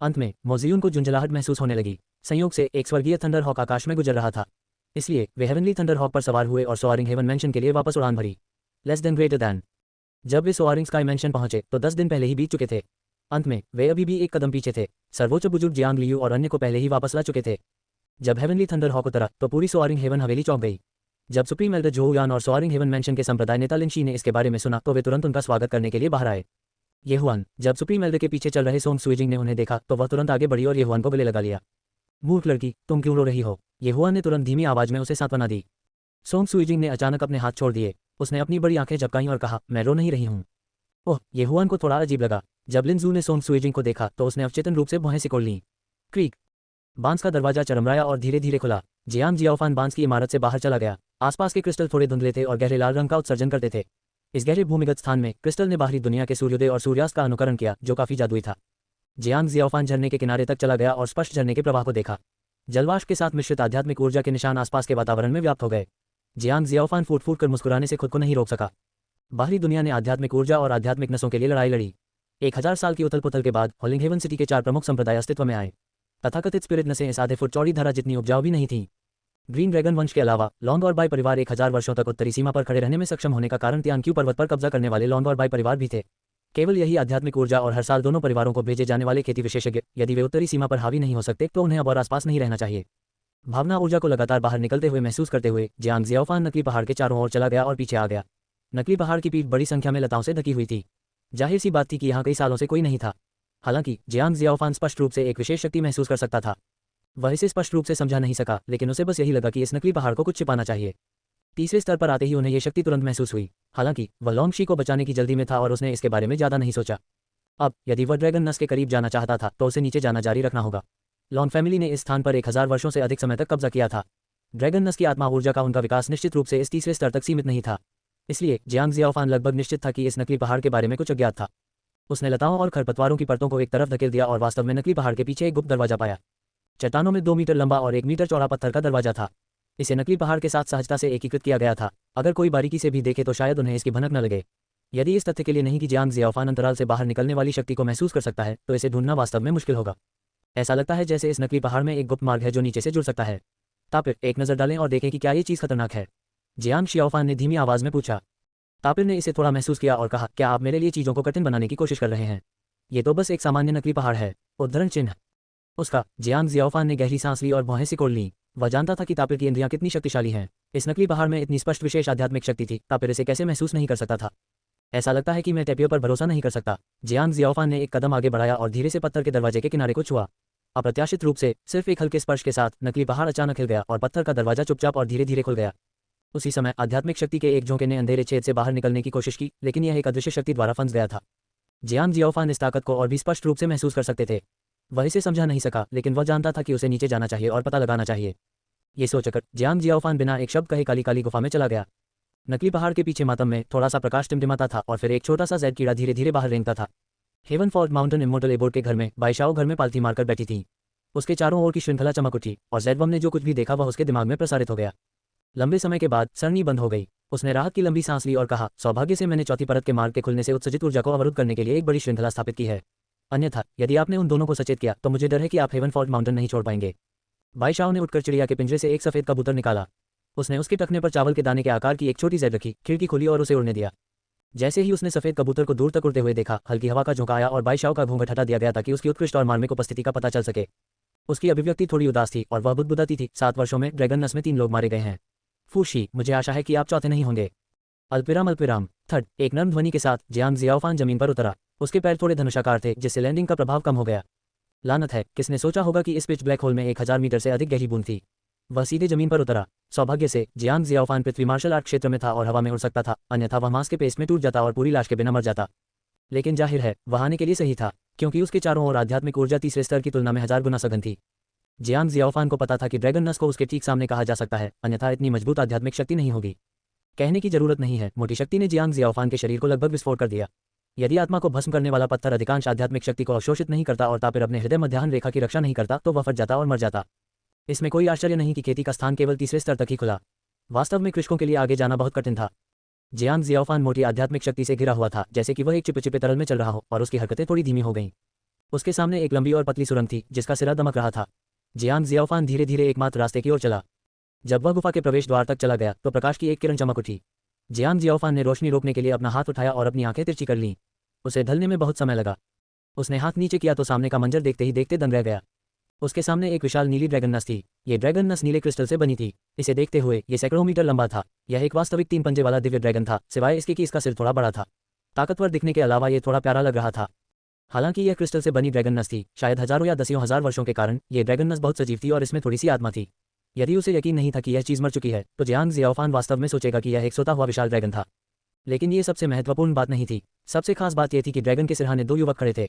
अंत में मोजियुन को झुंझलाहट महसूस होने लगी। संयोग से एक स्वर्गीय थंडर हॉक आकाश में गुजर रहा था, इसलिए वे हेवनली थंडर हॉक पर सवार हुए और सोअरिंग हेवन मैंशन के लिए वापस उड़ान भरी। Less than greater than. जब वे सोअरिंग स्काई मैंशन पहुंचे तो 10 दिन पहले ही बीत चुके थे। अंत में वे अभी भी एक कदम पीछे थे। सर्वोच्च बुजुर्ग जियांग लियू और अन्य को पहले ही वापस ला चुके थे। जब हेवनली थंडर हॉक उतरा तो पूरी सोअरिंग हेवन हवेली चौंक गई। जब सुप्रीम एल्डर जोहू यान और सोअरिंग हेवन मैंशन के संप्रदाय नेता लिन शी ने इसके बारे में सुना तो वे तुरंत उनका स्वागत करने के लिए बाहर आए। येहुआन, जब सुप्रीम एल्डर के पीछे चल रहे सोंग सुइजिंग ने उन्हें देखा तो वह तुरंत आगे बढ़ी और येहुआन को गले लगा लिया। मूर्ख लड़की, तुम क्यों रो रही हो? येहुआन ने तुरंत धीमी आवाज में उसे सांत्वना दी। सोंग सुइजिंग ने अचानक अपने हाथ छोड़ दिए। उसने अपनी बड़ी आंखें झपकाईं और कहा, मैं रो नहीं रही हूँ। ओह, येहुआन को थोड़ा अजीब लगा। जब लिनजू ने सोंग सुइजिंग को देखा तो उसने अवचेतन रूप से भौहें सिकोड़ लीं। क्रीक। बांस का दरवाजा चरमराया और धीरे धीरे खुला। जियांग जियाओफान बांस की इमारत से बाहर चला गया। आसपास के क्रिस्टल थोड़े धुंधले थे और गहरे लाल रंग का उत्सर्जन करते थे। इस गहरे भूमिगत स्थान में क्रिस्टल ने बाहरी दुनिया के सूर्योदय और सूर्यास्त का अनुकरण किया, जो काफी जादुई था। जियांग जियाओफान झरने के किनारे तक चला गया और स्पष्ट झरने के प्रवाह को देखा। जलवाष्प के साथ मिश्रित आध्यात्मिक ऊर्जा के निशान आसपास के वातावरण में व्याप्त हो गए। जियांग जियाओफान फूट फूट कर मुस्कुराने से खुद को नहीं रोक सका। बाहरी दुनिया ने आध्यात्मिक ऊर्जा और आध्यात्मिक नसों के लिए लड़ाई लड़ी। 1000 साल की उथल पुथल के बाद होलिंग हेवन सिटी के 4 प्रमुख संप्रदाय अस्तित्व में आए। तथाकथित स्पिरिट नसें इस आधे फुट चौड़ी धारा जितनी उपजाऊ भी नहीं थीं। ग्रीन ड्रैगन वंश के अलावा लॉन्ग और बाई परिवार 1000 वर्षों तक उत्तरी सीमा पर खड़े रहने में सक्षम होने का कारण तियानक्यू पर्वत पर कब्जा करने वाले लॉन्ग और बाई परिवार भी थे। केवल यही आध्यात्मिक ऊर्जा और हर साल दोनों परिवारों को भेजे जाने वाले खेती विशेषज्ञ, यदि वे उत्तरी सीमा पर हावी नहीं हो सकते तो उन्हें अब और आसपास नहीं रहना चाहिए। भावना ऊर्जा को लगातार बाहर निकलते हुए महसूस करते हुए जियांग जियाओफान नकली पहाड़ के चारों ओर चला गया और पीछे आ गया। नकली पहाड़ की पीठ बड़ी संख्या में लताओं से ढकी हुई थी। जाहिर सी बात थी कि यहाँ कई सालों से कोई नहीं था। हालांकि जियांग जियाओफान स्पष्ट रूप से एक विशेष शक्ति महसूस कर सकता था। वह इसे स्पष्ट रूप से समझा नहीं सका, लेकिन उसे बस यही लगा कि इस नकली पहाड़ को कुछ छिपाना चाहिए। तीसरे स्तर पर आते ही उन्हें यह शक्ति तुरंत महसूस हुई। हालांकि वह लॉन्गशी को बचाने की जल्दी में था और उसने इसके बारे में ज्यादा नहीं सोचा। अब यदि वह ड्रैगन नस के करीब जाना चाहता था तो उसे नीचे जाना जारी रखना होगा। लॉन्ग फैमिली ने इस स्थान पर 1000 वर्षों से अधिक समय तक कब्जा किया था। ड्रैगन नस की आत्मा ऊर्जा का उनका विकास निश्चित रूप से इस तीसरे स्तर तक सीमित नहीं था। इसलिए जियांग जियाओफान लगभग निश्चित था कि इस नकली पहाड़ के बारे में कुछ अज्ञात था। उसने लताओं और खरपतवारों की परतों को एक तरफ धकेल दिया और वास्तव में नकली पहाड़ के पीछे एक गुप्त दरवाजा पाया। चट्टानों में 2 मीटर लंबा और 1 मीटर चौड़ा पत्थर का दरवाजा था। इसे नकली पहाड़ के साथ सहजता से एकीकृत किया गया था। अगर कोई बारीकी से भी देखे तो शायद उन्हें इसकी भनक न लगे। यदि इस तथ्य के लिए नहीं कि जियांग जियाओफान अंतराल से बाहर निकलने वाली शक्ति को महसूस कर सकता है तो इसे ढूंढना वास्तव में मुश्किल होगा। ऐसा लगता है जैसे इस नकली पहाड़ में एक गुप्त मार्ग है जो नीचे से जुड़ सकता है। तापिर, एक नजर डालें और देखें कि क्या ये चीज़ खतरनाक है, जियांग जियाओफान ने धीमी आवाज में पूछा। तापिर ने इसे थोड़ा महसूस किया और कहा, क्या आप मेरे लिए चीज़ों को कठिन बनाने की कोशिश कर रहे हैं? ये तो बस एक सामान्य नकली पहाड़ है। उद्धरण चिन्ह उसका। जियांग जियाओफान ने गहरी सांस ली और भौहें सिकोड़ लीं। वह जानता था कि तापिर की इंद्रियां कितनी शक्तिशाली हैं। इस नकली पहाड़ में इतनी स्पष्ट विशेष आध्यात्मिक शक्ति थी, तापिर इसे कैसे महसूस नहीं कर सकता था? ऐसा लगता है कि मैं टेपियो पर भरोसा नहीं कर सकता। जियांग जियाओफान ने एक कदम आगे बढ़ाया और धीरे से पत्थर के दरवाजे के किनारे को छुआ। अप्रत्याशित रूप से सिर्फ एक हल्के स्पर्श के साथ नकली पहाड़ अचानक हिल गया और पत्थर का दरवाजा चुपचाप और धीरे धीरे खुल गया। उसी समय आध्यात्मिक शक्ति के एक झोंके ने अंधेरे छेद से बाहर निकलने की कोशिश की, लेकिन यह एक अदृश्य शक्ति द्वारा फंस गया था। जियांग जियाओफान इस ताकत को और भी स्पष्ट रूप से महसूस कर सकते थे। वह इसे समझा नहीं सका, लेकिन वह जानता था कि उसे नीचे जाना चाहिए और पता लगाना चाहिए। ये सोचकर जियांग जियाओफान बिना एक शब्द कहे काली काली गुफा में चला गया। नकली पहाड़ के पीछे मातम में थोड़ा सा प्रकाश टिमटिमाता था और फिर एक छोटा सा जेड कीड़ा धीरे धीरे बाहर रेंगता था। Heaven fault mountain immortal abode के घर में बाईशाओ घर में पालथी मारकर बैठी थी। उसके चारों ओर की श्रृंखला चमक उठी और जैडवम ने जो कुछ भी देखा वह उसके दिमाग में प्रसारित हो गया। लंबे समय के बाद सरनी बंद हो गई। उसने राहत की लंबी सांस ली और कहा, सौभाग्य से मैंने चौथी परत के मार्ग के खुलने से उत्सर्जित ऊर्जा को अवरुद्ध करने के लिए एक बड़ी श्रृंखला स्थापित की है। अन्यथा यदि आपने उन दोनों को सचेत किया तो मुझे डर है कि आप हेवन फॉल्ट माउंटेन नहीं छोड़ पाएंगे। बाईशाओ ने उठकर चिड़िया के पिंजरे से एक सफेद कबूतर निकाला। उसने उसके टखने पर चावल के दाने के आकार की एक छोटी जेड रखी, खिड़की खोली और उसे उड़ने दिया। जैसे ही उसने सफेद कबूतर को दूर तक उड़ते हुए देखा, हल्की हवा का झोंका आया और बाईशाओ का घूंघट हटा दिया गया ताकि उसकी उत्कृष्ट और मार्मिक उपस्थिति का पता चल सके। उसकी अभिव्यक्ति थोड़ी उदास थी और वह बुदबुदाती थी। 7 वर्षों में ड्रैगन नस में 3 लोग मारे गए हैं। फूशी, मुझे आशा है कि आप चौथे नहीं होंगे। अल्पिराम अल्पिराम थर्ड। एक नर्म ध्वनि के साथ जियांग जियाओफान जमीन पर उतरा। उसके पैर थोड़े धनुषाकार थे, जिससे लैंडिंग का प्रभाव कम हो गया। लानत है, किसने सोचा होगा कि इस पिच ब्लैक होल में 1000 मीटर से अधिक गहरी बूंद थी। वह सीधे जमीन पर उतरा। सौभाग्य से जियांग जियाओफान पृथ्वी मार्शल आर्ट क्षेत्र में था और हवा में उड़ सकता था, अन्यथा वह मांस के पेस्ट में टूट जाता और पूरी लाश के बिना मर जाता। लेकिन जाहिर है वह आने के लिए सही था, क्योंकि उसके चारों ओर आध्यात्मिक ऊर्जा तीसरे स्तर की तुलना में 1000 गुना सघन थी। जियांग जियाओफान को पता था कि ड्रैगन नस को उसके ठीक सामने कहा जा सकता है, अन्यथा इतनी मजबूत आध्यात्मिक शक्ति नहीं होगी। कहने की जरूरत नहीं है, मोटी शक्ति ने जियांग जियाओफान के शरीर को लगभग विस्फोट कर दिया। यदि आत्मा को भस्म करने वाला पत्थर अधिकांश आध्यात्मिक शक्ति को अवशोषित नहीं करता और तापिर अपने हृदय मध्याह्न रेखा की रक्षा नहीं करता तो वह फट जाता और मर जाता। इसमें कोई आश्चर्य नहीं कि खेती का स्थान केवल तीसरे स्तर तक ही खुला। वास्तव में कृषकों के लिए आगे जाना बहुत कठिन था। जियांग जियाओफान मोटी आध्यात्मिक शक्ति से घिरा हुआ था, जैसे कि वह एक चिपचिपे तरल में चल रहा हो, और उसकी हरकतें थोड़ी धीमी हो गईं। उसके सामने एक लंबी और पतली सुरंग थी जिसका सिरा दमक रहा था। जियांग जियाओफान धीरे धीरे एकमात्र रास्ते की ओर चला। जब वह गुफा के प्रवेश द्वार तक चला गया तो प्रकाश की एक किरण चमक उठी। जियांग जियाओफान ने रोशनी रोकने के लिए अपना हाथ उठाया और अपनी आंखें तिरछी कर लीं। उसे ढलने में बहुत समय लगा। उसने हाथ नीचे किया तो सामने का मंजर देखते ही देखते दंग रह गया। उसके सामने एक विशाल नीली ड्रैगन नस थी। ये ड्रैगन नस नीले क्रिस्टल से बनी थी। इसे देखते हुए ये सैकड़ों मीटर लंबा था। यह एक वास्तविक 3 पंजे वाला दिव्य ड्रैगन था, सिवाय इसके कि इसका सिर थोड़ा बड़ा था। ताकतवर दिखने के अलावा ये थोड़ा प्यारा लग रहा था। हालांकि यह क्रिस्टल से बनी ड्रैगन नस थी, शायद हजारों या दसियों हजार वर्षों के कारण ये ड्रैगन नस बहुत सजीव थी और इसमें थोड़ी सी आत्मा थी। यदि उसे यकीन नहीं था कि यह चीज़ मर चुकी है तो जियांग जियाओफान वास्तव में सोचेगा कि यह एक सोता हुआ विशाल ड्रैगन था। लेकिन ये सबसे महत्वपूर्ण बात नहीं थी। सबसे खास बात यह थी कि ड्रैगन के सिरहाने 2 युवक खड़े थे।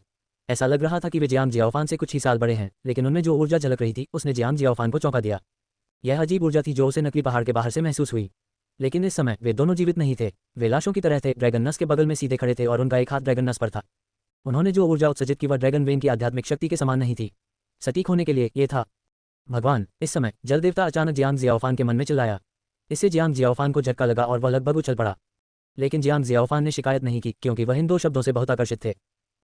ऐसा लग रहा था कि वे जियांग जियाओफान से कुछ ही साल बड़े हैं, लेकिन उनमें जो ऊर्जा झलक रही थी उसने जियांग जियाओफान को चौंका दिया। यह अजीब ऊर्जा थी जो उसे नकली पहाड़ के बाहर से महसूस हुई। लेकिन इस समय वे दोनों जीवित नहीं थे, वे लाशों की तरह थे। ड्रैगन नस के बगल में सीधे खड़े थे और उनका एक हाथ ड्रैगन नस पर था। उन्होंने जो ऊर्जा उत्सर्जित की वह ड्रैगन वेन की आध्यात्मिक शक्ति के समान नहीं थी। सटीक होने के लिए ये था भगवान। इस समय जल देवता अचानक जियांग जियाओफान के मन में चिल्लाया। इससे जियांग जियाओफान को झटका लगा और वह लगभग उछल पड़ा। लेकिन जियांग जियाओफान ने शिकायत नहीं की, क्योंकि वह इन 2 शब्दों से बहुत आकर्षित थे।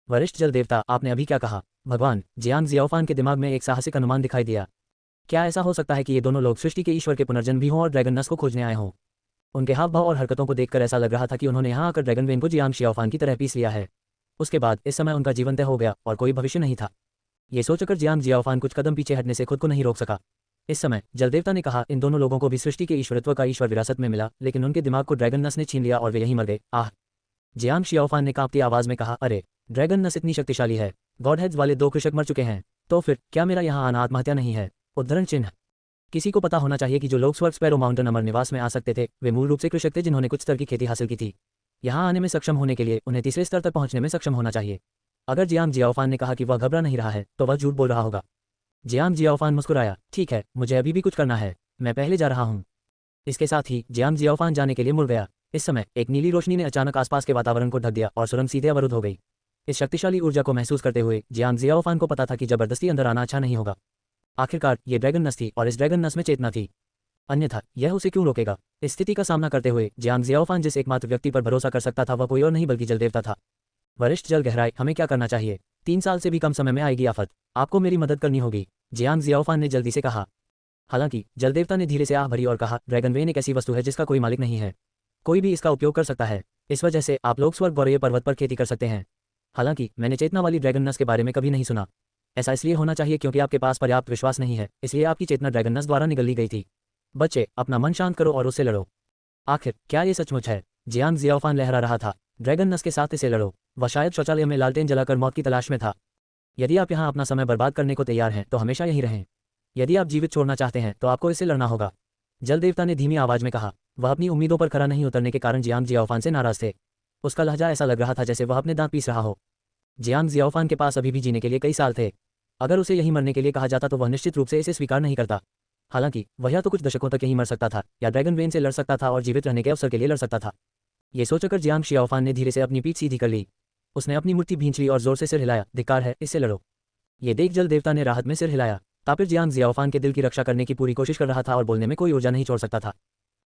वरिष्ठ जल देवता, आपने अभी क्या कहा? भगवान। जियांग जियाओफान के दिमाग में एक साहसिक अनुमान दिखाई दिया। क्या ऐसा हो सकता है कि ये दोनों लोग सृष्टि के ईश्वर के पुनर्जन्म भी हों और ड्रैगन नस को खोजने आए हों? उनके हाव भाव और हरकतों को देखकर ऐसा लग रहा था कि उन्होंने यहाँ आकर ड्रैगन वेन को जियांग जियाओफान की तरह पीस लिया है। उसके बाद इस समय उनका जीवन तय हो गया और कोई भविष्य नहीं था। ये सोचकर जियांग जियाओफान कुछ कदम पीछे हटने से खुद को नहीं रोक सका। इस समय जलदेवता ने कहा, इन दोनों लोगों को भी सृष्टि के ईश्वरत्व का ईश्वर विरासत में मिला, लेकिन उनके दिमाग को ड्रैगन नस ने छीन लिया और वे यहीं मर गए। आह! जियांग शियाओफान ने कांपती आवाज में कहा, अरे, ड्रैगन नस इतनी शक्तिशाली है, गॉड हेड्स वाले 2 कृषक मर चुके हैं, तो फिर क्या मेरा यहाँ आना आत्महत्या नहीं है? उद्धरण चिन्ह। किसी को पता होना चाहिए कि जो लोग स्वर्ग स्पैरो माउंटेन अमर निवास में आ सकते थे, वे मूल रूप से कृषक थे जिन्होंने कुछ स्तर की खेती हासिल की थी। यहाँ आने में सक्षम होने के लिए उन्हें तीसरे स्तर तक पहुंचने में सक्षम होना चाहिए। अगर जियांग जियाओफान ने कहा कि वह घबरा नहीं रहा है, तो वह झूठ बोल रहा होगा। जियांग जियाओफान मुस्कुराया, ठीक है, मुझे अभी भी कुछ करना है, मैं पहले जा रहा हूँ। इसके साथ ही जियांग जियाओफान जाने के लिए मुड़ गया। इस समय एक नीली रोशनी ने अचानक आसपास के वातावरण को ढक दिया और सुरंग सीधे अवरुद्ध हो गई। इस शक्तिशाली ऊर्जा को महसूस करते हुए जियांग जियाओफान को पता था कि जबरदस्ती अंदर आना अच्छा नहीं होगा। आखिरकार ये ड्रैगन नस थी और इस ड्रैगन नस में चेतना थी, अन्यथा यह उसे क्यों रोकेगा? इस स्थिति का सामना करते हुए जियांग जियाओफान जिस एकमात्र व्यक्ति पर भरोसा कर सकता था वह कोई और नहीं बल्कि जलदेवता था। वरिष्ठ जल गहराई, हमें क्या करना चाहिए? 3 साल से भी कम समय में आएगी आफत, आपको मेरी मदद करनी होगी, जियांग जियाओफान ने जल्दी से कहा। हालांकि जलदेवता ने धीरे से आह भरी और कहा, ड्रैगन वेन एक ऐसी वस्तु है जिसका कोई मालिक नहीं है, कोई भी इसका उपयोग कर सकता है। इस वजह से आप लोग स्वर्ग गौरय पर्वत पर खेती कर सकते हैं। हालांकि मैंने चेतना वाली ड्रैगन नस के बारे में कभी नहीं सुना। ऐसा इसलिए होना चाहिए क्योंकि आपके पास पर्याप्त विश्वास नहीं है, इसलिए आपकी चेतना ड्रैगन नस द्वारा निगल ली गई थी। बच्चे, अपना मन शांत करो और उससे लड़ो। आखिर क्या ये सचमुच है? जियांग जियाओफान लहरा रहा था, ड्रैगन नस के साथ इसे लड़ो। वह शायद शौचालय में लालटेन जलाकर मौत की तलाश में था। यदि आप यहाँ अपना समय बर्बाद करने को तैयार हैं तो हमेशा यहीं रहें। यदि आप जीवित छोड़ना चाहते हैं तो आपको इससे लड़ना होगा, जलदेवता ने धीमी आवाज में कहा। वह अपनी उम्मीदों पर खरा नहीं उतरने के कारण जियांग जियाओफान से नाराज थे। उसका लहजा ऐसा लग रहा था जैसे वह अपने दांत पीस रहा हो। जियांग जियाओफान के पास अभी भी जीने के लिए कई साल थे। अगर उसे यहीं मरने के लिए कहा जाता तो वह निश्चित रूप से इसे स्वीकार नहीं करता। हालांकि वह या तो कुछ दशकों तक यहीं मर सकता था या ड्रैगन वेन से लड़ सकता था और जीवित रहने के अवसर के लिए लड़ सकता था। ये सोचकर जियांग शियाओफान ने धीरे से अपनी पीठ सीधी कर ली। उसने अपनी मूर्ति भींच ली और जोर से सिर हिलाया, धिक्कार है, इससे लड़ो। ये देख जल देवता ने राहत में सिर हिलाया। तापिर जियांग जियाओफान के दिल की रक्षा करने की पूरी कोशिश कर रहा था और बोलने में कोई ऊर्जा नहीं छोड़ सकता था।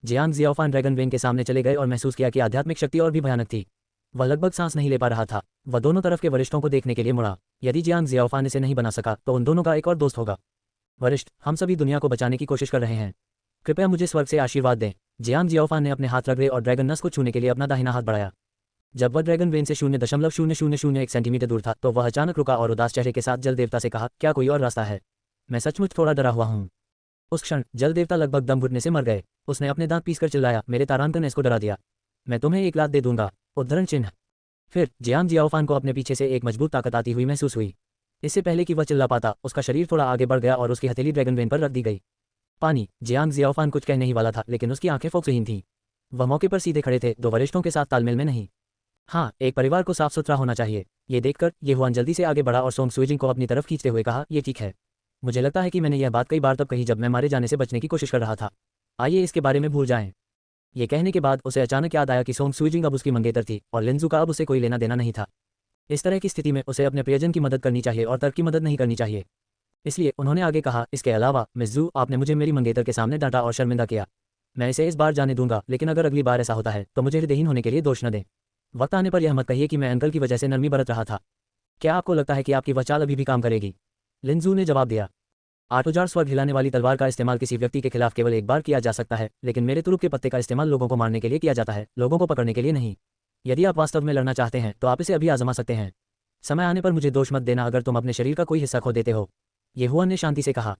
जियांग जियाओफान ड्रैगन वेन के सामने चले गए और महसूस किया कि आध्यात्मिक शक्ति और भी भयानक थी। वह लगभग सांस नहीं ले पा रहा था। वह दोनों तरफ के वरिष्ठों को देखने के लिए मुड़ा। यदि जियांग जियाओफान इसे नहीं बना सका तो उन दोनों का एक और दोस्त होगा। वरिष्ठ, हम सभी दुनिया को बचाने की कोशिश कर रहे हैं, कृपया मुझे स्वर्ग से आशीर्वाद दें। जियांग जियाओफान ने अपने हाथ रगड़े और ड्रैगन नस को छूने के लिए अपना दाहिना हाथ बढ़ाया। जब वह ड्रैगन वेन से 0.0001 सेंटीमीटर दूर था तो वह अचानक रुका और उदास चेहरे के साथ जल देवता से कहा, क्या कोई और रास्ता है? मैं सचमुच थोड़ा डरा हुआ हूँ। उस क्षण जल देवता लगभग दम घुटने से मर गए। उसने अपने दांत पीसकर चिल्लाया, मेरे तारांकन ने इसको डरा दिया, मैं तुम्हें एक लात दे दूंगा। उद्धरण चिन्ह। फिर जियांग जियाओफान को अपने पीछे से एक मजबूत ताकत आती हुई महसूस हुई। इससे पहले कि वह चिल्ला पाता उसका शरीर थोड़ा आगे बढ़ गया और उसकी हथेली ड्रैगन वेन पर रख दी गई। पानी। जियांग जियाओफान कुछ कहने ही वाला था लेकिन उसकी आंखें फोकसहीन थीं। वह मौके पर सीधे खड़े थे, 2 वरिष्ठों के साथ तालमेल में नहीं। हाँ, एक परिवार को साफ सुथरा होना चाहिए। ये देखकर ये हुआन जल्दी से आगे बढ़ा और सोंग सुइजिंग को अपनी तरफ खींचते हुए कहा, ये ठीक है। मुझे लगता है कि मैंने यह बात कई बार तब कही जब मैं मारे जाने से बचने की कोशिश कर रहा था। आइए इसके बारे में भूल जाएं। ये कहने के बाद उसे अचानक याद आया कि सोंग सुइजिंग अब उसकी मंगेतर थी और लिंजू का अब उसे कोई लेना देना नहीं था। इस तरह की स्थिति में उसे अपने प्रियजन की मदद करनी चाहिए और तर्क की मदद नहीं करनी चाहिए। इसलिए उन्होंने आगे कहा, इसके अलावा मिस जू, आपने मुझे मेरी मंगेतर के सामने डांटा और शर्मिंदा किया। मैं इसे इस बार जाने दूंगा, लेकिन अगर अगली बार ऐसा होता है तो मुझे हृदयहीन होने के लिए दोष न दें। वक्त आने पर यह मत कहिए कि मैं अंकल की वजह से नरमी बरत रहा था। क्या आपको लगता है कि आपकी वह चाल अभी भी काम करेगी? लिंजू ने जवाब दिया। 8000 स्वर्ग हिलाने वाली तलवार का इस्तेमाल किसी व्यक्ति के खिलाफ केवल एक बार किया जा सकता है, लेकिन मेरे तुरुप के पत्ते का इस्तेमाल लोगों को मारने के लिए किया जाता है, लोगों को पकड़ने के लिए नहीं। यदि आप वास्तव में लड़ना चाहते हैं तो आप इसे अभी आजमा सकते हैं। समय आने पर मुझे दोष मत देना अगर तुम अपने शरीर का कोई हिस्सा खो देते हो, ये हुआन ने शांति से कहा।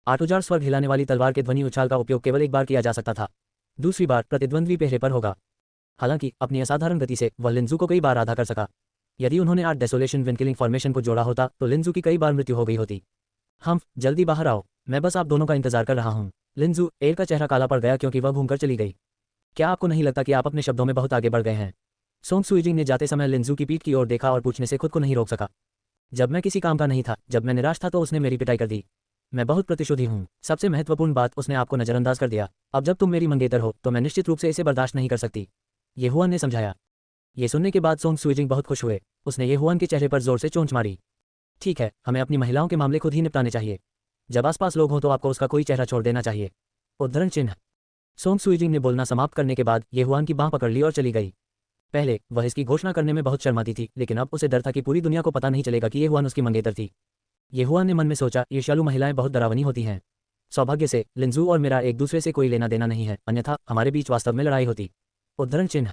8000 स्वर्ग हिलाने वाली तलवार के ध्वनि उछाल का उपयोग केवल एक बार किया जा सकता था, दूसरी बार प्रतिद्वंद्वी पहरे पर होगा। हालांकि अपनी असाधारण गति से वह लिंजू को कई बार आधा कर सका। यदि उन्होंने 8 डेसोलेशन विंकिलिंग फॉर्मेशन को जोड़ा होता तो लिंजू की कई बार मृत्यु हो गई होती। हम जल्दी बाहर आओ, मैं बस आप दोनों का इंतजार कर रहा हूँ। लिंजू, एयर का चेहरा काला पड़ गया क्योंकि वह घूमकर चली गई। क्या आपको नहीं लगता कि आप अपने शब्दों में बहुत आगे बढ़ गए हैं? सोंग सुइजिंग ने जाते समय लिंजू की पीठ की ओर देखा और पूछने से खुद को नहीं रोक सका। जब मैं किसी काम का नहीं था, जब मैं निराश था तो उसने मेरी पिटाई कर दी। मैं बहुत प्रतिशोधी हूँ। सबसे महत्वपूर्ण बात, उसने आपको नजरअंदाज कर दिया। अब जब तुम मेरी मंगेतर हो तो मैं निश्चित रूप से इसे बर्दाश्त नहीं कर सकती, ये हुआन ने समझाया। ये सुनने के बाद सोंग सुइजिंग बहुत खुश हुए। उसने ये हुआन के चेहरे पर जोर से चोंच मारी। ठीक है, हमें अपनी महिलाओं के मामले खुद ही निपटाने चाहिए। जब आसपास लोग हों तो आपको उसका कोई चेहरा छोड़ देना चाहिए। उद्धरण चिन्ह। सोंग सुइजिंग ने बोलना समाप्त करने के बाद ये हुआन की बांह पकड़ ली और चली गई। पहले वह इसकी घोषणा करने में बहुत शर्माती थी, लेकिन अब उसे डर था कि पूरी दुनिया को पता नहीं चलेगा कि ये हुआन उसकी मंगेतर थी। ये हुआन ने मन में सोचा, ईर्ष्यालु महिलाएं बहुत डरावनी होती हैं। सौभाग्य से लिंजू और मेरा एक दूसरे से कोई लेना देना नहीं है, अन्यथा हमारे बीच वास्तव में लड़ाई होती। उद्धरण चिन्ह।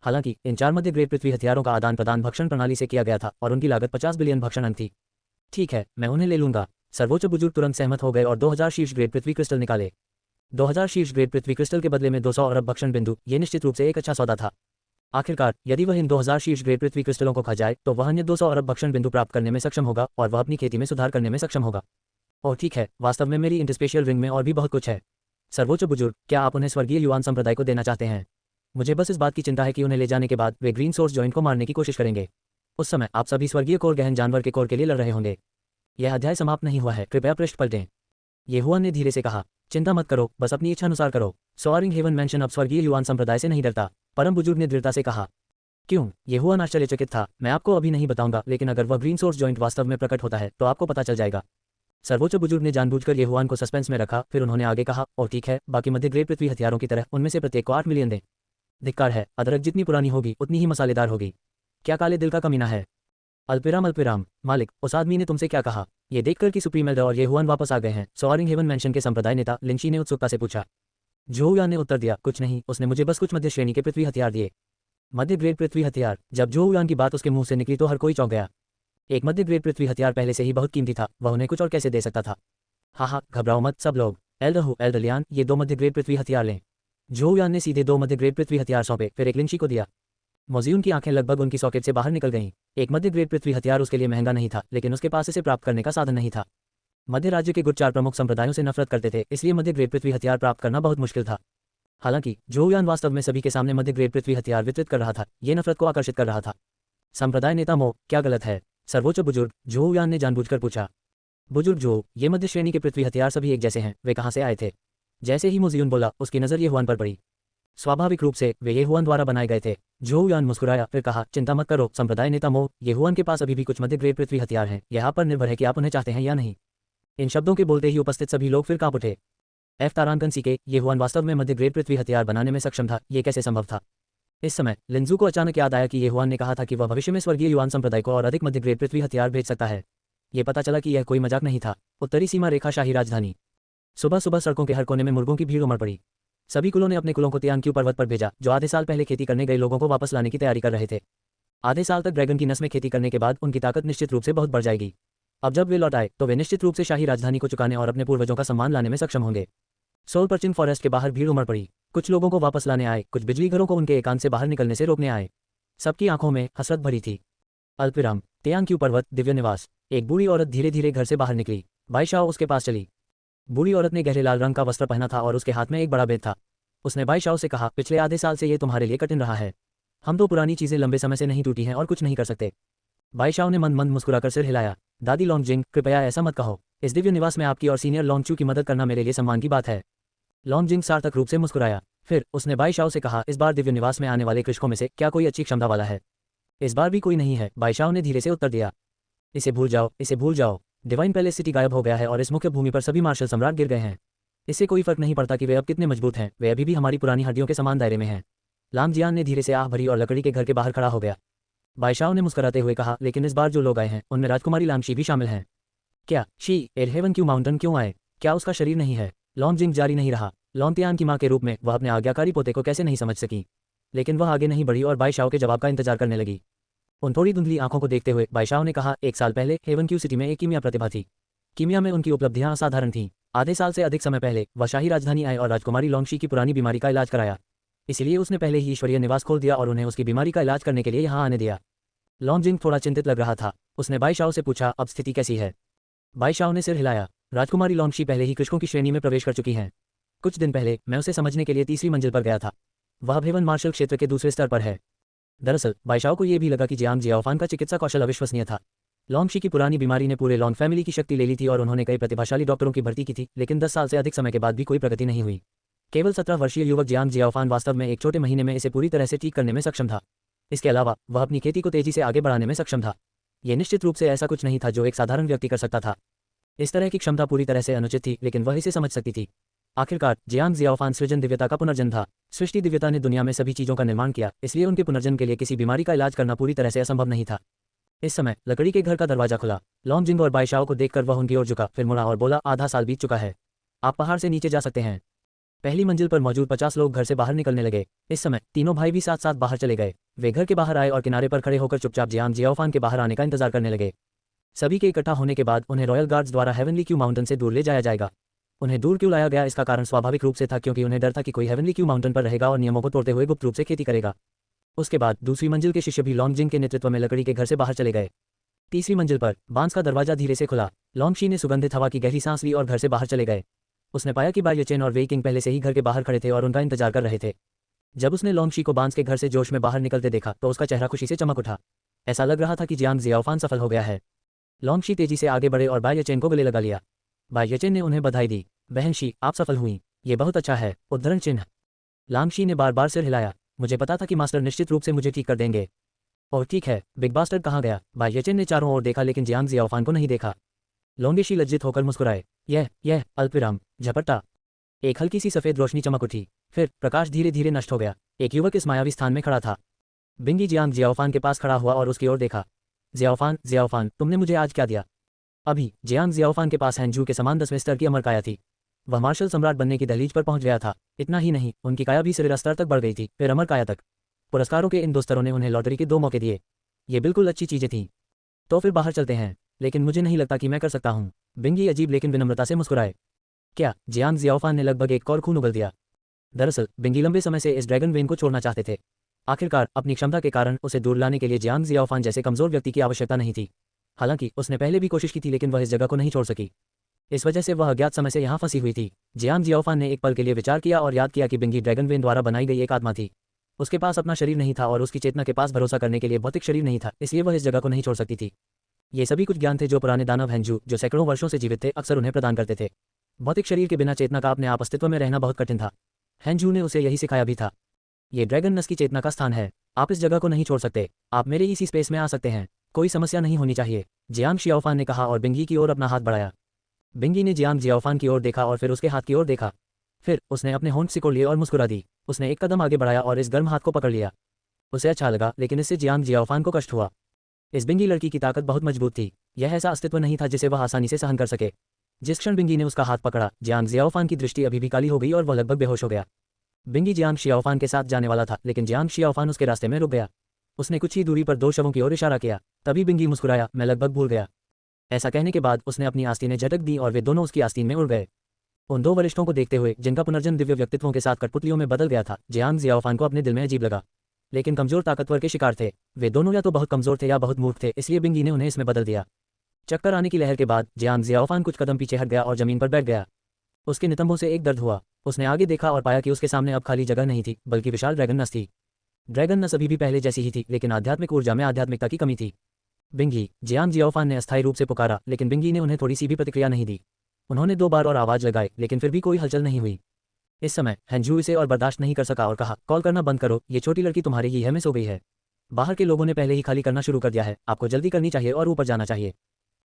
हालांकि इन 4 मध्य ग्रेड पृथ्वी हथियारों का आदान प्रदान भक्षण प्रणाली से किया गया था और उनकी लागत 50 बिलियन भक्षण अंक थी। ठीक है, मैं उन्हें ले लूंगा। सर्वोच्च बुजुर्ग तुरंत सहमत हो गए और 2000 शीर्ष ग्रेड पृथ्वी क्रिस्टल निकाले। 2000 शीर्ष ग्रेड पृथ्वी क्रिस्टल के बदले में 200 अरब भक्षण बिंदु, ये निश्चित रूप से एक अच्छा सौदा था। आखिरकार यदि वह इन 2000 शीर्ष ग्रेड पृथ्वी क्रिस्टलों को खा जाए तो वह अन्य 200 अरब भक्षण बिंदु प्राप्त करने में सक्षम होगा और वह अपनी खेती में सुधार करने में सक्षम होगा। और ठीक है, वास्तव में मेरी इंटरस्पेशियल रिंग में और भी बहुत कुछ है। सर्वोच्च बुजुर्ग, क्या आप उन्हें स्वर्गीय युवान संप्रदाय को देना चाहते हैं? मुझे बस इस बात की चिंता है कि उन्हें ले जाने के बाद वे ग्रीन सोर्स जॉइंट को मारने की कोशिश करेंगे। उस समय आप सभी स्वर्गीय कोर गहन जानवर के कोर के लिए लड़ रहे होंगे। यह अध्याय समाप्त नहीं हुआ है, कृपया पृष्ठ पलटें। येहुआन ने धीरे से कहा, चिंता मत करो, बस अपनी इच्छा अनुसार करो। सोअरिंग हेवन मैंशन अब स्वर्गीय युवान संप्रदाय से नहीं डरता। परम बुजुर्ग ने दृढ़ता से कहा। क्यों? येहुआन आश्चर्यचकित था। मैं आपको अभी नहीं बताऊंगा, लेकिन अगर वह ग्रीन सोर्स जॉइंट वास्तव में प्रकट होता है तो आपको पता चल जाएगा। सर्वोच्च बुजुर्ग ने जानबूझकर येहुआन को सस्पेंस में रखा, फिर उन्होंने आगे कहा, और ठीक है, बाकी मध्य ग्रेड पृथ्वी हथियारों की तरह उनमें से प्रत्येक को 8 मिलियन दें। धिक्कार है, अदरक जितनी पुरानी होगी उतनी ही मसालेदार होगी। क्या काले दिल का कमीना है? अल्पिराम, मालिक, उस आदमी ने तुमसे क्या कहा? ये देखकर कि सुप्रीम एल्डर और येहुआन वापस आ गए हैं, सोअरिंग हेवन मैंशन के संप्रदाय नेता लिंची ने उत्सुकता से पूछा। झोउयान ने उत्तर दिया, कुछ नहीं, उसने मुझे बस कुछ मध्य श्रेणी के पृथ्वी हथियार दिए। मध्य ग्रेड पृथ्वी हथियार? जब झोउयान की बात उसके मुंह से निकली तो हर कोई चौंक गया। एक मध्य ग्रेड पृथ्वी हथियार पहले से ही बहुत कीमती था, वह उन्हें कुछ और कैसे दे सकता था? हाँ, घबराओ मत सब लोग। एल्डर लियान, ये 2 मध्य ग्रेड पृथ्वी हथियार लें। झोउयान ने सीधे 2 मध्य ग्रेड पृथ्वी हथियार सौंपे, फिर एक लिंची को दिया। मोजियून की आंखें लगभग उनकी सॉकेट से बाहर निकल गईं। एक मध्य ग्रेड पृथ्वी हथियार उसके लिए महंगा नहीं था, लेकिन उसके पास इसे प्राप्त करने का साधन नहीं था। मध्य राज्य के गुट 4 प्रमुख संप्रदायों से नफरत करते थे, इसलिए मध्य ग्रेड पृथ्वी हथियार प्राप्त करना बहुत मुश्किल था। हालांकि झोउयान वास्तव में सभी के सामने मध्य ग्रेड पृथ्वी हथियार वितरित कर रहा था, ये नफरत को आकर्षित कर रहा था। संप्रदाय नेता मो, क्या गलत है? सर्वोच्च बुजुर्ग, झोउयान ने जानबूझकर पूछा। बुजुर्ग झो, ये मध्य श्रेणी के पृथ्वी हथियार सभी एक जैसे हैं, वे कहाँ से आए थे? जैसे ही मोजियून बोला, उसकी नज़र येहुआन पर पड़ी। स्वाभाविक रूप से वे येहुआन द्वारा बनाए गए थे। झोउयान मुस्कुराया, फिर कहा, चिंता मत करो संप्रदाय नेता मो, येहुआन के पास अभी भी कुछ मध्य ग्रेड पृथ्वी हथियार हैं, यहाँ पर निर्भर है कि आप उन्हें चाहते हैं या नहीं। इन शब्दों के बोलते ही उपस्थित सभी लोग फिर कांप उठे। तारांकन सीखे, येहुआन वास्तव में मध्य ग्रेड पृथ्वी हथियार बनाने में सक्षम था, ये कैसे संभव था? इस समय लिंजू को अचानक याद आया कि येहुआन ने कहा था कि वह भविष्य में स्वर्गीय युवान संप्रदाय को और अधिक मध्य ग्रेड पृथ्वी हथियार भेज सकता है। ये पता चला कि यह कोई मजाक नहीं था। उत्तरी सीमा रेखा शाही राजधानी। सुबह सुबह सड़कों के हर कोने में मुर्गों की भीड़ उमड़ पड़ी। सभी कुलों ने अपने कुलों को तियानक्यू पर्वत पर भेजा, जो आधे साल पहले खेती करने गए लोगों को वापस लाने की तैयारी कर रहे थे। आधे साल तक ड्रैगन की नस में खेती करने के बाद उनकी ताकत निश्चित रूप से बहुत बढ़ जाएगी। अब जब वे लौट आए तो वे निश्चित रूप से शाही राजधानी को चुकाने और अपने पूर्वजों का सम्मान लाने में सक्षम होंगे। सोल पर्चिन फॉरेस्ट के बाहर भीड़ उमड़ पड़ी। कुछ लोगों को वापस लाने आए, कुछ बिजली घरों को उनके एकांत से बाहर निकलने से रोकने आए। सबकी आंखों में हसरत भरी थी। अल्पिराम, तियानक्यू पर्वत, दिव्य निवास। एक बूढ़ी औरत धीरे धीरे घर से बाहर निकली। बाईशाओ उसके पास चली। बूढ़ी औरत ने गहरे लाल रंग का वस्त्र पहना था और उसके हाथ में एक बड़ा बेद था। उसने बाईशाओ से कहा, पिछले आधे साल से ये तुम्हारे लिए कठिन रहा है। हम तो पुरानी चीजें लंबे समय से नहीं टूटी हैं और कुछ नहीं कर सकते। बाईशाओ ने मंद मंद मुस्कुराकर सिर हिलाया। दादी लॉन्गजिंग, कृपया ऐसा मत कहो। इस दिव्य निवास में आपकी और सीनियर लॉन्गचू की मदद करना मेरे लिए सम्मान की बात है। लॉन्गजिंग सार्थक रूप से मुस्कुराया। फिर उसने बाईशाओ से कहा, इस बार दिव्य निवास में आने वाले कृषकों में से क्या कोई अच्छी क्षमता वाला है? इस बार भी कोई नहीं है, बाईशाओ ने धीरे से उत्तर दिया। इसे भूल जाओ, इसे भूल जाओ। डिवाइन पैलेस सिटी गायब हो गया है और इस मुख्य भूमि पर सभी मार्शल सम्राट गिर गए हैं। इससे कोई फर्क नहीं पड़ता कि वे अब कितने मजबूत हैं, वे अभी भी हमारी पुरानी हड्डियों के समान दायरे में हैं। लांगजियान ने धीरे से आह भरी और लकड़ी के घर के बाहर खड़ा हो गया। बाईशाओ ने मुस्कुराते हुए कहा, लेकिन इस बार जो लोग आए हैं उनमें राजकुमारी लांगशी भी शामिल हैं। क्या शी एडहेवन क्यों माउंटेन क्यों आए? क्या उसका शरीर नहीं है? लॉन्गजिंग जारी नहीं रहा। लॉन्गतियान की मां के रूप में वह अपने आज्ञाकारी पोते को कैसे नहीं समझ सकी, लेकिन वह आगे नहीं बढ़ी और बाईशाओ के जवाब का इंतजार करने लगी। उन थोड़ी धुंधली आंखों को देखते हुए बाईशाओ ने कहा, 1 साल पहले हेवन क्यू सिटी में एक कीमिया प्रतिभा थी। कीमिया में उनकी उपलब्धियां असाधारण थीं। आधे साल से अधिक समय पहले वह शाही राजधानी आए और राजकुमारी लॉन्गशी की पुरानी बीमारी का इलाज कराया। इसलिए उसने पहले ही ईश्वरीय निवास खोल दिया और उन्हें उसकी बीमारी का इलाज करने के लिए यहाँ आने दिया। लॉन्गजिंग थोड़ा चिंतित लग रहा था। उसने बाईशाओ से पूछा, अब स्थिति कैसी है? बाईशाओ ने सिर हिलाया। राजकुमारी लॉन्गशी पहले ही कृषकों की श्रेणी में प्रवेश कर चुकी हैं। कुछ दिन पहले मैं उसे समझने के लिए 3वीं मंजिल पर गया था। वह अब हेवन मार्शल क्षेत्र के दूसरे स्तर पर है। दरअसल बाईशाओ को यह भी लगा कि जियांग जियाओफान का चिकित्सा कौशल अविश्वसनीय था। लॉन्गशी की पुरानी बीमारी ने पूरे लॉन्ग फैमिली की शक्ति ले ली थी और उन्होंने कई प्रतिभाशाली डॉक्टरों की भर्ती की थी, लेकिन 10 साल से अधिक समय के बाद भी कोई प्रगति नहीं हुई। केवल 17 वर्षीय युवक जियांग जियाओफान वास्तव में एक छोटे महीने में इसे पूरी तरह से ठीक करने में सक्षम था। इसके अलावा वह अपनी खेती को तेजी से आगे बढ़ाने में सक्षम था। यह निश्चित रूप से ऐसा कुछ नहीं था जो एक साधारण व्यक्ति कर सकता था। इस तरह की क्षमता पूरी तरह से अनुचित थी, लेकिन वह इसे समझ सकती थी। आखिरकार जियांग जियाओफान सृजन दिव्यता का पुनर्जन्म था। सृष्टि दिव्यता ने दुनिया में सभी चीजों का निर्माण किया, इसलिए उनके पुनर्जन्म के लिए किसी बीमारी का इलाज करना पूरी तरह से असंभव नहीं था। इस समय लकड़ी के घर का दरवाजा खुला। लॉन्गजिंग और बाईशाओ को देखकर वह उनकी ओर झुका, फिर मुड़ा और बोला, आधा साल बीत चुका है, आप पहाड़ से नीचे जा सकते हैं। पहली मंजिल पर मौजूद 50 लोग घर से बाहर निकलने लगे। इस समय तीनों भाई भी साथ साथ बाहर चले गए। वे घर के बाहर आए और किनारे पर खड़े होकर चुपचाप जियांग जियाओफान के बाहर आने का इंतजार करने लगे। सभी के इकट्ठा होने के बाद उन्हें रॉयल गार्ड्स द्वारा हेवनली क्यू माउंटेन से दूर ले जाया जाएगा। उन्हें दूर क्यों लाया गया, इसका कारण स्वाभाविक रूप से था क्योंकि उन्हें डर था कि कोई हेवनली क्यू माउंटेन पर रहेगा और नियमों को तोड़ते हुए गुप्त रूप से खेती करेगा। उसके बाद दूसरी मंजिल के शिष्य भी लॉन्गजिंग के नेतृत्व में लकड़ी के घर से बाहर चले गए। तीसरी मंजिल पर बांस का दरवाजा धीरे से खुला। लॉन्गशी ने सुगंधित हवा की गहरी सांस ली और घर से बाहर चले गए। उसने पाया कि बाय येचेन और वेई किंग पहले से ही घर के बाहर खड़े थे और उनका इंतजार कर रहे थे। जब उसने लॉन्गशी को बांस के घर से जोश में बाहर निकलते देखा तो उसका चेहरा खुशी से चमक उठा। ऐसा लग रहा था कि जियांग जियाओफान सफल हो गया है। लॉन्गशी तेजी से आगे बढ़े और बाय येचेन को गले लगा लिया। बाय येचेन ने उन्हें बधाई दी। बहन शी, आप सफल हुई, ये बहुत अच्छा है। उद्धरण चिन्ह। लॉन्गशी ने बार बार सिर हिलाया। मुझे पता था कि मास्टर निश्चित रूप से मुझे ठीक कर देंगे। और ठीक है, बिग बास्टर्ड कहाँ गया? बाय येचेन ने चारों ओर देखा लेकिन जियांग जियाओफान को नहीं देखा। लॉन्गेशी लज्जित होकर मुस्कुराए। यह अल्पविराम। झपट्टा। एक हल्की सी सफेद रोशनी चमक उठी। फिर प्रकाश धीरे धीरे नष्ट हो गया। एक युवक इस मायावी स्थान में खड़ा था। बिंगी जियांग जियाओफान के पास खड़ा हुआ और उसकी ओर देखा। जियाओफान, तुमने मुझे आज क्या दिया? अभी जियांग जियाओफान के पास हैंजू के समान 10वें स्तर की अमर काया थी। वह मार्शल सम्राट बनने की दहलीज पर पहुंच गया था। इतना ही नहीं, उनकी काया भी सिरेरा स्तर तक बढ़ गई थी, फिर अमर काया तक। पुरस्कारों के इन 2 स्तरों ने उन्हें लॉटरी के 2 मौके दिए। ये बिल्कुल अच्छी चीजें थीं। तो फिर बाहर चलते हैं। लेकिन मुझे नहीं लगता कि मैं कर सकता हूँ। बिंगी अजीब लेकिन विनम्रता से मुस्कुराए। क्या? जियांग जियाओफान ने लगभग एक और खून उगल दिया। दरअसल बिंगी लंबे समय से इस ड्रैगन वेन को छोड़ना चाहते थे। आखिरकार अपनी क्षमता के कारण उसे दूर लाने के लिए जियांग जियाओफान जैसे कमजोर व्यक्ति की आवश्यकता नहीं थी। हालांकि उसने पहले भी कोशिश की थी लेकिन वह इस जगह को नहीं छोड़ सकी। इस वजह से वह अज्ञात समय से यहाँ फंसी हुई थी। जियांग जियाओफान ने एक पल के लिए विचार किया और याद किया कि बिंगी ड्रैगन वेन द्वारा बनाई गई एक आत्मा थी। उसके पास अपना शरीर नहीं था और उसकी चेतना के पास भरोसा करने के लिए भौतिक शरीर नहीं था, इसलिए वह इस जगह को नहीं छोड़ सकती थी। ये सभी कुछ ज्ञान थे जो पुराने दानव हैंजू, जो सैकड़ों वर्षों से जीवित थे, अक्सर उन्हें प्रदान करते थे। भौतिक शरीर के बिना चेतना का अपने आप अस्तित्व में रहना बहुत कठिन था। हैंजू ने उसे यही सिखाया भी था। ये ड्रैगन नस की चेतना का स्थान है। आप इस जगह को नहीं छोड़ सकते। आप मेरे इसी स्पेस में आ सकते हैं। कोई समस्या नहीं होनी चाहिए, जियांग जियाओफान ने कहा और बिंगी की ओर अपना हाथ बढ़ाया। बिंगी ने जियांग जियाओफान की ओर देखा और फिर उसके हाथ की ओर देखा। फिर उसने अपने होंठ सिकोड़ लिए और मुस्कुरा दी। उसने एक कदम आगे बढ़ाया और इस गर्म हाथ को पकड़ लिया। उसे अच्छा लगा लेकिन इससे जियांग जियाओफान को कष्ट हुआ। इस बिंगी लड़की की ताकत बहुत मजबूत थी। यह ऐसा अस्तित्व नहीं था जिसे वह आसानी से सहन कर सके। जिस क्षण बिंगी ने उसका हाथ पकड़ा, जियांग जियाओफान की दृष्टि अभी भी काली हो गई और वह लगभग बेहोश हो गया। बिंगी जियांग जियाओफान के साथ जाने वाला था लेकिन जियांग जियाओफान उसके रास्ते में रुक गया। उसने कुछ ही दूरी पर 2 शवों की ओर इशारा किया। तभी बिंगी मुस्कुराया। मैं लगभग भूल गया। ऐसा कहने के बाद उसने अपनी आस्तीनें झटक दी और वे दोनों उसकी आस्तीन में उड़ गए। उन 2 वरिष्ठों को देखते हुए जिनका पुनर्जन्म दिव्य व्यक्तित्वों के साथ कठपुतलियों में बदल गया था, जियांग जियाओफान को अपने दिल में अजीब लगा। लेकिन कमजोर ताकतवर के शिकार थे। वे दोनों या तो बहुत कमजोर थे या बहुत मूर्ख थे, इसलिए बिंगी ने उन्हें इसमें बदल दिया। चक्कर आने की लहर के बाद जियांग जियाओफान कुछ कदम पीछे हट गया और जमीन पर बैठ गया। उसके नितंबों से एक दर्द हुआ। उसने आगे देखा और पाया कि उसके सामने अब खाली जगह नहीं थी बल्कि विशाल ड्रैगन नस थी। ड्रैगन नस अभी भी पहले जैसी ही थी लेकिन आध्यात्मिक ऊर्जा में आध्यात्मिकता की कमी थी। बिंगी, जियांग जियाओफान ने अस्थायी रूप से पुकारा लेकिन बिंगी ने उन्हें थोड़ी सी भी प्रतिक्रिया नहीं दी। उन्होंने 2 बार और आवाज लगाई लेकिन फिर भी कोई हलचल नहीं हुई। इस समय हैंजू इसे और बर्दाश्त नहीं कर सका और कहा, कॉल करना बंद करो, ये छोटी लड़की तुम्हारे ही है में सो गई है। बाहर के लोगों ने पहले ही खाली करना शुरू कर दिया है, आपको जल्दी करनी चाहिए और ऊपर जाना चाहिए।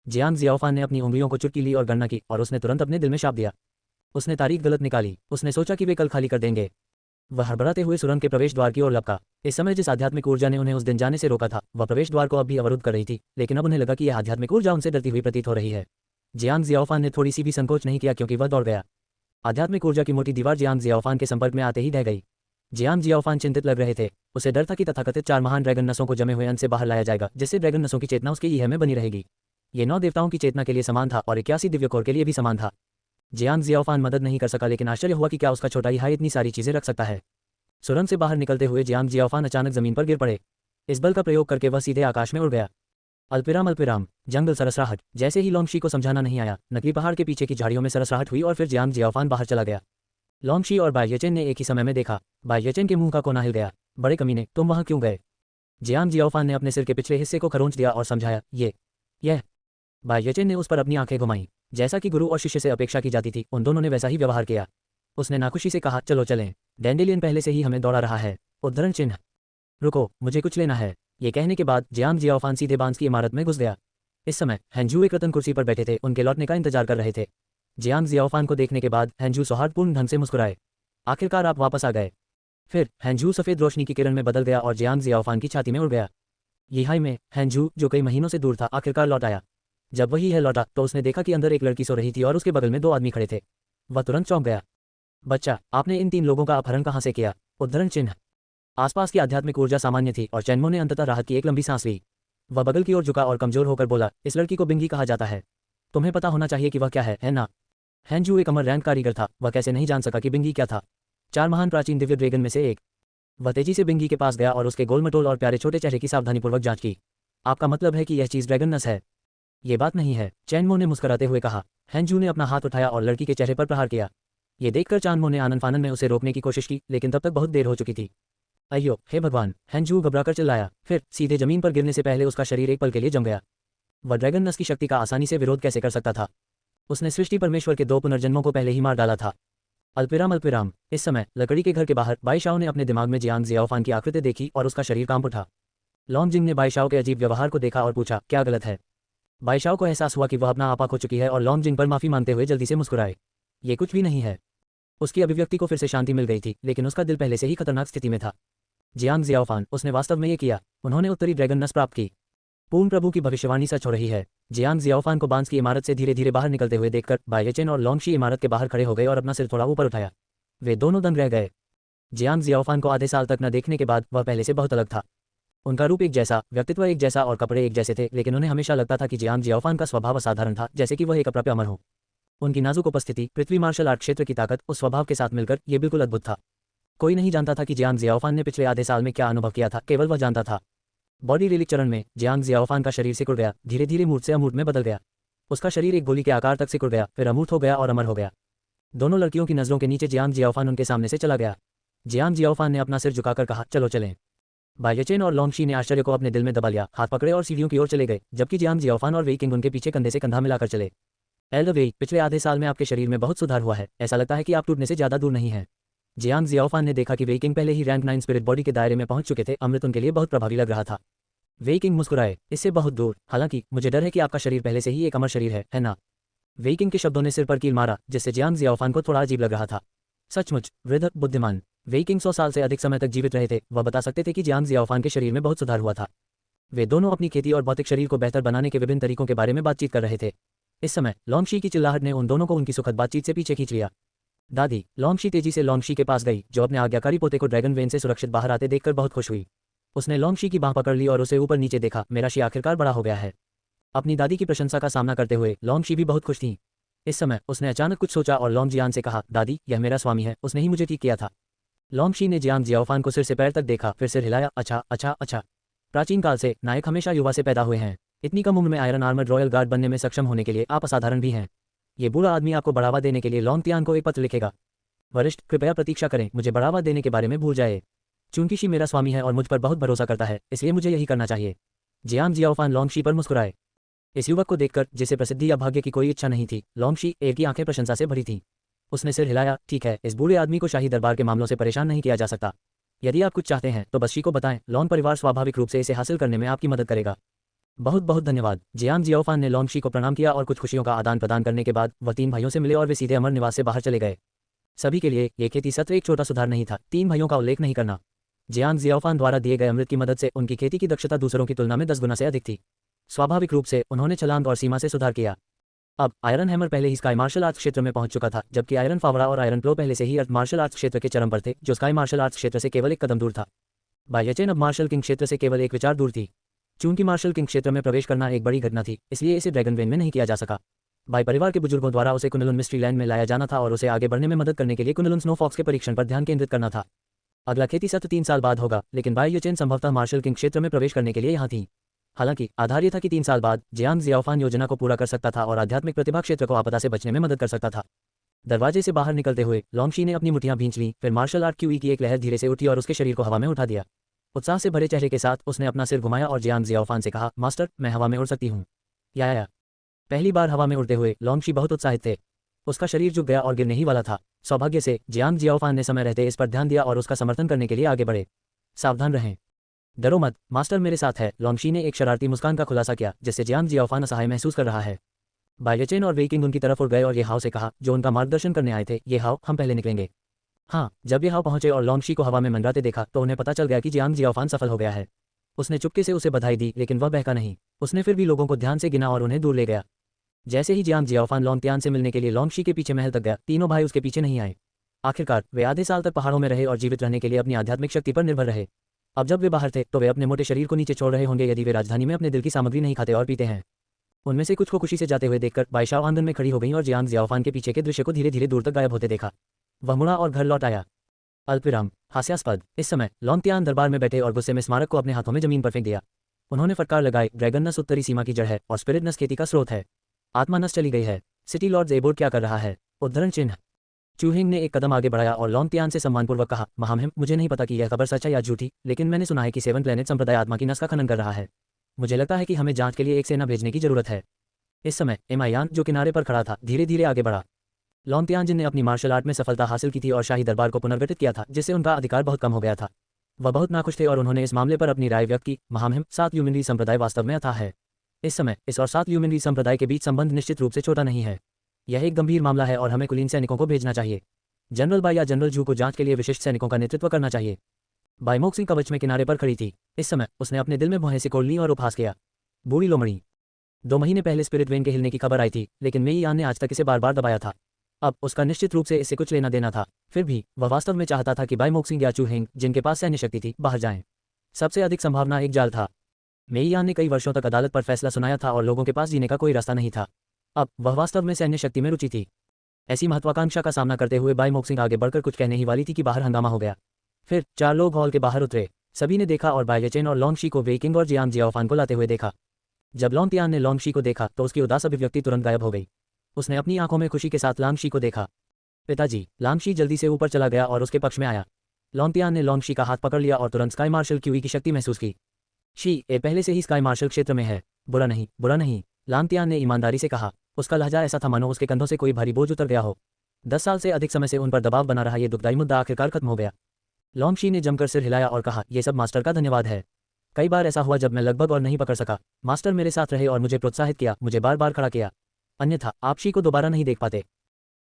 जियांग जियाओफान ने अपनी उंगलियों को चुटकी ली और गणना की और उसने तुरंत अपने दिल में शाप दिया। उसने तारीख गलत निकाली। उसने सोचा कि वे कल खाली कर देंगे। वह हड़बड़ाते हुए सुरंग के प्रवेश द्वार की ओर लपका। इस समय जिस आध्यात्मिक ऊर्जा ने उन्हें उस दिन जाने से रोका था, वह प्रवेश द्वार को अब भी अवरुद्ध कर रही थी, लेकिन अब उन्हें लगा कि यह आध्यात्मिक ऊर्जा उनसे डरती हुई प्रतीत हो रही है। जियांग जियाओफान ने थोड़ी सी भी संकोच नहीं किया क्योंकि वह दौड़ गया। आध्यात्मिक ऊर्जा की मोटी दीवार जियांग जियाओफान के संपर्क में आते ही ढह गई। जियांग जियाओफान चिंतित लग रहे थे। उसे डर था कि तथाकथित 4 महान ड्रैगन नसों को जमे हुए अन्न से बाहर लाया जाएगा, जिससे ड्रैगन नसों की चेतना उसके ईह में बनी रहेगी। ये 9 देवताओं की चेतना के लिए समान था और 81 दिव्य कोर के लिए भी समान था। जियांग जियाओफान मदद नहीं कर सका लेकिन आश्चर्य हुआ कि क्या उसका छोटा ईहा इतनी सारी चीजें रख सकता है। सुरंग से बाहर निकलते हुए जियांग जियाओफान अचानक जमीन पर गिर पड़े। इस बल का प्रयोग करके वह सीधे आकाश में उड़ गया। अल्पविराम। जंगल सरसराहट। जैसे ही लॉन्गशी को समझाना नहीं आया, नकली पहाड़ के पीछे की झाड़ियों में सरसराहट हुई और फिर जियांग जियाओफान बाहर चला गया। लॉन्गशी और बाय येचेन ने एक ही समय में देखा। बाय येचेन के मुंह का कोना हिल गया। बड़े कमीने, तुम वहां क्यों गए? जियांग जियाओफान ने अपने सिर के पिछले हिस्से को खरोंच दिया और समझाया, यह। बाय येचेन ने उस पर अपनी आंखें घुमाई। जैसा कि गुरु और शिष्य से अपेक्षा की जाती थी, उन दोनों ने वैसा ही व्यवहार किया। उसने नाखुशी से कहा, चलो चलें, डैंडेलियन पहले से ही हमें दौड़ा रहा है। उद्धरण चिन्ह। रुको, मुझे कुछ लेना है। ये कहने के बाद जियांग जियाओफान सीधे बांस की इमारत में घुस गया। इस समय हैंजू एक रत्न कुर्सी पर बैठे थे, उनके लौटने का इंतजार कर रहे थे। जियांग जियाओफान को देखने के बाद हैंजू सौहार्दपूर्ण ढंग से मुस्कुराए। आखिरकार आप वापस आ गए। फिर हैंजू सफेद रोशनी की किरण में बदल गया और जियांग जियाओफान की छाती में उड़ गया। यीहाई में हैंजू, जो कई महीनों से दूर था, आखिरकार लौट आया। जब वही है लौटा तो उसने देखा कि अंदर एक लड़की सो रही थी और उसके बगल में 2 आदमी खड़े थे। वह तुरंत चौंक गया। बच्चा, आपने इन 3 लोगों का अपहरण कहाँ से किया? उद्धरण चिन्ह। आसपास की आध्यात्मिक ऊर्जा सामान्य थी और चैनमो ने अंततः राहत की एक लंबी सांस ली। वह बगल की ओर झुका और कमजोर होकर बोला, इस लड़की को बिंगी कहा जाता है। तुम्हें पता होना चाहिए कि वह क्या है ना? हैंजू एक अमर रैंक कारीगर था, वह कैसे नहीं जान सका कि बिंगी क्या था? 4 महान प्राचीन दिव्य ड्रैगन में से एक। वह तेजी से बिंगी के पास गया और उसके गोलमटोल और प्यारे छोटे चेहरे की सावधानीपूर्वक जांच की। आपका मतलब है कि यह चीज ड्रैगन नस है? ये बात नहीं है, चैनमो ने मुस्कुराते हुए कहा। हैंजू ने अपना हाथ उठाया और लड़की के चेहरे पर प्रहार किया। ये देखकर चानमो ने आनन फानन में उसे रोकने की कोशिश की, लेकिन तब तक बहुत देर हो चुकी थी। अయ్यो, हे भगवान! हैंजू घबराकर चिल्लाया, फिर सीधे जमीन पर गिरने से पहले उसका शरीर एक पल के लिए जम गया। वह ड्रैगन नस की शक्ति का आसानी से विरोध कैसे कर सकता था? उसने सृष्टि परमेश्वर के 2 पुनर्जन्मों को पहले ही मार डाला था। अल्पिराम अल्पिराम। इस समय लकड़ी के घर के बाहर बाईशाओ ने अपने दिमाग में जियांग जियाओफान की आकृति देखी और उसका शरीर कांप उठा। लॉन्गजिंग ने बाईशाओ के अजीब व्यवहार को देखा और पूछा, क्या गलत है? बाईशाओ को एहसास हुआ कि वह अपना आपा खो चुकी है और लॉन्गजिंग पर माफी मांगते हुए जल्दी से मुस्कुराए। ये कुछ भी नहीं है। उसकी अभिव्यक्ति को फिर से शांति मिल गई थी, लेकिन उसका दिल पहले से ही खतरनाक स्थिति में था। जियांग जियाओफान, उसने वास्तव में ये किया। उन्होंने उत्तरी ड्रैगन नस प्राप्त की। पूर्ण प्रभु की भविष्यवाणी सच हो रही है। जियांग जियाओफान को बांस की इमारत से धीरे धीरे बाहर निकलते हुए देखकर बाइयेचेन और लॉन्गशी इमारत के बाहर खड़े हो गए और अपना सिर थोड़ा ऊपर उठाया। वे दोनों दंग रह गए। जियांग जियाओफान को आधे साल तक न देखने के बाद वह पहले से बहुत अलग था। उनका रूप एक जैसा, व्यक्तित्व एक जैसा और कपड़े एक जैसे थे, लेकिन उन्हें हमेशा लगता था कि जियांग जियाओफान का स्वभाव असाधारण था, जैसे कि वह एक अप्राप्य अमर हो। उनकी नाजुक उपस्थिति, पृथ्वी मार्शल आर्ट क्षेत्र की ताकत, उस स्वभाव के साथ मिलकर ये बिल्कुल अद्भुत था। कोई नहीं जानता था कि जियांग जियाओफान ने पिछले आधे साल में क्या अनुभव किया था, केवल वह जानता था। बॉडी रिलीक चरण में जियांग जियाओफान का शरीर सिकुड़ गया, धीरे धीरे मूर्त से अमूर्त में बदल गया। उसका शरीर एक गोली के आकार तक सिकुड़ गया, फिर अमूर्त हो गया और अमर हो गया। दोनों लड़कियों की नजरों के नीचे जियांग जियाओफान उनके सामने से चला गया। जियांग जियाओफान ने अपना सिर झुकाकर कहा, चलो चलें। बाइयेचेन और लॉन्गशी ने आश्चर्य को अपने दिल में दबा लिया, हाथ पकड़े और सीढ़ियों की ओर चले गए, जबकि जियांग जियाओफान और वेई किंग उनके पीछे कंधे से कंधा मिलाकर चले। एल्डर वेई, पिछले आधे साल में आपके शरीर में बहुत सुधार हुआ है, ऐसा लगता है कि आप टूटने से ज्यादा दूर नहीं हैं। जियांग जियाओफान ने देखा कि वेई किंग पहले ही रैंक 9 स्पिरिट बॉडी के दायरे में पहुंच चुके थे, अमृत उनके लिए बहुत प्रभावी लग रहा था। वेई किंग मुस्कुराए, इससे बहुत दूर, हालांकि मुझे डर है कि आपका शरीर पहले से ही एक अमर शरीर है ना? वेई किंग के शब्दों ने सिर पर कील मारा, जिससे जियांग जियाओफान को थोड़ा अजीब लग रहा था। सचमुच, वृद्ध, बुद्धिमान। वेई किंग 100 साल से अधिक समय तक जीवित रहे थे, वह बता सकते थे कि जियांग जियाओफान के शरीर में बहुत सुधार हुआ था। वे दोनों अपनी खेती और भौतिक शरीर को बेहतर बनाने के विभिन्न तरीकों के बारे में बातचीत कर रहे थे। इस समय लॉन्गशी की चिल्लाहट ने उन दोनों को उनकी सुखद बातचीत से पीछे खींच लिया। दादी, लॉन्गशी तेजी से लॉन्गशी के पास गई, जो अपने आज्ञाकारी पोते को ड्रैगन वेन से सुरक्षित बाहर आते देखकर बहुत खुश हुई। उसने लॉन्गशी की बांह पकड़ ली और उसे ऊपर नीचे देखा, मेरा शी आखिरकार बड़ा हो गया है। अपनी दादी की प्रशंसा का सामना करते हुए लॉन्गशी भी बहुत खुश थी। इस समय उसने अचानक कुछ सोचा और लॉन्गजियान से कहा, दादी, यह मेरा स्वामी है, उसने ही मुझे ठीक किया था। लॉन्गशी ने जियांग जियाओफान को सिर से पैर तक देखा, फिर सिर हिलाया, अच्छा अच्छा अच्छा। प्राचीन काल से नायक हमेशा युवा से पैदा हुए हैं। इतनी कम उम्र में आयरन आर्मर्ड रॉयल गार्ड बनने में सक्षम होने के लिए आप असाधारण भी हैं। ये बूढ़ा आदमी आपको बढ़ावा देने के लिए लॉन्गतियान को एक पत्र लिखेगा। वरिष्ठ, कृपया प्रतीक्षा करें, मुझे बढ़ावा देने के बारे में भूल जाए। चूंकि शी मेरा स्वामी है और मुझ पर बहुत भरोसा करता है, इसलिए मुझे यही करना चाहिए। जियांग जियाओफान लॉन्गशी पर मुस्कुराए। इस युवक को देखकर, जिसे प्रसिद्धि या भाग्य की कोई इच्छा नहीं थी, लॉन्गशी एक की आंखें प्रशंसा से भरी थीं। उसने सिर हिलाया, ठीक है, इस बूढ़े आदमी को शाही दरबार के मामलों से परेशान नहीं किया जा सकता। यदि आप कुछ चाहते हैं तो बस शी को बताएं, लॉन्ग परिवार स्वाभाविक रूप से इसे हासिल करने में आपकी मदद करेगा। बहुत बहुत धन्यवाद। जियांग जियाओफान ने लॉन्गशी को प्रणाम किया और कुछ खुशियों का आदान प्रदान करने के बाद वह 3 भाइयों से मिले और वे सीधे अमर निवास से बाहर चले गए। सभी के लिए ये खेती सत्र एक छोटा सुधार नहीं था, 3 भाइयों का उल्लेख नहीं करना। जियांग जियाओफान द्वारा दिए गए अमृत की मदद से उनकी खेती की दक्षता दूसरों की तुलना में 10 गुना से अधिक थी। स्वाभाविक रूप से उन्होंने छलांग और सीमा से सुधार किया। अब आयरन हैमर पहले ही स्काई मार्शल आर्ट्स क्षेत्र में पहुंच चुका था, जबकि आयरन फावड़ा और आयरन प्लो पहले से ही अर्थ मार्शल आर्ट्स क्षेत्र के चरम पर थे, जो स्काई मार्शल आर्ट्स क्षेत्र से केवल एक कदम दूर था। बाइयेचेन अब मार्शल किंग क्षेत्र से केवल एक विचार दूर थी। चूंकि मार्शल किंग क्षेत्र में प्रवेश करना एक बड़ी घटना थी, इसलिए इसे ड्रैगन वेन में नहीं किया जा सका। बाई परिवार के बुजुर्गों द्वारा उसे कुनलुन मिस्ट्री लैंड में लाया जाना था और उसे आगे बढ़ने में मदद करने के लिए कुनलुन स्नो फॉक्स के परीक्षण पर ध्यान केंद्रित करना था। अगला खेती सत्र 3 साल बाद होगा, लेकिन बाइयेचेन संभवतः मार्शल किंग क्षेत्र में प्रवेश करने के लिए यहाँ थी। हालांकि आधार यह था कि 3 साल बाद जियांग जियाओफान योजना को पूरा कर सकता था और आध्यात्मिक प्रतिभा क्षेत्र को आपदा से बचने में मदद कर सकता था। दरवाजे से बाहर निकलते हुए लॉन्गशी ने अपनी मुठ्ठियां भींच लीं, फिर मार्शल आर्ट क्यूई की एक लहर धीरे से उठी और उसके शरीर को हवा में उठा दिया। उत्साह से भरे चेहरे के साथ उसने अपना सिर घुमाया और जियांग जियाओफान से कहा, मास्टर, मैं हवा में उड़ सकती हूँ। या पहली बार हवा में उड़ते हुए लॉन्गशी बहुत उत्साहित थे। उसका शरीर झुक गया और गिरने ही वाला था। सौभाग्य से जियांग जियाओफान ने समय रहते इस पर ध्यान दिया और उसका समर्थन करने के लिए आगे बढ़े। सावधान रहें, डरो मत, मास्टर मेरे साथ है। लॉन्गशी ने एक शरारती मुस्कान का खुलासा किया, जिससे जियांग जियाओफान असहाय महसूस कर रहा है। बाइयेचेन और वेई किंग उनकी तरफ उड़ गए और ये हाव से कहा, जो उनका मार्गदर्शन करने आए थे, ये हाव, हम पहले निकलेंगे। हाँ, जब ये हाव पहुंचे और लॉन्गशी को हवा में मंडराते देखा तो उन्हें पता चल गया कि जियांग जियाओफान सफल हो गया है। उसने चुपके से उसे बधाई दी, लेकिन वह बहका नहीं। उसने फिर भी लोगों को ध्यान से गिना और उन्हें दूर ले गया। जैसे ही जियांग जियाओफान लॉन्गतियान से मिलने के लिए लॉन्गशी के पीछे महल तक गया, तीनों भाई उसके पीछे नहीं आए। आखिरकार वे आधे साल तक पहाड़ों में रहे और जीवित रहने के लिए अपनी आध्यात्मिक शक्ति पर निर्भर रहे। अब जब वे बाहर थे तो वे अपने मोटे शरीर को नीचे छोड़ रहे होंगे यदि वे राजधानी में अपने दिल की सामग्री नहीं खाते और पीते हैं। उनमें से कुछ को खुशी से जाते हुए देखकर बाईशाओ आंगन में खड़ी हो गई और जियांग जियाओफान के पीछे के दृश्य को धीरे धीरे दूर तक गायब होते देखा। वह मुड़ा और घर लौट आया। अल्पविराम। हास्यास्पद। इस समय लॉन्गतियान दरबार में बैठे और गुस्से में स्मारक को अपने हाथों में जमीन पर फेंक दिया। उन्होंने फटकार लगाई, ड्रैगन नस उत्तरी सीमा की जड़ है और स्पिरिट नस खेती का स्रोत है। आत्मा नस चली गई है। सिटी लॉर्ड ज़ेबोर्ड क्या कर रहा है? उद्धरण चिन्ह। चूहिंग ने एक कदम आगे बढ़ाया और लॉन्गतियान से सम्मानपूर्वक कहा, महामहिम, मुझे नहीं पता कि यह खबर सच है या झूठी, लेकिन मैंने सुना है कि 7 प्लैनेट संप्रदाय आत्मा की नस का खनन कर रहा है। मुझे लगता है कि हमें जांच के लिए एक सेना भेजने की जरूरत है। इस समय एमायान, जो किनारे पर खड़ा था, धीरे धीरे आगे बढ़ा। लॉन्गतियान जिनने अपनी मार्शल आर्ट में सफलता हासिल की थी और शाही दरबार को पुनर्गठित किया था, जिससे उनका अधिकार बहुत कम हो गया था, वह बहुत नाखुश थे और उन्होंने इस मामले पर अपनी राय व्यक्त की। महामहिम, 7 ल्यूमिनरी संप्रदाय वास्तव में अथाह है। इस समय इस और 7 ल्यूमिनरी संप्रदाय के बीच संबंध निश्चित रूप से छोटा नहीं है। यह एक गंभीर मामला है और हमें कुलीन सैनिकों को भेजना चाहिए। जनरल बाई या जनरल जू को जांच के लिए विशिष्ट सैनिकों का नेतृत्व करना चाहिए। बाईमोक सिंह कवच में किनारे पर खड़ी थी। इस समय उसने अपने दिल में भौहें सिकोड़ ली और उपहास किया। बूढ़ी लोमड़ी। 2 महीने पहले स्पिरिट वेन के हिलने की खबर आई थी, लेकिन मेई यान ने आज तक इसे बार बार दबाया था। अब उसका निश्चित रूप से इससे कुछ लेना देना था। फिर भी वह वास्तव में चाहता था कि बाईमोक सिंह या चूहेंग, जिनके पास सैन्य शक्ति थी, बाहर जाएं। सबसे अधिक संभावना एक जाल था। मेई यान ने कई वर्षों तक अदालत पर फैसला सुनाया था और लोगों के पास जीने का कोई रास्ता नहीं था। अब वह वास्तव में सैन्य शक्ति में रुचि थी। ऐसी महत्वाकांक्षा का सामना करते हुए बाईमोक सिंह आगे बढ़कर कुछ कहने ही वाली थी कि बाहर हंगामा हो गया। फिर 4 लोग हॉल के बाहर उतरे। सभी ने देखा और बाइलेचेन और लॉन्गशी को वेकिंग और जियांग जियाओफान को लाते हुए देखा। जब लॉन्गतियान ने लॉन्गशी को देखा तो उसकी उदास अभिव्यक्ति तुरंत गायब हो गई। उसने अपनी आंखों में खुशी के साथ लांगशी को देखा। पिताजी। लांगशी जल्दी से ऊपर चला गया और उसके पक्ष में आया। लॉन्गतियान ने लॉन्गशी का हाथ पकड़ लिया और तुरंत स्काई मार्शल क्यूई की शक्ति महसूस की। शी ए पहले से ही स्काई मार्शल क्षेत्र में है। बुरा नहीं, बुरा नहीं, लांगतियान ने ईमानदारी से कहा। उसका लहजा ऐसा था मानो उसके कंधों से कोई भारी बोझ उतर गया हो। 10 साल से अधिक समय से उन पर दबाव बना रहा ये दुखदायी मुद्दा आखिरकार खत्म हो गया। लॉन्गशी ने जमकर सिर हिलाया और कहा, यह सब मास्टर का धन्यवाद है। कई बार ऐसा हुआ जब मैं लगभग और नहीं पकड़ सका। मास्टर मेरे साथ रहे और मुझे प्रोत्साहित किया, मुझे बार बार खड़ा किया। अन्यथा आप शी को दोबारा नहीं देख पाते।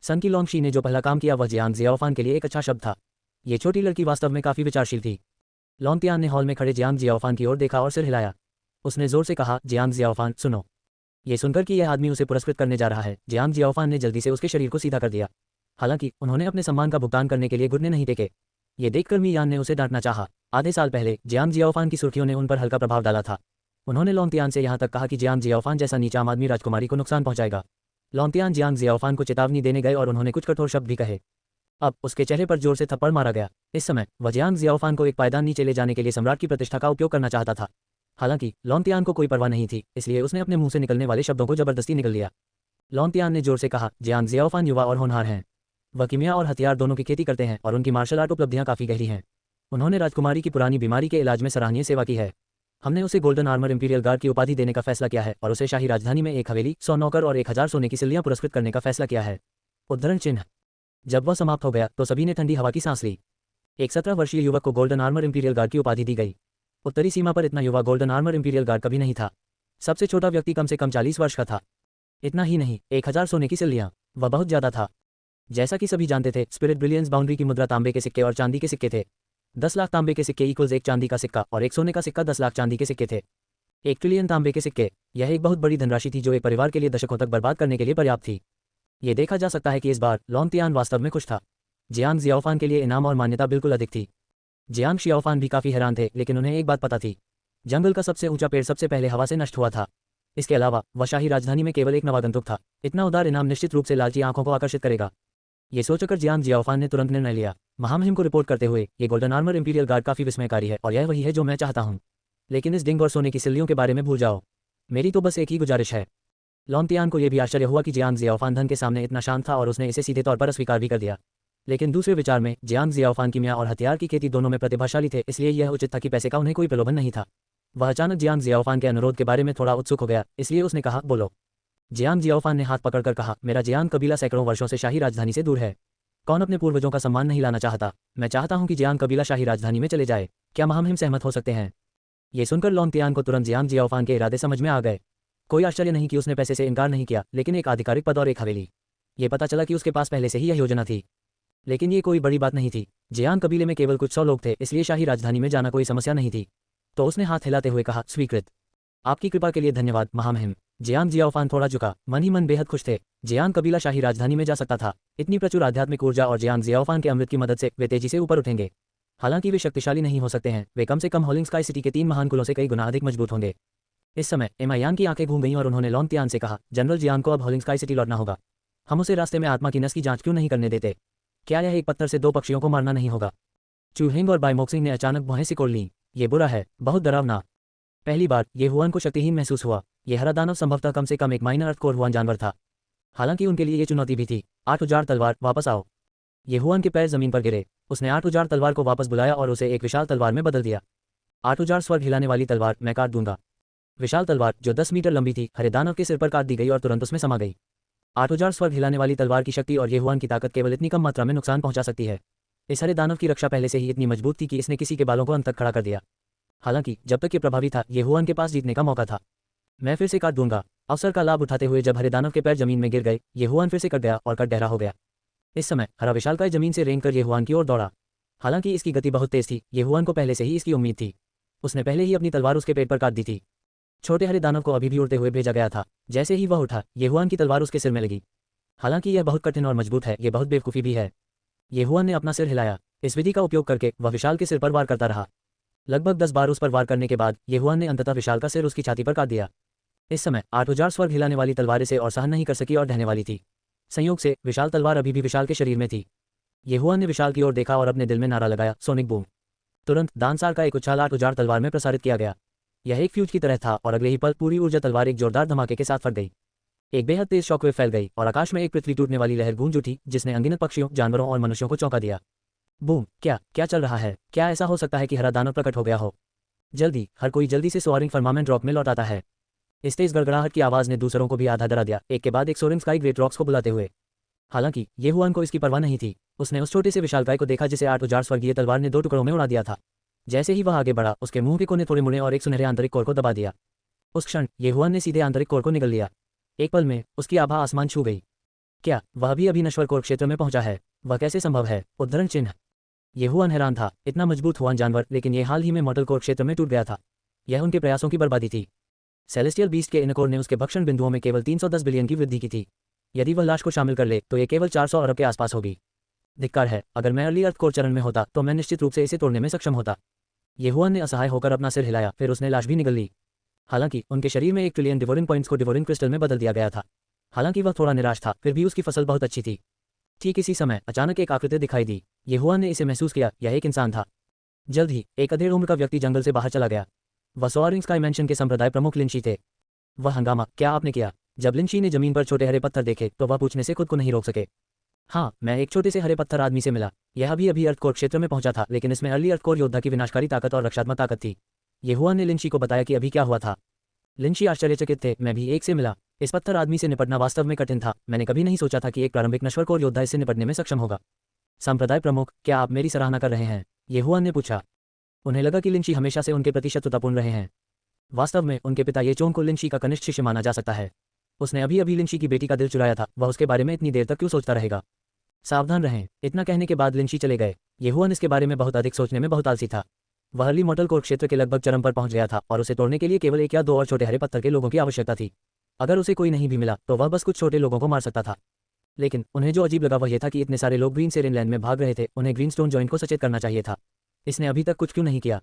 सन की लॉन्गशी ने जो पहला काम किया वह जियांग जियाओफान के लिए एक अच्छा शब्द था। ये छोटी लड़की वास्तव में काफी विचारशील थी। लॉन्गतियान ने हॉल में खड़े जियांग जियाओफान की ओर देखा और सिर हिलाया। उसने जोर से कहा, जियांग जियाओफान, सुनो। ये सुनकर कि यह आदमी उसे पुरस्कृत करने जा रहा है, जियांग जियाओफान ने जल्दी से उसके शरीर को सीधा कर दिया। हालांकि उन्होंने अपने सम्मान का भुगतान करने के लिए घुटने नहीं टेके। ये देखकर मी यान ने उसे डांटना चाहा। आधे साल पहले जियांग जियाओफान की सुर्खियों ने उन पर हल्का प्रभाव डाला था। उन्होंने लॉन्गतियान से यहाँ तक कहा कि जियांग जियाओफान जैसा नीचा आदमी राजकुमारी को नुकसान पहुंचाएगा। लॉन्गतियान जियांग जियाओफान को चेतावनी देने गए और उन्होंने कुछ कठोर शब्द भी कहे। अब उसके चेहरे पर जोर से थप्पड़ मारा गया। इस समय वह जियांग जियाओफान को एक पायदान नीचे ले जाने के लिए सम्राट की प्रतिष्ठा का उपयोग करना चाहता था। हालांकि लॉन्गतियान को कोई परवाह नहीं थी, इसलिए उसने अपने मुंह से निकलने वाले शब्दों को जबरदस्ती निकल लिया। लॉन्गतियान ने जोर से कहा, जियांग जियाओफान युवा और होनहार हैं। वह कीमिया और हथियार दोनों की खेती करते हैं और उनकी मार्शल आर्ट उपलब्धियां काफी गहरी हैं। उन्होंने राजकुमारी की पुरानी बीमारी के इलाज में सराहनीय सेवा की है। हमने उसे गोल्डन आर्मर इंपीरियल गार्ड की उपाधि देने का फैसला किया है और उसे शाही राजधानी में 1 हवेली, 100 नौकर और 1000 सोने की सिल्लियां पुरस्कृत करने का फैसला किया है। उद्धरण चिन्ह। जब वह समाप्त हो गया तो सभी ने ठंडी हवा की सांस ली। एक 17 वर्षीय युवक को गोल्डन आर्मर इंपीरियल गार्ड की उपाधि दी गई। उत्तरी सीमा पर इतना युवा गोल्डन आर्मर इंपीरियल गार्ड कभी नहीं था। सबसे छोटा व्यक्ति कम से कम 40 वर्ष का था। इतना ही नहीं, 1000 सोने की सिल्लियां, वह बहुत ज्यादा था। जैसा कि सभी जानते थे, स्पिरिट ब्रिलियंस बाउंड्री की मुद्रा तांबे के सिक्के और चांदी के सिक्के थे। 10 लाख तांबे के सिक्के इक्वल्स 1 चांदी का सिक्का और 1 सोने का सिक्का 10 लाख चांदी के सिक्के थे। 1 ट्रिलियन तांबे के सिक्के, यह एक बहुत बड़ी धनराशि थी जो एक परिवार के लिए दशकों तक बर्बाद करने के लिए पर्याप्त थी। ये देखा जा सकता है कि इस बार लॉन्गतियान वास्तव में खुश था। जियांग जियाओफान के लिए इनाम और मान्यता बिल्कुल अधिक थी। जियांग शियाओफान भी काफी हैरान थे, लेकिन उन्हें एक बात पता थी, जंगल का सबसे ऊंचा पेड़ सबसे पहले हवा से नष्ट हुआ था। इसके अलावा वह शाही राजधानी में केवल एक नवागंतुक था। इतना उदार इनाम निश्चित रूप से लालची आंखों को आकर्षित करेगा। ये सोचकर जियांग जियाओफान ने तुरंत निर्णय लिया। महामहिम को रिपोर्ट करते हुए, ये गोल्डन आर्मर इंपीरियल गार्ड काफी विस्मयकारी है और यह वही है जो मैं चाहता हूँ। लेकिन इस डिंग और सोने की सिल्लियों के बारे में भूल जाओ। मेरी तो बस एक ही गुजारिश है। लॉन्गतियान को यह भी आश्चर्य हुआ कि जियांग जियाओफान धन के सामने इतना शांत था और उसने इसे सीधे तौर पर अस्वीकार भी कर दिया। लेकिन दूसरे विचार में जियांग जियाओफान कीमिया और हथियार की खेती दोनों में प्रतिभाशाली थे, इसलिए यह उचित था कि पैसे का उन्हें कोई प्रलोभन नहीं था। वह अचानक जियांग जियाओफान के अनुरोध के बारे में थोड़ा उत्सुक हो गया, इसलिए उसने कहा, बोलो। जियांग जियाओफान ने हाथ पकड़कर कहा, मेरा जियांग कबीला सैकड़ों वर्षों से शाही राजधानी से दूर है। कौन अपने पूर्वजों का सम्मान नहीं लाना चाहता? मैं चाहता हूं कि जियांग कबीला शाही राजधानी में चले जाए। क्या महामहिम सहमत हो सकते हैं? ये सुनकर लॉन्गतियान को तुरंत जियांग जियाओफान के इरादे समझ में आ गए। कोई आश्चर्य नहीं कि उसने पैसे से इनकार नहीं किया, लेकिन एक आधिकारिक पद और 1 हवेली, ये पता चला कि उसके पास पहले से ही यह योजना थी। लेकिन ये कोई बड़ी बात नहीं थी। जियांग कबीले में केवल कुछ 100 लोग थे, इसलिए शाही राजधानी में जाना कोई समस्या नहीं थी। तो उसने हाथ हिलाते हुए कहा, स्वीकृत। आपकी कृपा के लिए धन्यवाद महामहिम। जियांग जियाओफान थोड़ा झुका, मन ही मन बेहद खुश थे। जियांग कबीला शाही राजधानी में जा सकता था। इतनी प्रचुर आध्यात्मिक ऊर्जा और जियांग जियाओफान के अमृत की मदद से वे तेजी से ऊपर उठेंगे। हालांकि वे शक्तिशाली नहीं हो सकते हैं, वे कम से कम होलिंग स्काई सिटी के 3 महान कुलों से कई गुना अधिक मजबूत होंगे। इस समय एमायान की आंखें घूम गईं और उन्होंने लॉन्ग तियान से कहा, जनरल जियांग को अब होलिंग स्काई सिटी लौटना होगा। हम उसे रास्ते में आत्मा की नस की जांच क्यों नहीं करने देते? क्या यह एक पत्थर से 2 पक्षियों को मारना नहीं होगा? चूहेंग और बाइमोक्सिंग ने अचानक भौहें सिकोड़ लीं। ये बुरा है, बहुत डरावना। पहली बार ये हुआन को शक्तिहीन महसूस हुआ। ये हरा दानव संभवतः कम से कम एक माइनर अर्थकोर हुआन जानवर था। हालांकि उनके लिए ये चुनौती भी थी। 8000 तलवार, वापस आओ। ये हुआन के पैर जमीन पर गिरे। उसने 8000 तलवार को वापस बुलाया और उसे एक विशाल तलवार में बदल दिया। 8000 स्वर्ग हिलाने वाली तलवार, मैं काट दूंगा। विशाल तलवार जो 10 मीटर लंबी थी, हरे दानव के सिर पर काट दी गई और तुरंत उसमें समा गई। 8000 स्वर्ग हिलाने वाली तलवार की शक्ति और ये हुआन की ताकत केवल इतनी कम मात्रा में नुकसान पहुंचा सकती है। इस हरे दानव की रक्षा पहले से ही इतनी मजबूत थी कि इसने किसी के बालों को अंत तक खड़ा कर दिया। हालांकि जब तक ये प्रभावी था, ये हुआन के पास जीतने का मौका था। मैं फिर से काट दूंगा। अवसर का लाभ उठाते हुए जब हरे दानव के पैर जमीन में गिर गए, ये हुआन फिर से कट गया और कट गहरा हो गया। इस समय हरा विशालकाय जमीन से रेंग कर ये हुआन की ओर दौड़ा। हालांकि इसकी गति बहुत तेज थी, ये हुआन को पहले से ही इसकी उम्मीद थी। उसने पहले ही अपनी तलवार उसके पेट पर काट दी थी। छोटे हरे दानव को अभी भी उड़ते हुए भेजा गया था। जैसे ही वह उठा, ये हुआन की तलवार उसके सिर में लगी। हालांकि यह बहुत कठिन और मजबूत है, यह बहुत बेवकूफ़ी भी है। ये हुआन ने अपना सिर हिलाया। इस विधि का उपयोग करके वह विशाल के सिर पर वार करता रहा। लगभग 10 बार उस पर वार करने के बाद ये हुआन ने अंततः विशाल का सिर उसकी छाती पर काट दिया। इस समय 8000 स्वर्ग हिलाने वाली तलवार इसे और सहन नहीं कर सकी और ढहने वाली थी। संयोग से विशाल तलवार अभी भी विशाल के शरीर में थी। ये हुआन ने विशाल की ओर देखा और अपने दिल में नारा लगाया, सोनिक बूम। तुरंत दानसार का एक उछाल 8000 तलवार में प्रसारित किया गया। यह एक फ्यूज की तरह था और अगले ही पल पूरी ऊर्जा तलवार एक जोरदार धमाके के साथ फट गई। एक बेहद तेज शॉकवेव फैल गई और आकाश में एक पृथ्वी टूटने वाली लहर गूंज उठी, जिसने अनगिनत पक्षियों, जानवरों और मनुष्यों को चौंका दिया। बूम! क्या चल रहा है? क्या ऐसा हो सकता है कि हरा दानव प्रकट हो गया हो? जल्दी, हर कोई जल्दी से सोअरिंग फर्मामेंट रॉक में लौट आता है। इस तेज गड़गड़ाहट की आवाज ने दूसरों को भी आधा डरा दिया, एक के बाद एक सोअरिंग स्काई ग्रेट रॉक्स को बुलाते हुए। हालांकि ये हुआन को इसकी परवाह नहीं थी। उसने उस छोटे से विशालकाय को देखा जिसे 8000 स्वर्गीय तलवार ने 2 टुकड़ों में उड़ा दिया था। जैसे ही वह आगे बढ़ा, उसके मुंह के कोने थोड़े मुड़े और एक सुनहरे आंतरिक कोर को दबा दिया। उस क्षण ये हुआन ने सीधे आंतरिक कोर को निगल लिया। एक पल में उसकी आभा आसमान छू गई। क्या वह भी अभी नश्वर कोर क्षेत्र में पहुंचा है? वह कैसे संभव है? उद्धरण चिन्ह। ये हुआन हैरान था। इतना मजबूत हुआन जानवर, लेकिन ये हाल ही में मॉर्टल कोर क्षेत्र में टूट गया था। यह उनके प्रयासों की बर्बादी थी। सेलेस्टियल बीस्ट के इनकोर ने उसके भक्षण बिंदुओं में केवल 310 बिलियन की वृद्धि की थी। यदि वह लाश को शामिल कर ले तो ये केवल 400 अरब के आसपास होगी। धिक्कार है, अगर मैं अर्ली अर्थ कोर चरण में होता तो मैं निश्चित रूप से इसे तोड़ने में सक्षम होता। ये हुआन ने असहाय होकर अपना सिर हिलाया, फिर उसने लाश भी निगल ली। हालांकि उनके शरीर में 1 ट्रिलियन डिवोरिन पॉइंट्स को डिवोरिन क्रिस्टल में बदल दिया गया था। हालांकि वह थोड़ा निराश था, फिर भी उसकी फसल बहुत अच्छी थी। ठीक इसी समय अचानक एक आकृति दिखाई दी। ये हुआन ने इसे महसूस किया, यह एक इंसान था। जल्द ही एक अधेड़ उम्र का व्यक्ति जंगल से बाहर चला गया। वह सोअरिंग स्काई मैंशन के संप्रदाय प्रमुख लिंशी थे। वह हंगामा, क्या आपने किया? जब लिंशी ने जमीन पर छोटे हरे पत्थर देखे तो वह पूछने से खुद को नहीं रोक सके। हाँ, मैं एक छोटे से हरे पत्थर आदमी से मिला। यह अभी अर्थकोर क्षेत्र में पहुंचा था, लेकिन इसमें अर्ली अर्थकोर योद्धा की विनाशकारी ताकत और रक्षात्मक ताकत थी। ये हुआन ने लिंशी को बताया कि अभी क्या हुआ था। लिंशी आश्चर्यचकित थे, मैं भी एक से मिला। इस पत्थर आदमी से निपटना वास्तव में कठिन था। मैंने कभी नहीं सोचा था कि एक प्रारंभिक नश्वर कोर योद्धा इससे निपटने में सक्षम होगा। संप्रदाय प्रमुख, क्या आप मेरी सराहना कर रहे हैं? ये हुआन ने पूछा। उन्हें लगा कि लिंशी हमेशा से उनके प्रति शत्रुतापूर्ण रहे हैं। वास्तव में उनके पिता ये चोंग को लिंशी का कनिष्ठ शिष्य माना जा सकता है। उसने अभी लिंशी की बेटी का दिल चुराया था, वह उसके बारे में इतनी देर तक क्यों सोचता रहेगा? सावधान रहें। इतना कहने के बाद लिंशी चले गए। ये हुआन इसके बारे में बहुत अधिक सोचने में बहुत आलसी था। वह अर्ली मॉर्टल कोर क्षेत्र के लगभग चरम पर पहुंच गया था और उसे तोड़ने के लिए केवल 1 या 2 और छोटे हरे पत्थर के लोगों की आवश्यकता थी। अगर उसे कोई नहीं भी मिला तो वह बस कुछ छोटे लोगों को मार सकता था। लेकिन उन्हें जो अजीब लगा वह यह था कि इतने सारे लोग ग्रीन सेरेन लैंड में भाग रहे थे। उन्हें ग्रीनस्टोन जॉइंट को सचेत करना चाहिए था। इसने अभी तक कुछ क्यों नहीं किया?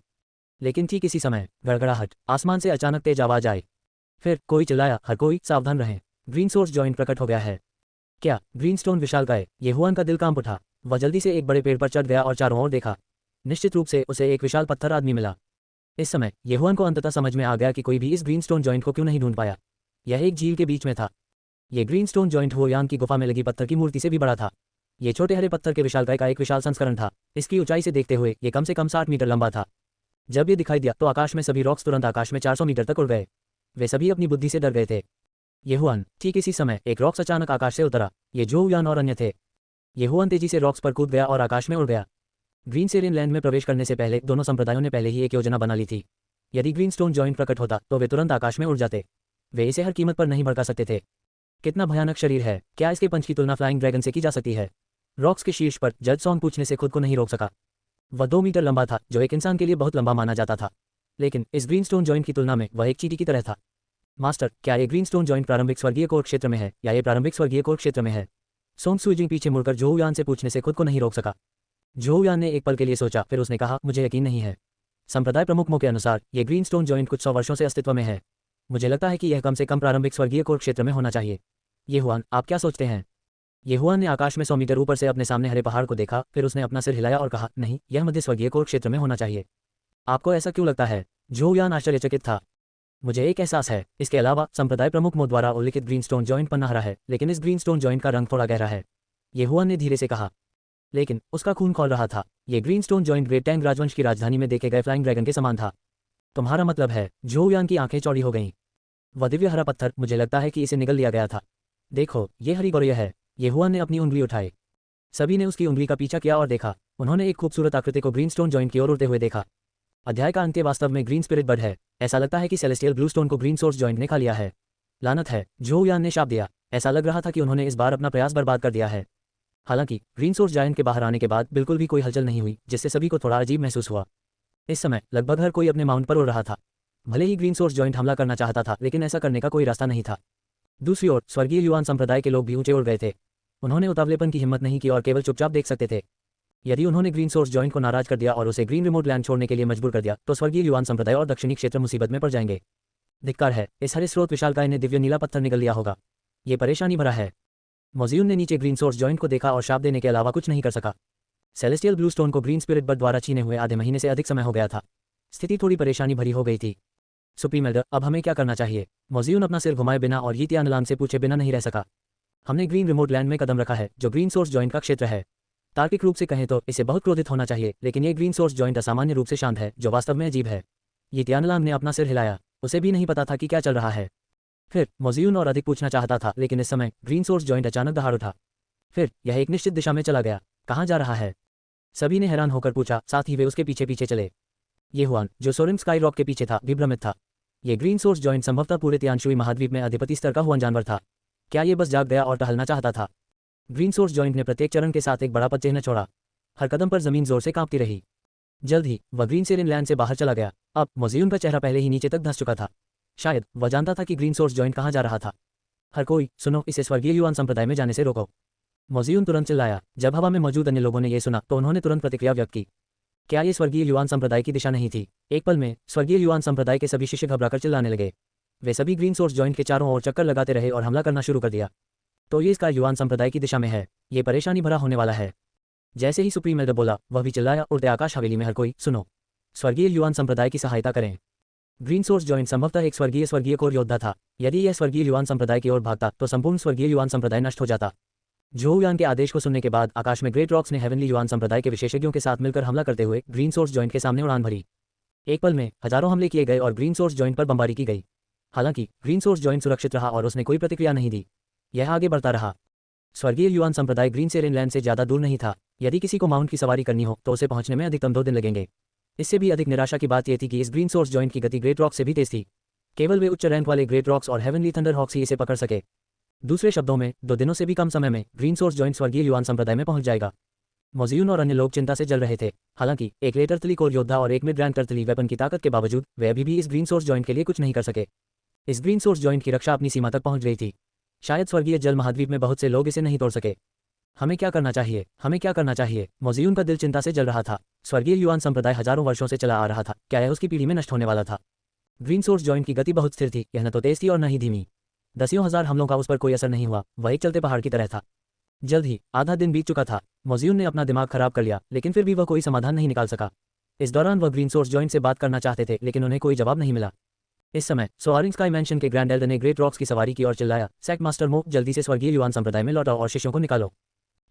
लेकिन ठीक इसी समय गड़गड़ाहट, आसमान से अचानक तेज आवाज आई। फिर कोई चिल्लाया, हर कोई सावधान रहें, ग्रीन सोर्स जॉइंट प्रकट हो गया है। क्या ग्रीनस्टोन विशालकाय? ये हुआन का दिल कांप उठा। वह जल्दी से एक बड़े पेड़ पर चढ़ गया और चारों ओर देखा। निश्चित रूप से उसे एक विशाल पत्थर आदमी मिला। इस समय ये हुआन को अंततः समझ में आ गया कि कोई भी इस ग्रीनस्टोन जॉइंट को क्यों नहीं ढूंढ पाया। यह एक झील के बीच में था। ये ग्रीनस्टोन जॉइंट हुआन की गुफा में लगी पत्थर की मूर्ति से भी बड़ा था। ये छोटे हरे पत्थर के विशालकाय का एक विशाल संस्करण था। इसकी ऊंचाई से देखते हुए ये कम से कम 60 मीटर लंबा था। जब ये दिखाई दिया तो आकाश में सभी रॉक्स तुरंत आकाश में 400 मीटर तक उड़ गए। वे सभी अपनी बुद्धि से डर गए थे। ये हुआन, ठीक इसी समय एक रॉक्स अचानक आकाश से उतरा। ये जो हुआन और अन्य थे। ये हुआन तेजी से रॉक्स पर कूद गया और आकाश में उड़ गया। ग्रीन सेरेन लैंड में प्रवेश करने से पहले दोनों संप्रदायों ने पहले ही एक योजना बना ली थी। यदि ग्रीनस्टोन जॉइंट प्रकट होता तो वे तुरंत आकाश में उड़ जाते। वे इसे हर कीमत पर नहीं भड़का सकते थे। कितना भयानक शरीर है! क्या इसके पंच की तुलना फ्लाइंग ड्रैगन से की जा सकती है? रॉक्स के शीर्ष पर जज सॉन्ग पूछने से खुद को नहीं रोक सका। वह 2 मीटर लंबा था, जो एक इंसान के लिए बहुत लंबा माना जाता था। लेकिन इस ग्रीनस्टोन जॉइंट की तुलना में वह एक चींटी की तरह था। मास्टर, क्या ये ग्रीन स्टोन जॉइंट प्रारंभिक स्वर्गीय कोर क्षेत्र में है या ये प्रारंभिक स्वर्गीय कोर क्षेत्र में है? सोंग सुइजिंग पीछे मुड़कर झोउ यान से पूछने से खुद को नहीं रोक सका। झोउ यान ने एक पल के लिए सोचा, फिर उसने कहा, मुझे यकीन नहीं है। संप्रदाय प्रमुखों के अनुसार ये ग्रीन स्टोन जॉइंट कुछ 100 वर्षों से अस्तित्व में है। मुझे लगता है कि यह कम से कम प्रारंभिक स्वर्गीय कोर क्षेत्र में होना चाहिए। ये हुआन, आप क्या सोचते हैं? ये हुआन ने आकाश में 100 मीटर ऊपर से अपने सामने हरे पहाड़ को देखा, फिर उसने अपना सिर हिलाया और कहा, नहीं, यह मध्य स्वर्गीय कोर क्षेत्र में होना चाहिए। आपको ऐसा क्यों लगता है? झोउ यान आश्चर्यचकित था। मुझे एक एहसास है। इसके अलावा संप्रदाय प्रमुख मो द्वारा उल्लिखित ग्रीन स्टोन जॉइंट पर नहरा है, लेकिन इस ग्रीन स्टोन जॉइंट का रंग थोड़ा गहरा है। ये हुआन ने धीरे से कहा। लेकिन उसका खून खौल रहा था। ये green stone joint great Tang राजवंश की राजधानी में देखे गए फ्लाइंग ड्रैगन के समान था। तुम्हारा मतलब है? झोउ यान की आंखें चौड़ी हो गईं। वह दिव्य हरा पत्थर, मुझे लगता है कि इसे निगल लिया गया था। देखो, ये हरी गौरय है। ये हुआन ने अपनी उंगली उठाई। सभी ने उसकी उंगली का पीछा किया और देखा। उन्होंने एक खूबसूरत आकृति को ग्रीन स्टोन जॉइंट की ओर उड़ते हुए देखा। अध्याय का अंत्य वास्तव में ग्रीन स्पिरिट बर्ड है। ऐसा लगता है कि सेलेस्टियल ब्लू स्टोन को ग्रीन सोर्स जॉइंट ने खा लिया है। लानत है, झोउ यान ने शाप दिया। ऐसा लग रहा था कि उन्होंने इस बार अपना प्रयास बर्बाद कर दिया है। हालांकि ग्रीन सोर्स जॉइंट के बाहर आने के बाद बिल्कुल भी कोई हलचल नहीं हुई, जिससे सभी को थोड़ा अजीब महसूस हुआ। इस समय लगभग हर कोई अपने माउंट पर उड़ रहा था। भले ही ग्रीन सोर्स जॉइंट हमला करना चाहता था, लेकिन ऐसा करने का कोई रास्ता नहीं था। दूसरी ओर स्वर्गीय युआन संप्रदाय के लोग भी ऊंचे उड़ गए थे। उन्होंने उतावलेपन की हिम्मत नहीं की और केवल चुपचाप देख सकते थे। यदि उन्होंने ग्रीन सोर्स जॉइंट को नाराज कर दिया और उसे ग्रीन रिमोट लैंड छोड़ने के लिए मजबूर कर दिया, तो स्वर्गीय युआन संप्रदाय और दक्षिणी क्षेत्र मुसीबत में पड़ जाएंगे। धिक्कार है, इस हरे स्रोत विशालकाय ने दिव्य नीला पत्थर निगल लिया होगा। ये परेशानी भरा है। मोजियुन ने नीचे ग्रीन सोर्स जॉइंट को देखा और शाप देने के अलावा कुछ नहीं कर सका। सेलेस्टियल ब्लू स्टोन को ग्रीन स्पिरिट बर्ड द्वारा छीने हुए आधे महीने से अधिक समय हो गया था। स्थिति थोड़ी परेशानी भरी हो गई थी। सुप्रीम एल्डर, अब हमें क्या करना चाहिए? मोजियुन अपना सिर घुमाए बिना और यी तियानलांग से पूछे बिना नहीं रह सका। हमने ग्रीन रिमोट लैंड में कदम रखा है, जो ग्रीन सोर्स जॉइंट का क्षेत्र है। तार्किक रूप से कहें तो इसे बहुत क्रोधित होना चाहिए, लेकिन ये ग्रीन सोर्स जॉइंट असामान्य रूप से शांत है, जो वास्तव में अजीब है। यी तियानलांग ने अपना सिर हिलाया। उसे भी नहीं पता था कि क्या चल रहा है। फिर मोजियुन और अधिक पूछना चाहता था, लेकिन इस समय ग्रीन सोर्स जॉइंट अचानक दहाड़ उठा। फिर यह एक निश्चित दिशा में चला गया। कहाँ जा रहा है? सभी ने हैरान होकर पूछा, साथ ही वे उसके पीछे पीछे चले। ये हुआन, जो सोरिम स्काई रॉक के पीछे था, भी भ्रमित था। ये ग्रीन सोर्स जॉइंट संभवतः पूरे तियानशुई महाद्वीप में अधिपति स्तर का हुआन जानवर था। क्या ये बस जाग गया और टहलना चाहता था? ग्रीन सोर्स जॉइंट ने प्रत्येक चरण के साथ एक बड़ा पदचिह्न छोड़ा। हर कदम पर जमीन जोर से कांपती रही। जल्द ही वह ग्रीन सेरिन लैंड से बाहर चला गया। अब मोजियुन का चेहरा पहले ही नीचे तक धंस चुका था। शायद वह जानता था कि ग्रीन सोर्स जॉइंट कहाँ जा रहा था। हर कोई सुनो, इसे स्वर्गीय युआन संप्रदाय में जाने से रोको। मोजियुन तुरंत चिल्लाया। जब हवा में मौजूद अन्य लोगों ने यह सुना तो उन्होंने तुरंत प्रतिक्रिया व्यक्त की। क्या ये स्वर्गीय युआन संप्रदाय की दिशा नहीं थी? एक पल में स्वर्गीय युआन संप्रदाय के सभी शिष्य घबराकर चिल्लाने लगे। वे सभी ग्रीन सोर्स जॉइंट के चारों ओर चक्कर लगाते रहे और हमला करना शुरू कर दिया। तो ये इसका युआन संप्रदाय की दिशा में है। ये परेशानी भरा होने वाला है। जैसे ही सुप्रीम एल्डर बोला, वह भी चिल्लाया, उड़ते आकाश हवेली में हर कोई सुनो, स्वर्गीय युआन संप्रदाय की सहायता करें। ग्रीन सोर्स जॉइंट संभवतः एक स्वर्गीय कोर योद्धा था। यदि यह स्वर्गीय युआन संप्रदाय की ओर भागता तो संपूर्ण स्वर्गीय युआन संप्रदाय नष्ट हो जाता। झोउ यान के आदेश को सुनने के बाद आकाश में ग्रेट रॉक्स ने हेवनली युआन संप्रदाय के विशेषज्ञों के साथ मिलकर हमला करते हुए ग्रीन सोर्स जॉइंट के सामने उड़ान भरी। एक पल में हजारों हमले किए गए और ग्रीन सोर्स जॉइंट पर बमबारी की गई। हालांकि ग्रीन सोर्स जॉइंट सुरक्षित रहा और उसने कोई प्रतिक्रिया नहीं दी। यह आगे बढ़ता रहा। स्वर्गीय युआन संप्रदाय ग्रीन सेरिन लैंड से ज्यादा दूर नहीं था। यदि किसी को माउंट की सवारी करनी हो तो उसे पहुंचने में अधिकतम 2 दिन लगेंगे। इससे भी अधिक निराशा की बात यह थी कि इस ग्रीन सोर्स जॉइंट की गति ग्रेट रॉक्स से भी तेज थी। केवल वे उच्च रैंक वाले ग्रेट रॉक्स और हेवनली थंडर हॉक्स ही इसे पकड़ सके। दूसरे शब्दों में 2 दिनों से भी कम समय में ग्रीन सोर्स जॉइंट स्वर्गीय युआन संप्रदाय में पहुंच जाएगा। मोजियुन और अन्य लोग चिंता से जल रहे थे। हालांकि एक रेड टर्टली कोर योद्धा और एक मिड रैंक टर्टली वेपन की ताकत के बावजूद वे अभी भी इस ग्रीन सोर्स जॉइंट के लिए कुछ नहीं कर सके। इस ग्रीन सोर्स जॉइंट की रक्षा अपनी सीमा तक पहुंच गई थी। शायद स्वर्गीय जल महाद्वीप में बहुत से लोग इसे नहीं तोड़ सके। हमें क्या करना चाहिए? हमें क्या करना चाहिए? मोजियुन का दिल चिंता से जल रहा था। स्वर्गीय युआन संप्रदाय हजारों वर्षों से चला आ रहा था। क्या यह उसकी पीढ़ी में नष्ट होने वाला था? ग्रीन सोर्स जॉइंट की गति बहुत स्थिर थी। यह न तो तेज थी और न ही धीमी। दसियों हजार हमलों का उस पर कोई असर नहीं हुआ। वह एक चलते पहाड़ की तरह था। जल्द ही आधा दिन बीत चुका था। मोजियुन ने अपना दिमाग खराब कर लिया, लेकिन फिर भी वह कोई समाधान नहीं निकाल सका। इस दौरान वह ग्रीन सोर्स जॉइंट से बात करना चाहते थे, लेकिन उन्हें कोई जवाब नहीं मिला। इस समय सोआरिंग स्काई मैंशन के ग्रैंड एल्डर ने ग्रेट रॉक्स की सवारी की और चिल्लाया, सैक मास्टर मो, जल्दी से स्वर्गीय युआन संप्रदाय में लौटाओ और शिष्यों को निकालो।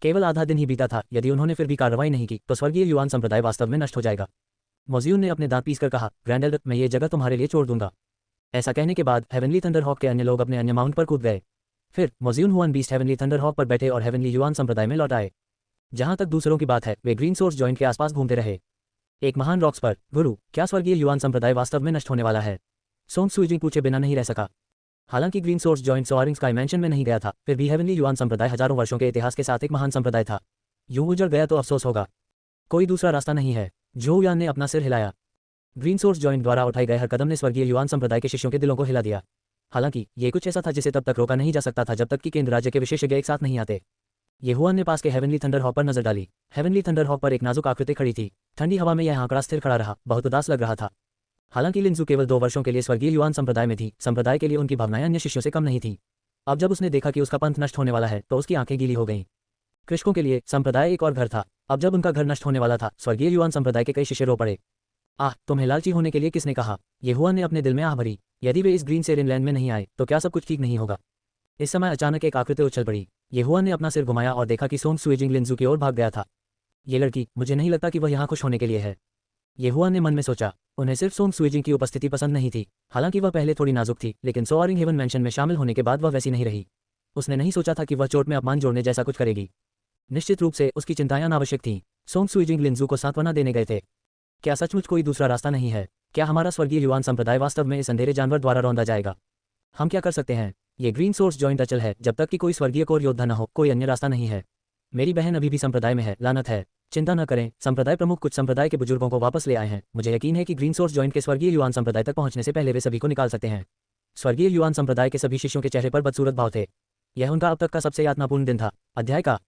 केवल आधा दिन ही बीता था। यदि उन्होंने फिर भी कार्रवाई नहीं की तो स्वर्गीय युआन संप्रदाय वास्तव में नष्ट हो जाएगा। मोजियुन ने अपने दांत पीसकर कहा, ग्रैंड एल्डर, मैं ये जगह तुम्हारे लिए छोड़ दूंगा। ऐसा कहने के बाद हेवनली थंडर हॉक के अन्य लोग अपने अन्य माउंट पर कूद गए। फिर मोजियुन हुआन बीस्ट हेवनली थंडर हॉक पर बैठे और हेवनली युआन संप्रदाय में लौट आए। जहां तक दूसरों की बात है, वे ग्रीन सोर्स जॉइंट के आसपास घूमते रहे। एक महान रॉक्स पर, गुरु, क्या स्वर्गीय युआन संप्रदाय वास्तव में नष्ट होने वाला है? सोंग सुइजिंग पूछे बिना नहीं रह सका। हालांकि green source joint soaring sky mansion में नहीं गया था, फिर भी हेवनली युआन संप्रदाय हजारों वर्षों के इतिहास के साथ एक महान संप्रदाय था। यूं उजड़ गया तो अफसोस होगा। कोई दूसरा रास्ता नहीं है। झोउ यान ने अपना सिर हिलाया। ग्रीन सोर्स जॉइंट द्वारा उठाए गए हर कदम ने स्वर्गीय युआन संप्रदाय के शिष्यों के दिलों को हिला दिया। हालांकि ये कुछ ऐसा था जिसे तब तक रोका नहीं जा सकता था जब तक कि केंद्र राज्य के विशेषज्ञ एक साथ नहीं आते। येहुआन ने पास के हेवनली थंडर हॉक पर नजर डाली। हेवनली थंडर हॉक पर एक नाजुक आकृति खड़ी थी। ठंडी हवा में यह आंकड़ा स्थिर खड़ा रहा, बहुत उदास लग रहा था। हालांकि लिंजू केवल 2 वर्षों के लिए स्वर्गीय युआन संप्रदाय में थी, संप्रदाय के लिए उनकी भावनाएं अन्य शिष्यों से कम नहीं थीं। अब जब उसने देखा कि उसका पंथ नष्ट होने वाला है तो उसकी आंखें गीली हो गईं। कृषकों के लिए संप्रदाय एक और घर था। अब जब उनका घर नष्ट होने वाला था, स्वर्गीय युआन संप्रदाय के कई शिष्य रो पड़े। आह, तुम्हें लालची होने के लिए किसने कहा? येहुआन ने अपने दिल में आह भरी। यदि वे इस ग्रीन सेरेन लैंड में नहीं आए तो क्या सब कुछ ठीक नहीं होगा? इस समय अचानक एक आकृति उछल पड़ी। येहुआन ने अपना सिर घुमाया और देखा कि सोंग सुइजिंग लिंजू की ओर भाग गया था। ये लड़की, मुझे नहीं लगता कि वह यहाँ खुश होने के लिए है। येहुआन ने मन में सोचा। उन्हें सिर्फ सोंग सुइजिंग की उपस्थिति पसंद नहीं थी। हालांकि वह पहले थोड़ी नाजुक थी, लेकिन सोआरिंग हेवन मैंशन में शामिल होने के बाद वह वैसी नहीं रही। उसने नहीं सोचा था कि वह चोट में अपमान जोड़ने जैसा कुछ करेगी। निश्चित रूप से उसकी चिंताएं अनावश्यक थीं। सोंग सुइजिंग लिंजू को सांत्वना देने गए थे। क्या सचमुच कोई दूसरा रास्ता नहीं है? क्या हमारा स्वर्गीय युआन संप्रदाय वास्तव में इस अंधेरे जानवर द्वारा रौंदा जाएगा? हम क्या कर सकते हैं? ये ग्रीन सोर्स जॉइंट अचल है जब तक कि कोई स्वर्गीय कोर योद्धा न हो, कोई अन्य रास्ता नहीं है। मेरी बहन अभी भी संप्रदाय में है, लानत है। चिंता न करें, संप्रदाय प्रमुख कुछ संप्रदाय के बुजुर्गों को वापस ले आए हैं। मुझे यकीन है कि ग्रीन सोर्स जॉइंट के स्वर्गीय युआन संप्रदाय तक पहुंचने से पहले वे सभी को निकाल सकते हैं। स्वर्गीय युआन संप्रदाय के सभी शिष्यों के चेहरे पर बदसूरत भाव थे। यह उनका अब तक का सबसे यातनापूर्ण दिन था। अध्याय का